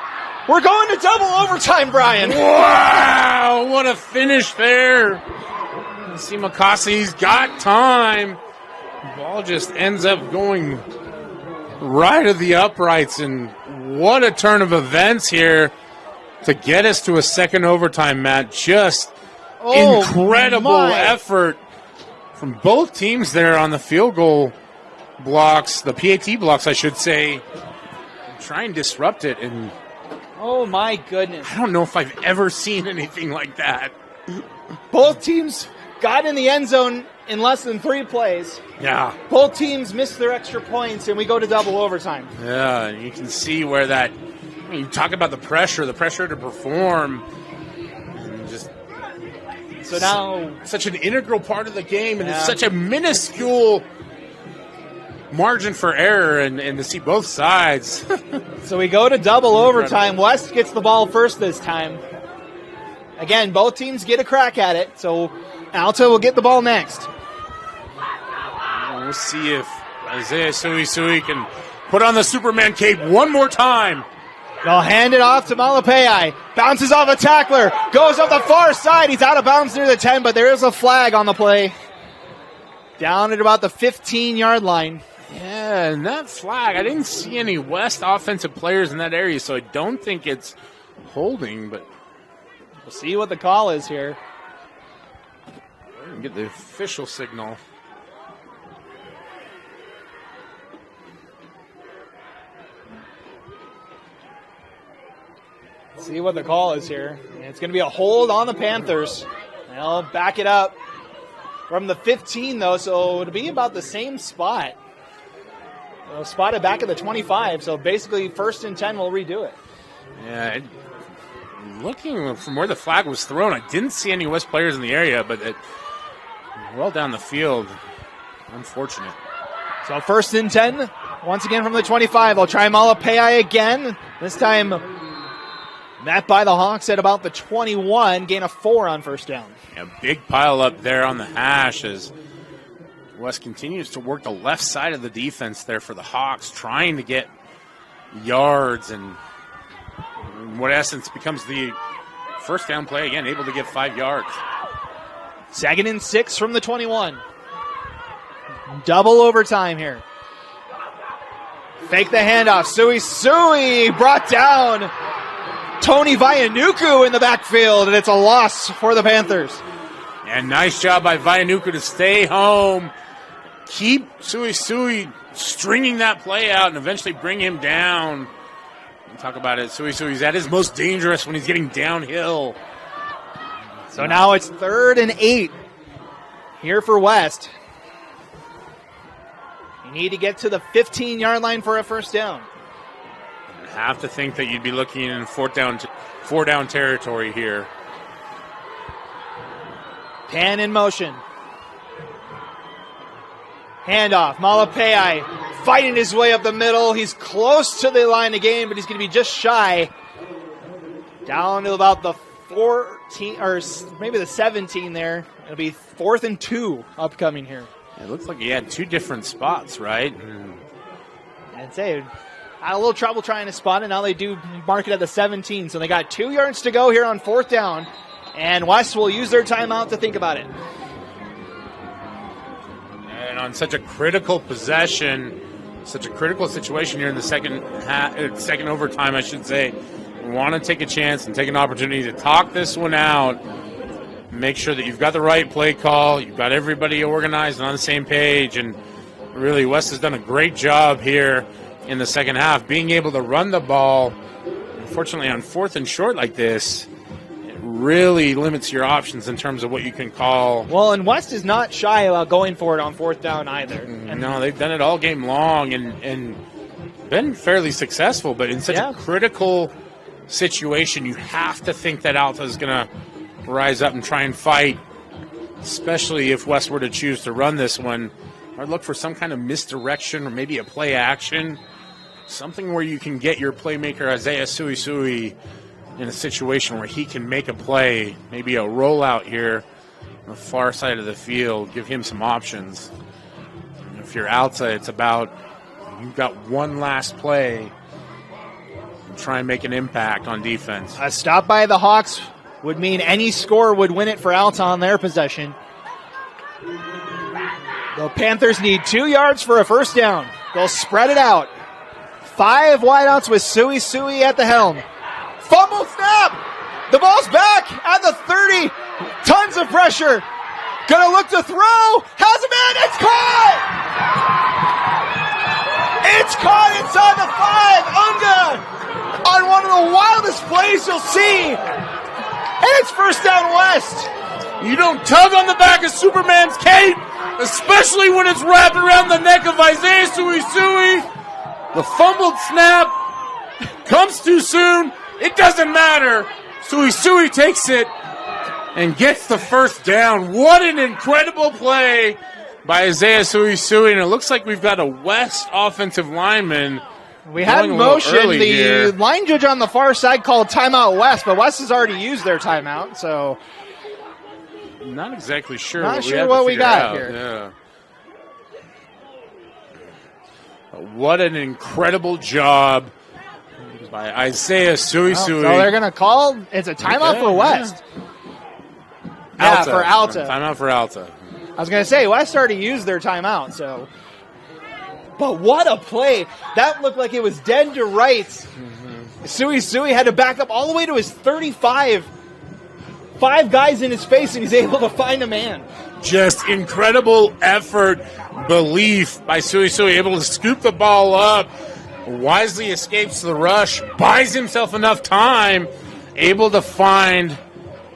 We're going to double overtime, Brian. Wow, what a finish there. See Makasa, he's got time. The ball just ends up going right at the uprights, and what a turn of events here to get us to a second overtime, Matt. Just incredible effort from both teams there on the field goal blocks, the PAT blocks, I should say. Try and disrupt it, and oh my goodness. I don't know if I've ever seen anything like that. Both teams got in the end zone in less than 3 plays. Yeah. Both teams missed their extra points, and we go to double overtime. Yeah, you can see where that, you talk about the pressure to perform. And just so now such an integral part of the game, and it's such a minuscule margin for error, and to see both sides. So we go to double overtime. West gets the ball first this time. again, both teams get a crack at it, so Alta will get the ball next. We'll see if Isaiah Suisui can put on the Superman cape one more time. They'll hand it off to Malapei. Bounces off a tackler. Goes up the far side. He's out of bounds near the 10, but there is a flag on the play. Down at about the 15-yard line. Yeah, and that flag, I didn't see any West offensive players in that area, so I don't think it's holding, but we'll see what the call is here. Get the official signal. See what the call is here. It's going to be a hold on the Panthers. They'll back it up from the 15, though, so it'll be about the same spot. They'll spot it back at the 25, so basically 1st and 10 will redo it. Yeah, looking from where the flag was thrown, I didn't see any West players in the area, but well down the field. Unfortunate. So 1st and 10, once again from the 25. They'll try Malapei again. This time met by the Hawks at about the 21, gain of 4 on 1st down. Yeah, big pile up there on the hash as West continues to work the left side of the defense there for the Hawks, trying to get yards, and in what essence becomes the 1st down play again, able to get 5 yards. 2nd and 6 from the 21. Double overtime here. Fake the handoff. Suisui brought down Tony Vianuku in the backfield, and it's a loss for the Panthers. And nice job by Vianuku to stay home, keep Suisui stringing that play out, and eventually bring him down. We'll talk about it. Suisui's at his most dangerous when he's getting downhill. So now it's 3rd and 8 here for West. You need to get to the 15-yard line for a 1st down. Have to think that you'd be looking in 4 down territory here. Pan in motion. Handoff. Malapei fighting his way up the middle. He's close to the line of game, but he's going to be just shy. Down to about the 14, or maybe the 17 there. It'll be 4th and 2 upcoming here. It looks like he had 2 different spots, right? I'd say had a little trouble trying to spot it. Now they do mark it at the 17. So they got 2 yards to go here on 4th down. And West will use their timeout to think about it. And on such a critical possession, such a critical situation here in the second overtime, I should say, we want to take a chance and take an opportunity to talk this one out. Make sure that you've got the right play call. You've got everybody organized and on the same page. And really, West has done a great job here in the second half, being able to run the ball. Unfortunately, on 4th and short like this, it really limits your options in terms of what you can call. Well, and West is not shy about going for it on 4th down either. And no, they've done it all game long and been fairly successful, but in such a critical situation, you have to think that Alta is going to rise up and try and fight, especially if West were to choose to run this one, or look for some kind of misdirection or maybe a play action. Something where you can get your playmaker, Isaiah Suisui, in a situation where he can make a play, maybe a rollout here on the far side of the field, give him some options. And if you're Alta, it's about you've got one last play and try and make an impact on defense. A stop by the Hawks would mean any score would win it for Alta on their possession. The Panthers need 2 yards for a 1st down. They'll spread it out. 5 wideouts with Suisui at the helm. Fumble snap! The ball's back at the 30. Tons of pressure. Gonna look to throw. Has a man. It's caught! It's caught inside the 5. Unga on one of the wildest plays you'll see. And it's 1st down West. You don't tug on the back of Superman's cape, especially when it's wrapped around the neck of Isaiah Suisui. The fumbled snap comes too soon. It doesn't matter. Suisui takes it and gets the 1st down. What an incredible play by Isaiah Suisui. And it looks like we've got a West offensive lineman We had motion. The line judge on the far side called timeout West, but West has already used their timeout, so not exactly sure. What we got here. Yeah. What an incredible job by Isaiah Suisui. So they're going to call. It's a timeout for West. Yeah, for Alta. Timeout for Alta. I was going to say, West already used their timeout, so. But what a play. That looked like it was dead to rights. Suisui had to back up all the way to his 35. 5 guys in his face, and he's able to find a man. Just incredible effort, belief by Suisui, able to scoop the ball up, wisely escapes the rush, buys himself enough time, able to find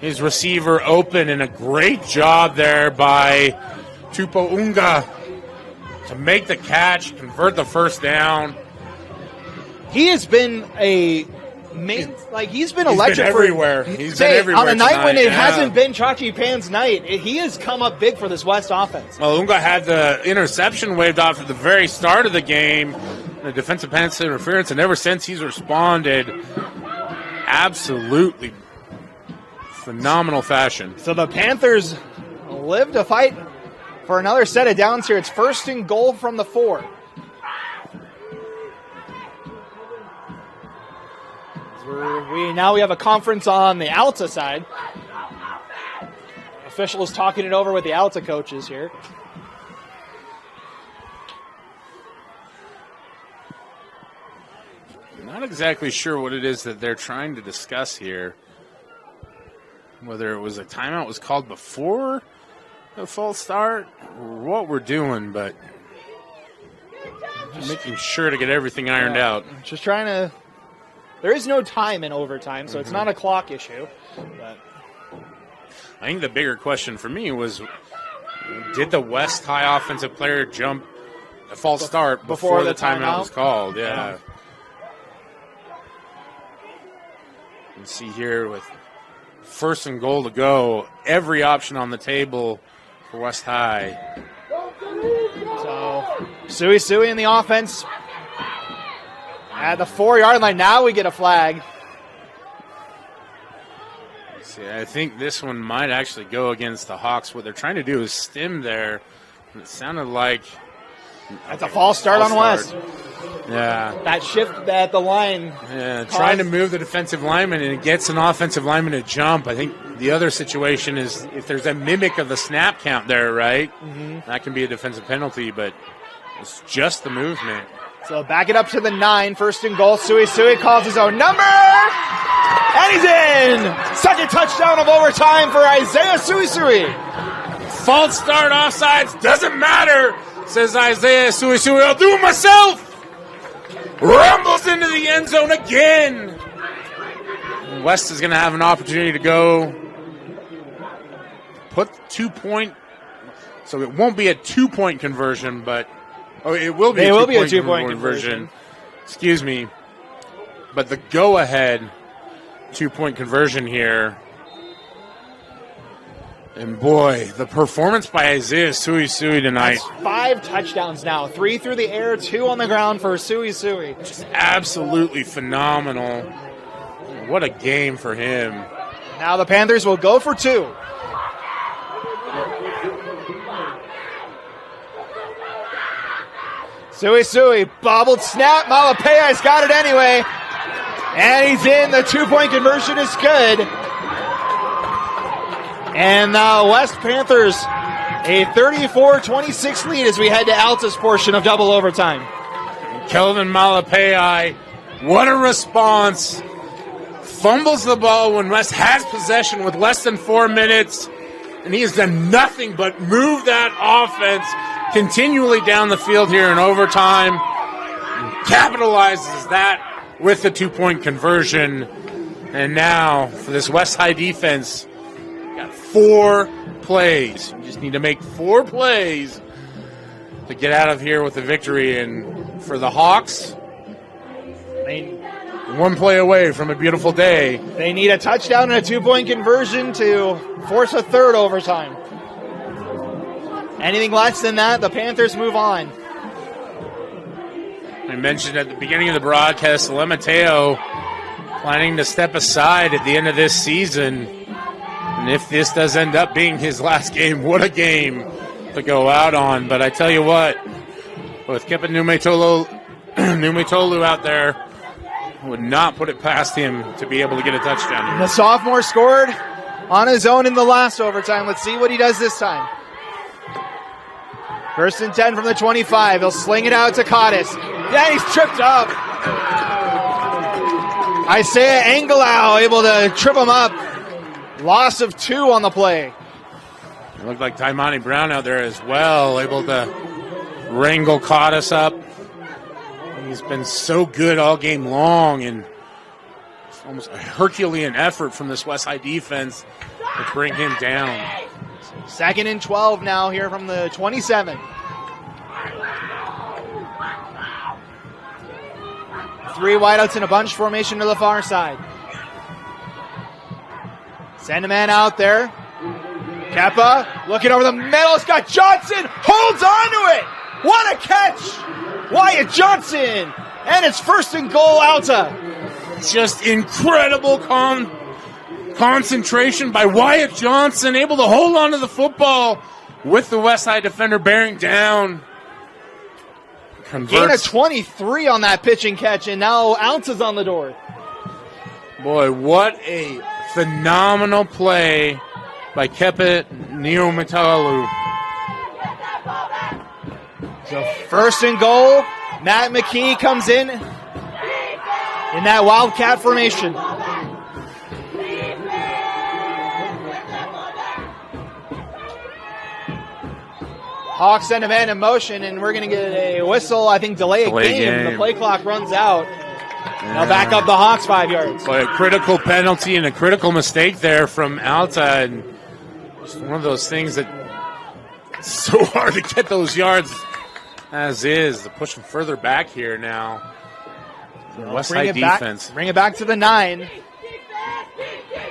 his receiver open, and a great job there by Tupo Unga to make the catch, convert the first down. He has been he's been electric everywhere. He's been everywhere on a night when it tonight, hasn't been Chachi Pan's night. He has come up big for this West offense. Well, Unga had the interception waved off at the very start of the game, the defensive pass interference, and ever since he's responded absolutely phenomenal fashion. So the Panthers live to fight for another set of downs here. It's 1st and goal from the 4. Now we have a conference on the Alta side. Officials talking it over with the Alta coaches here. Not exactly sure what it is that they're trying to discuss here. Whether it was a timeout was called before the false start or what we're doing, but just making sure to get everything ironed out. Just trying to. There is no time in overtime, so it's not a clock issue. But I think the bigger question for me was, did the West High offensive player jump a false start before the timeout was called? Yeah. You see here with 1st and goal to go, every option on the table for West High. So Suisui in the offense. At the 4-yard line, now we get a flag. See, I think this one might actually go against the Hawks. What they're trying to do is stem there. It sounded like that's a false start on West. Yeah. That shift at the line. Yeah, trying to move the defensive lineman, and it gets an offensive lineman to jump. I think the other situation is if there's a mimic of the snap count there, right? That can be a defensive penalty, but it's just the movement. So back it up to the 9, 1st and goal. Suisui calls his own number, and he's in! Second touchdown of overtime for Isaiah Suisui. False start, offsides, doesn't matter, says Isaiah Suisui. I'll do it myself! Rumbles into the end zone again. West is going to have an opportunity to go put 2-point, so it won't be a 2-point conversion, but it will be a 2-point conversion. Excuse me. But the go-ahead 2-point conversion here. And boy, the performance by Isaiah Suisui tonight. That's 5 touchdowns now. 3 through the air, 2 on the ground for Suisui. Just absolutely phenomenal. What a game for him. Now the Panthers will go for 2. Suisui, bobbled snap. Malapea's got it anyway. And he's in. The 2-point conversion is good. And the West Panthers, a 34-26 lead as we head to Alta's portion of double overtime. Kelvin Malapei, what a response. Fumbles the ball when West has possession with less than 4 minutes. And he has done nothing but move that offense continually down the field here in overtime. And capitalizes that with the 2-point conversion. And now for this West High defense, got 4 plays. You just need to make 4 plays to get out of here with the victory. And for the Hawks, 1 play away from a beautiful day. They need a touchdown and a 2-point conversion to force a third overtime. Anything less than that, the Panthers move on. I mentioned at the beginning of the broadcast, Mateo planning to step aside at the end of this season. And if this does end up being his last game, what a game to go out on. But I tell you what, with Kepa Numetolu out there, I would not put it past him to be able to get a touchdown here. The sophomore scored on his own in the last overtime. Let's see what he does this time. 1st and 10 from the 25. He'll sling it out to Cottis. Yeah, he's tripped up. Isaiah Angelau able to trip him up. Loss of 2 on the play. It looked like Taimani Brown out there as well, able to wrangle Cottis up. He's been so good all game long, and it's almost a Herculean effort from this West High defense to bring him down. 2nd and 12 now here from the 27. Three wideouts in a bunch formation to the far side. Send a man out there. Kepa looking over the middle. It's got Johnson. Holds on to it. What a catch. Wyatt Johnson. And it's 1st and goal, Alta. Just incredible concentration by Wyatt Johnson, able to hold on to the football with the West Side defender bearing down. Gain of 23 on that pitching catch, and now Alta's on the door. Boy, what a phenomenal play by Kepa Numetolu. So 1st and goal. Matt McKee comes in that Wildcat formation. Hawks send a man in motion, and we're going to get a whistle, I think, delay a game. The play clock runs out. Yeah. Now back up the Hawks 5 yards. Boy, a critical penalty and a critical mistake there from Alta, and just one of those things that it's so hard to get those yards as is. To push them further back here now. West High defense. Bring it back to the 9.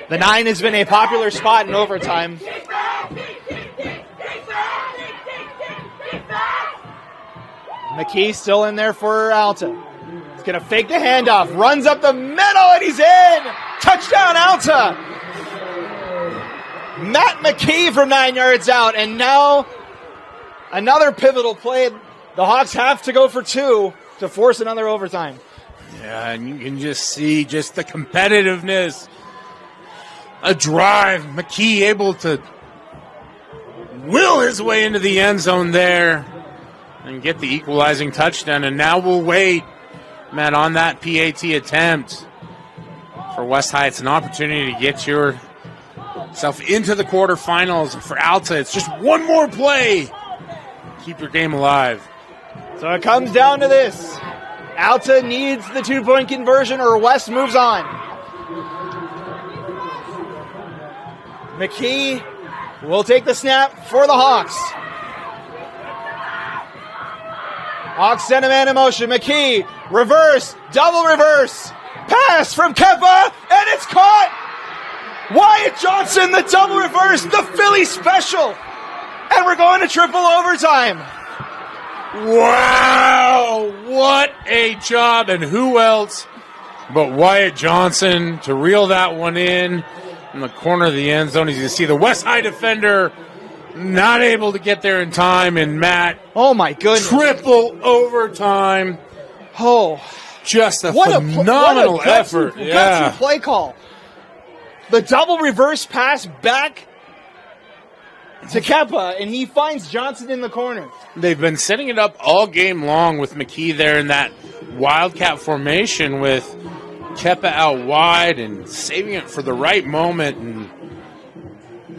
The 9 has been a popular spot in overtime. McKee still in there for Alta. He's going to fake the handoff. Runs up the middle, and he's in. Touchdown, Alta. Matt McKee from 9 yards out. And now another pivotal play. The Hawks have to go for 2 to force another overtime. Yeah, and you can just see just the competitiveness. A drive. McKee able to will his way into the end zone there and get the equalizing touchdown. And now we'll wait, Matt, on that PAT attempt for West High. It's an opportunity to get yourself into the quarterfinals. And for Alta, it's just one more play. Keep your game alive. So it comes down to this. Alta needs the 2-point conversion or West moves on. McKee will take the snap for the Hawks. Hawks send a man in motion. McKee, reverse, double reverse. Pass from Kepa, and it's caught. Wyatt Johnson, the double reverse, the Philly special. And we're going to triple overtime. Wow, what a job, and who else but Wyatt Johnson to reel that one in the corner of the end zone. As you can see, the West High defender not able to get there in time, and Matt, oh my goodness, triple overtime. Oh, just a phenomenal effort. Gutsy play call. The double reverse pass back to Kepa, and he finds Johnson in the corner. They've been setting it up all game long with McKee there in that Wildcat formation with Kepa out wide and saving it for the right moment. And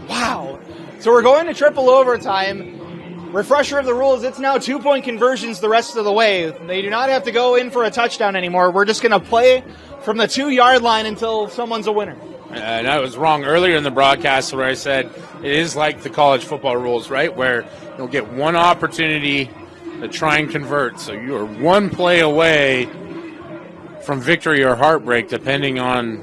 wow. So we're going to triple overtime. Refresher of the rules, it's now 2-point conversions the rest of the way. They do not have to go in for a touchdown anymore. We're just going to play from the 2-yard line until someone's a winner. And I was wrong earlier in the broadcast where I said it is like the college football rules, right, where you'll get one opportunity to try and convert. So you are one play away from victory or heartbreak, depending on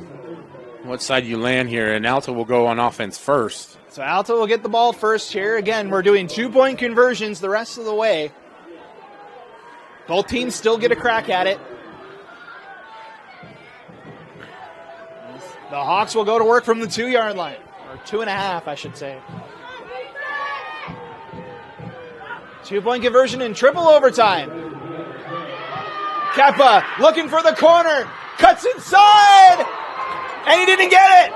what side you land here. And Alta will go on offense first. So Alta will get the ball first here. Again, we're doing 2-point conversions the rest of the way. Both teams still get a crack at it. The Hawks will go to work from the 2-yard line, or 2.5, I should say. 2-point conversion in triple overtime. Kappa looking for the corner, cuts inside, and he didn't get it.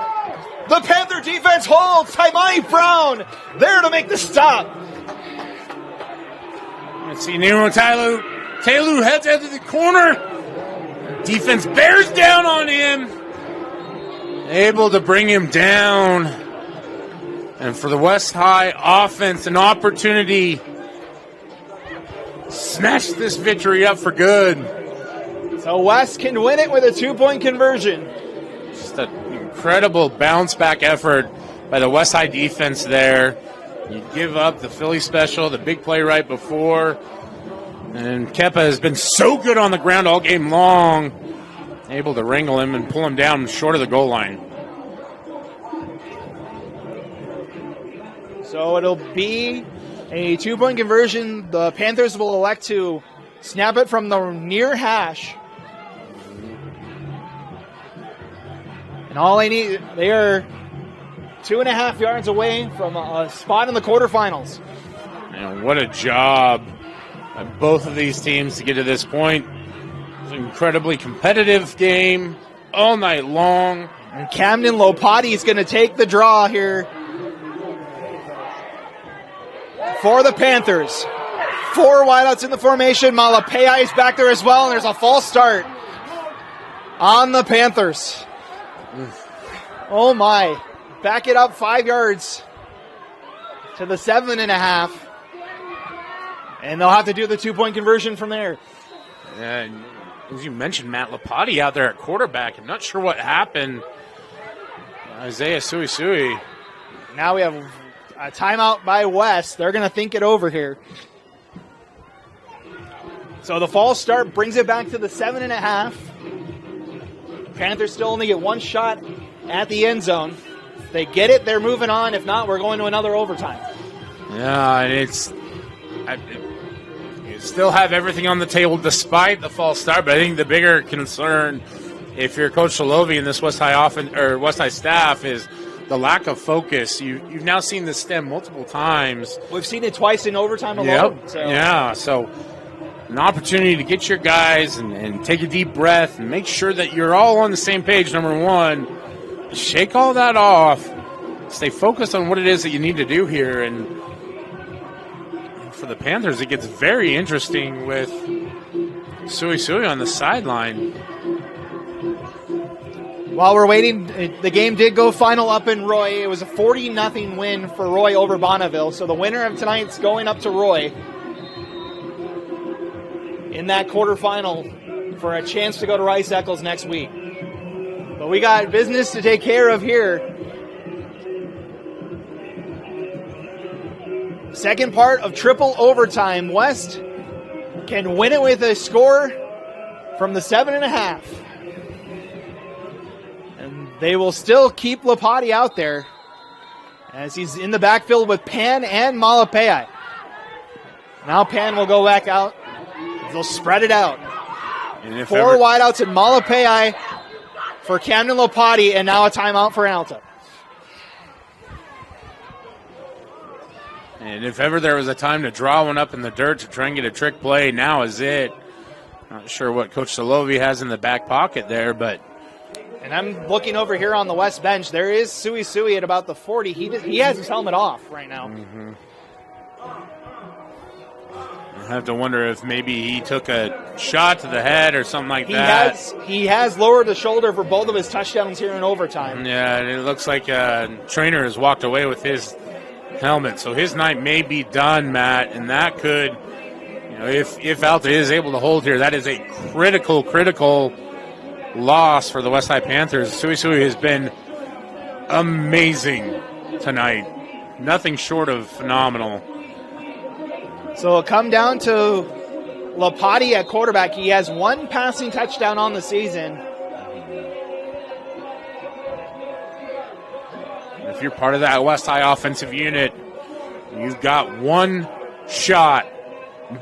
The Panther defense holds. Taimani Brown there to make the stop. Let's see, Nero Taylor heads out to the corner. Defense bears down on him. Able to bring him down. And for the West High offense, an opportunity to snatch this victory up for good. So West can win it with a 2-point conversion. Just an incredible bounce-back effort by the West High defense there. You give up the Philly special, the big play right before. And Kepa has been so good on the ground all game long. Able to wrangle him and pull him down short of the goal line. So it'll be a 2-point conversion. The Panthers will elect to snap it from the near hash. And all they are 2.5 yards away from a spot in the quarterfinals. And what a job by both of these teams to get to this point. It's an incredibly competitive game all night long. And Camden Lopati is going to take the draw here for the Panthers. 4 wideouts in the formation. Malapei is back there as well, and there's a false start on the Panthers. Oh my. Back it up 5 yards to the 7.5. And they'll have to do the 2-point conversion from there. And as you mentioned, Matt Lopati out there at quarterback. I'm not sure what happened. Isaiah Suisui. Now we have a timeout by West. They're going to think it over here. So the false start brings it back to the 7.5. Panthers still only get one shot at the end zone. If they get it, they're moving on. If not, we're going to another overtime. Yeah, and you still have everything on the table despite the false start, but I think the bigger concern, if you're Coach Shalovi and this West High staff, is the lack of focus. You've now seen this stem multiple times. We've seen it twice in overtime alone. Yep. Yeah, so an opportunity to get your guys and take a deep breath and make sure that you're all on the same page, number one. Shake all that off. Stay focused on what it is that you need to do here. And for the Panthers, it gets very interesting with Suisui on the sideline. While we're waiting, the game did go final up in Roy. It was a 40-0 win for Roy over Bonneville. So the winner of tonight's going up to Roy in that quarterfinal for a chance to go to Rice Eccles next week. But we got business to take care of here. Second part of triple overtime. West can win it with a score from the 7.5. And they will still keep Lopati out there as he's in the backfield with Pan and Malapei. Now Pan will go back out. They'll spread it out. 4 wideouts and Malapei for Camden Lopati, and now a timeout for Alta. And if ever there was a time to draw one up in the dirt to try and get a trick play, now is it. Not sure what Coach Solovi has in the back pocket there, but... And I'm looking over here on the West bench. There is Suisui at about the 40. He has his helmet off right now. Mm-hmm. I have to wonder if maybe he took a shot to the head or something like that. He has lowered the shoulder for both of his touchdowns here in overtime. Yeah, and it looks like a trainer has walked away with his helmet. So his night may be done, Matt, and that could, if Alta is able to hold here, that is a critical loss for the West High Panthers. Suisui has been amazing tonight. Nothing short of phenomenal. So it'll come down to Lopati at quarterback. He has 1 passing touchdown on the season. If you're part of that West High offensive unit, you've got one shot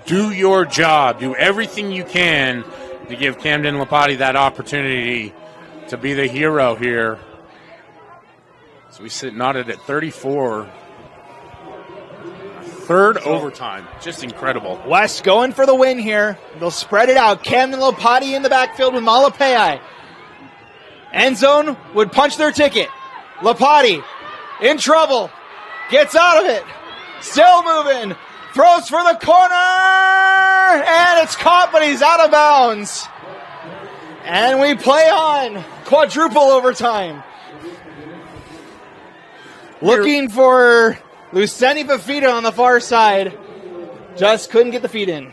do your job. Do everything you can to give Camden Lapati that opportunity to be the hero here. So we sit knotted at 34. Third overtime. Just incredible. West going for the win here. They'll spread it out. Camden Lapati in the backfield with Malapai. End zone would punch their ticket. Lapati in trouble. Gets out of it. Still moving. Throws for the corner. And it's caught, but he's out of bounds. And we play on. Quadruple overtime. Looking for Luceni Fafita on the far side. Just couldn't get the feet in.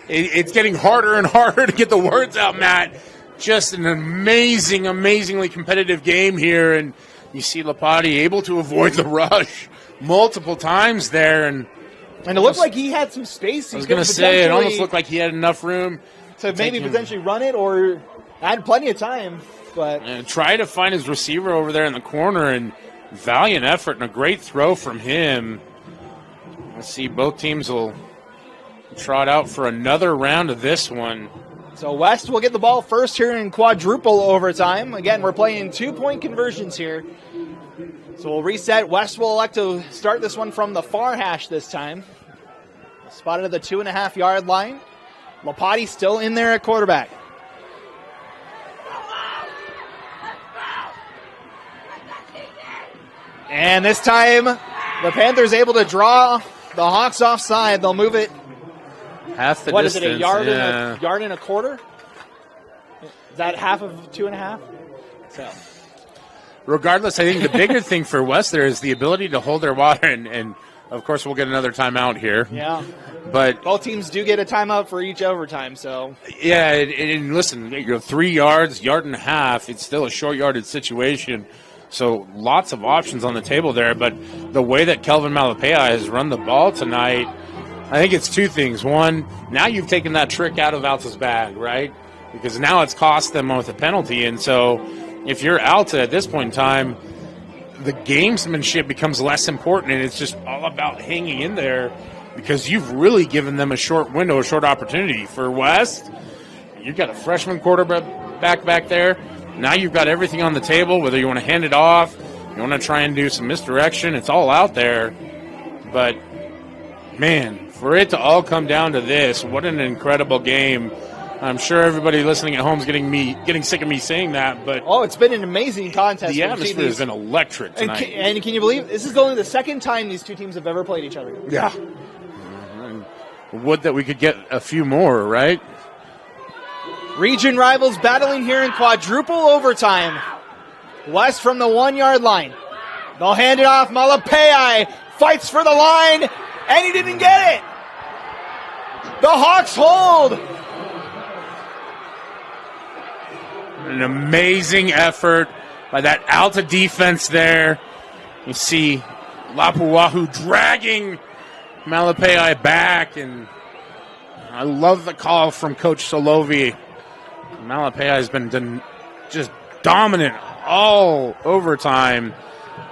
It's getting harder and harder to get the words out, Matt. Just an amazingly competitive game here. And you see Lapati able to avoid the rush multiple times there. And it looked like he had some space. I was going to say, it almost looked like he had enough room to maybe potentially run it or had plenty of time. But and try to find his receiver over there in the corner, and valiant effort and a great throw from him. Let's see, both teams will trot out for another round of this one. So West will get the ball first here in quadruple overtime. Again, we're playing 2-point conversions here. So we'll reset. West will elect to start this one from the far hash this time. Spotted at the 2.5-yard line. Lapati still in there at quarterback. And this time, the Panthers able to draw the Hawks offside. They'll move it. Half the what distance. Is it, a yard, yeah. and a yard and a quarter? Is that half of 2.5? So, regardless, I think the bigger thing for West there is the ability to hold their water, and of course we'll get another timeout here. Yeah. But both teams do get a timeout for each overtime, so. Yeah, and listen, 3 yards, yard and a half, it's still a short yardage situation. So lots of options on the table there, but the way that Kelvin Malapea has run the ball tonight, I think it's 2 things. One, now you've taken that trick out of Alta's bag, right? Because now it's cost them with a penalty. And so if you're Alta at this point in time, the gamesmanship becomes less important, and it's just all about hanging in there because you've really given them a short window, a short opportunity. For West, you've got a freshman quarterback back there. Now you've got everything on the table, whether you want to hand it off, you want to try and do some misdirection, it's all out there. But, man, for it to all come down to this, what an incredible game. I'm sure everybody listening at home is getting sick of me saying that, but it's been an amazing contest. The atmosphere has been electric tonight. And can you believe this is only the second time these two teams have ever played each other? Yeah. Would that we could get a few more, right? Region rivals battling here in quadruple overtime. West from the 1-yard line. They'll hand it off. Malapei fights for the line, and he didn't get it. The Hawks hold. An amazing effort by that Alta defense there. You see Lapuahu dragging Malapei back, and I love the call from Coach Solovi. Malapei has been just dominant all overtime,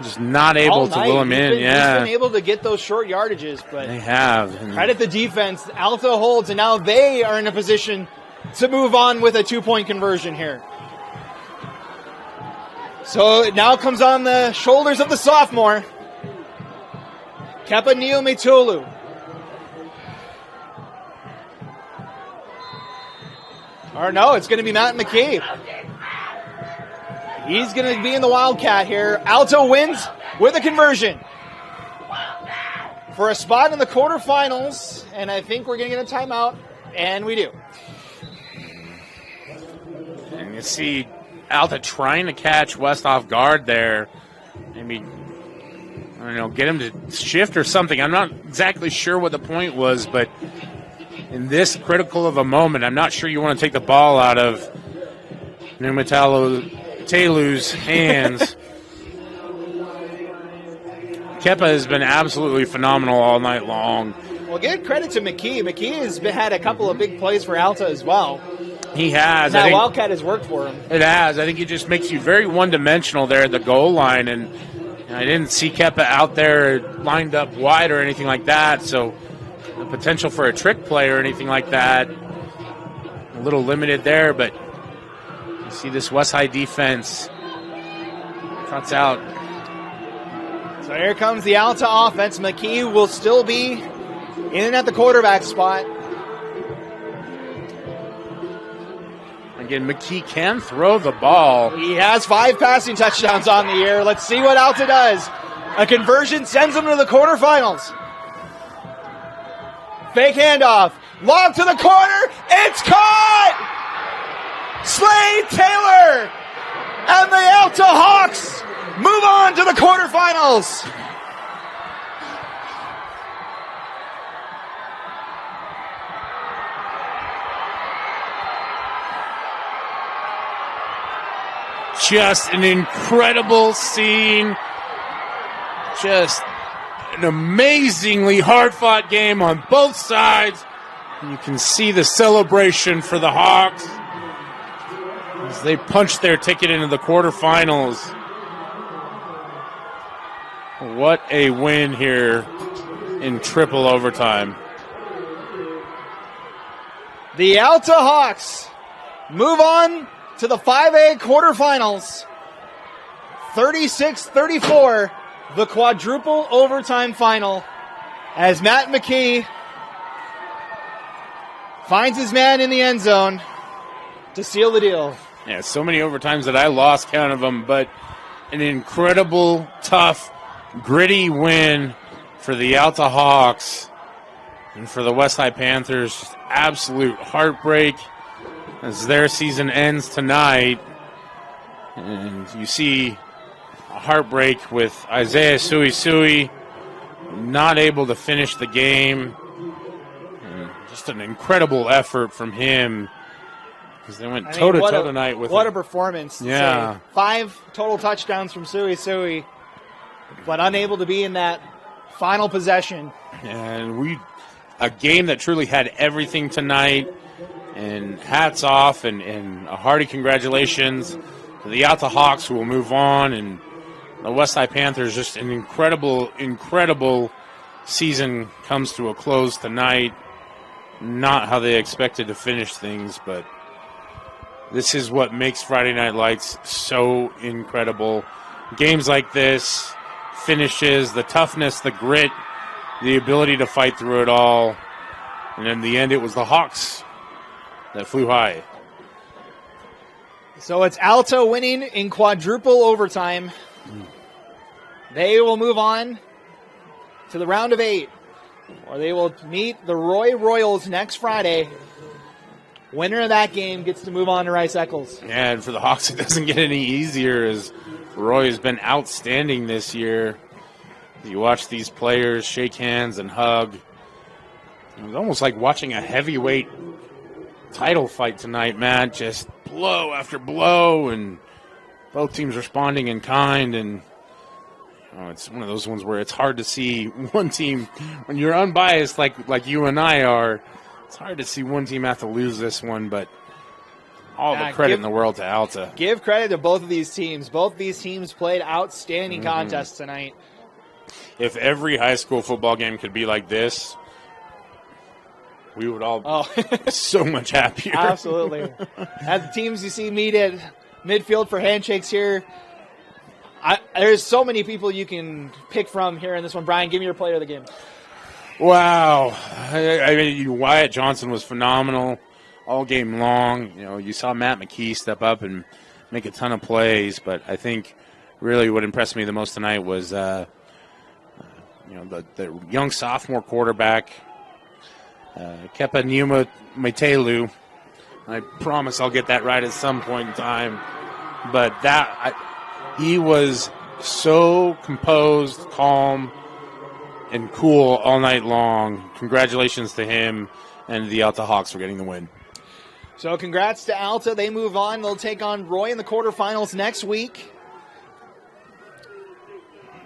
just not able to will him in. He's been able to get those short yardages, but they have. Credit the defense. Alta holds, and now they are in a position to move on with a 2-point conversion here. So it now comes on the shoulders of the sophomore, Kepa Neometulu. Or no, it's going to be Matt McKee. He's going to be in the Wildcat here. Alta wins with a conversion for a spot in the quarterfinals, and I think we're going to get a timeout, and we do. And you see Alta trying to catch West off guard there. Maybe, I don't know, get him to shift or something. I'm not exactly sure what the point was, but in this critical of a moment, I'm not sure you want to take the ball out of Numatalu's hands. Kepa has been absolutely phenomenal all night long. Well, give credit to McKee. McKee has had a couple of big plays for Alta as well. He has. That Wildcat has worked for him. It has. I think it just makes you very one-dimensional there at the goal line, and I didn't see Kepa out there lined up wide or anything like that, so the potential for a trick play or anything like that. A little limited there, but you see this West High defense cuts out. So here comes the Alta offense. McKee will still be in and at the quarterback spot. Again, McKee can throw the ball. He has 5 passing touchdowns on the year. Let's see what Alta does. A conversion sends him to the quarterfinals. Fake handoff. Lob to the corner. It's caught! Slade Taylor and the Alta Hawks move on to the quarterfinals. Just an incredible scene. Just an amazingly hard-fought game on both sides. You can see the celebration for the Hawks as they punch their ticket into the quarterfinals. What a win here in triple overtime. The Alta Hawks move on to the 5A quarterfinals. 36-34, the quadruple overtime final, as Matt McKee finds his man in the end zone to seal the deal. Yeah, so many overtimes that I lost count of them, but an incredible, tough, gritty win for the Alta Hawks and for the West High Panthers. Just absolute heartbreak as their season ends tonight. And you see a heartbreak with Isaiah Sui not able to finish the game. And just an incredible effort from him because they went toe-to-toe tonight with what a performance. Yeah. 5 total touchdowns from Sui, but unable to be in that final possession. And a game that truly had everything tonight. And hats off and a hearty congratulations to the Alta Hawks, who will move on, and the West High Panthers. Just an incredible, incredible season comes to a close tonight. Not how they expected to finish things, but this is what makes Friday Night Lights so incredible. Games like this, finishes, the toughness, the grit, the ability to fight through it all. And in the end, it was the Hawks that flew high. So it's Alta winning in quadruple overtime. They will move on to the round of 8, where they will meet the Roy Royals next Friday. Winner of that game gets to move on to Rice Eccles. Yeah, and for the Hawks, it doesn't get any easier as Roy has been outstanding this year. You watch these players shake hands and hug. It was almost like watching a heavyweight title fight tonight, man. Just blow after blow, and both teams responding in kind. And it's one of those ones where it's hard to see one team, when you're unbiased like you and I are, it's hard to see one team have to lose this one, but all the credit in the world to Alta. Give credit to both of these teams. Both these teams played outstanding contests tonight. If every high school football game could be like this, we would all be so much happier. Absolutely. As the teams you see meet at midfield for handshakes here, there's so many people you can pick from here in this one. Brian, give me your player of the game. Wow. I mean, Wyatt Johnson was phenomenal all game long. You saw Matt McKee step up and make a ton of plays, but I think really what impressed me the most tonight was the young sophomore quarterback, Kepa Numa Metelu. I promise I'll get that right at some point in time. But he was so composed, calm, and cool all night long. Congratulations to him and the Alta Hawks for getting the win. So congrats to Alta. They move on. They'll take on Roy in the quarterfinals next week.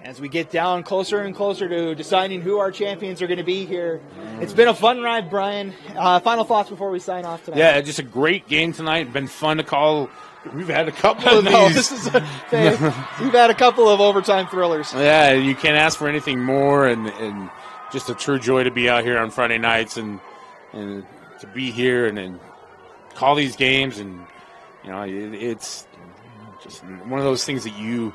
As we get down closer and closer to deciding who our champions are going to be here. It's been a fun ride, Brian. Final thoughts before we sign off tonight. Yeah, just a great game tonight. Been fun to call. We've had a couple of these. We've had a couple of overtime thrillers. Yeah, you can't ask for anything more. And just a true joy to be out here on Friday nights and to be here and call these games. And, it's just one of those things that you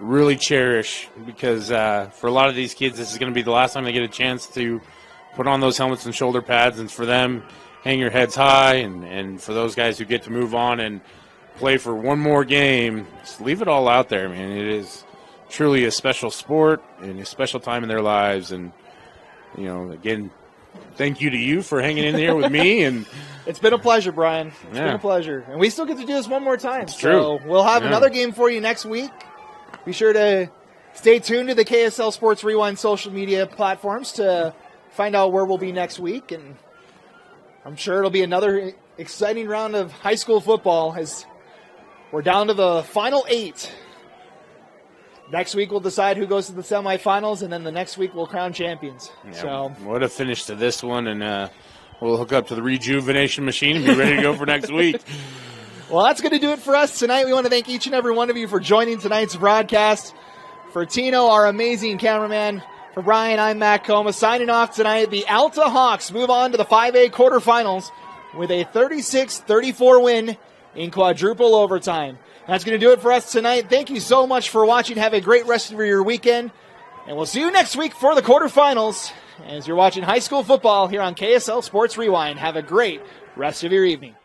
really cherish because for a lot of these kids, this is going to be the last time they get a chance to put on those helmets and shoulder pads. And for them, hang your heads high. And for those guys who get to move on and play for one more game, just leave it all out there, man. It is truly a special sport and a special time in their lives. And, again, thank you to you for hanging in there with me. And it's been a pleasure, Brian. It's been a pleasure. And we still get to do this one more time. It's true. So we'll have another game for you next week. Be sure to stay tuned to the KSL Sports Rewind social media platforms to find out where we'll be next week. And I'm sure it'll be another exciting round of high school football as we're down to the final 8. Next week we'll decide who goes to the semifinals, and then the next week we'll crown champions. Yeah, so what a finish to this one, and we'll hook up to the rejuvenation machine and be ready to go for next week. Well, that's going to do it for us tonight. We want to thank each and every one of you for joining tonight's broadcast. For Tino, our amazing cameraman, for Brian, I'm Matt Coma. Signing off tonight, the Alta Hawks move on to the 5A quarterfinals with a 36-34 win in quadruple overtime. That's going to do it for us tonight. Thank you so much for watching. Have a great rest of your weekend. And we'll see you next week for the quarterfinals as you're watching high school football here on KSL Sports Rewind. Have a great rest of your evening.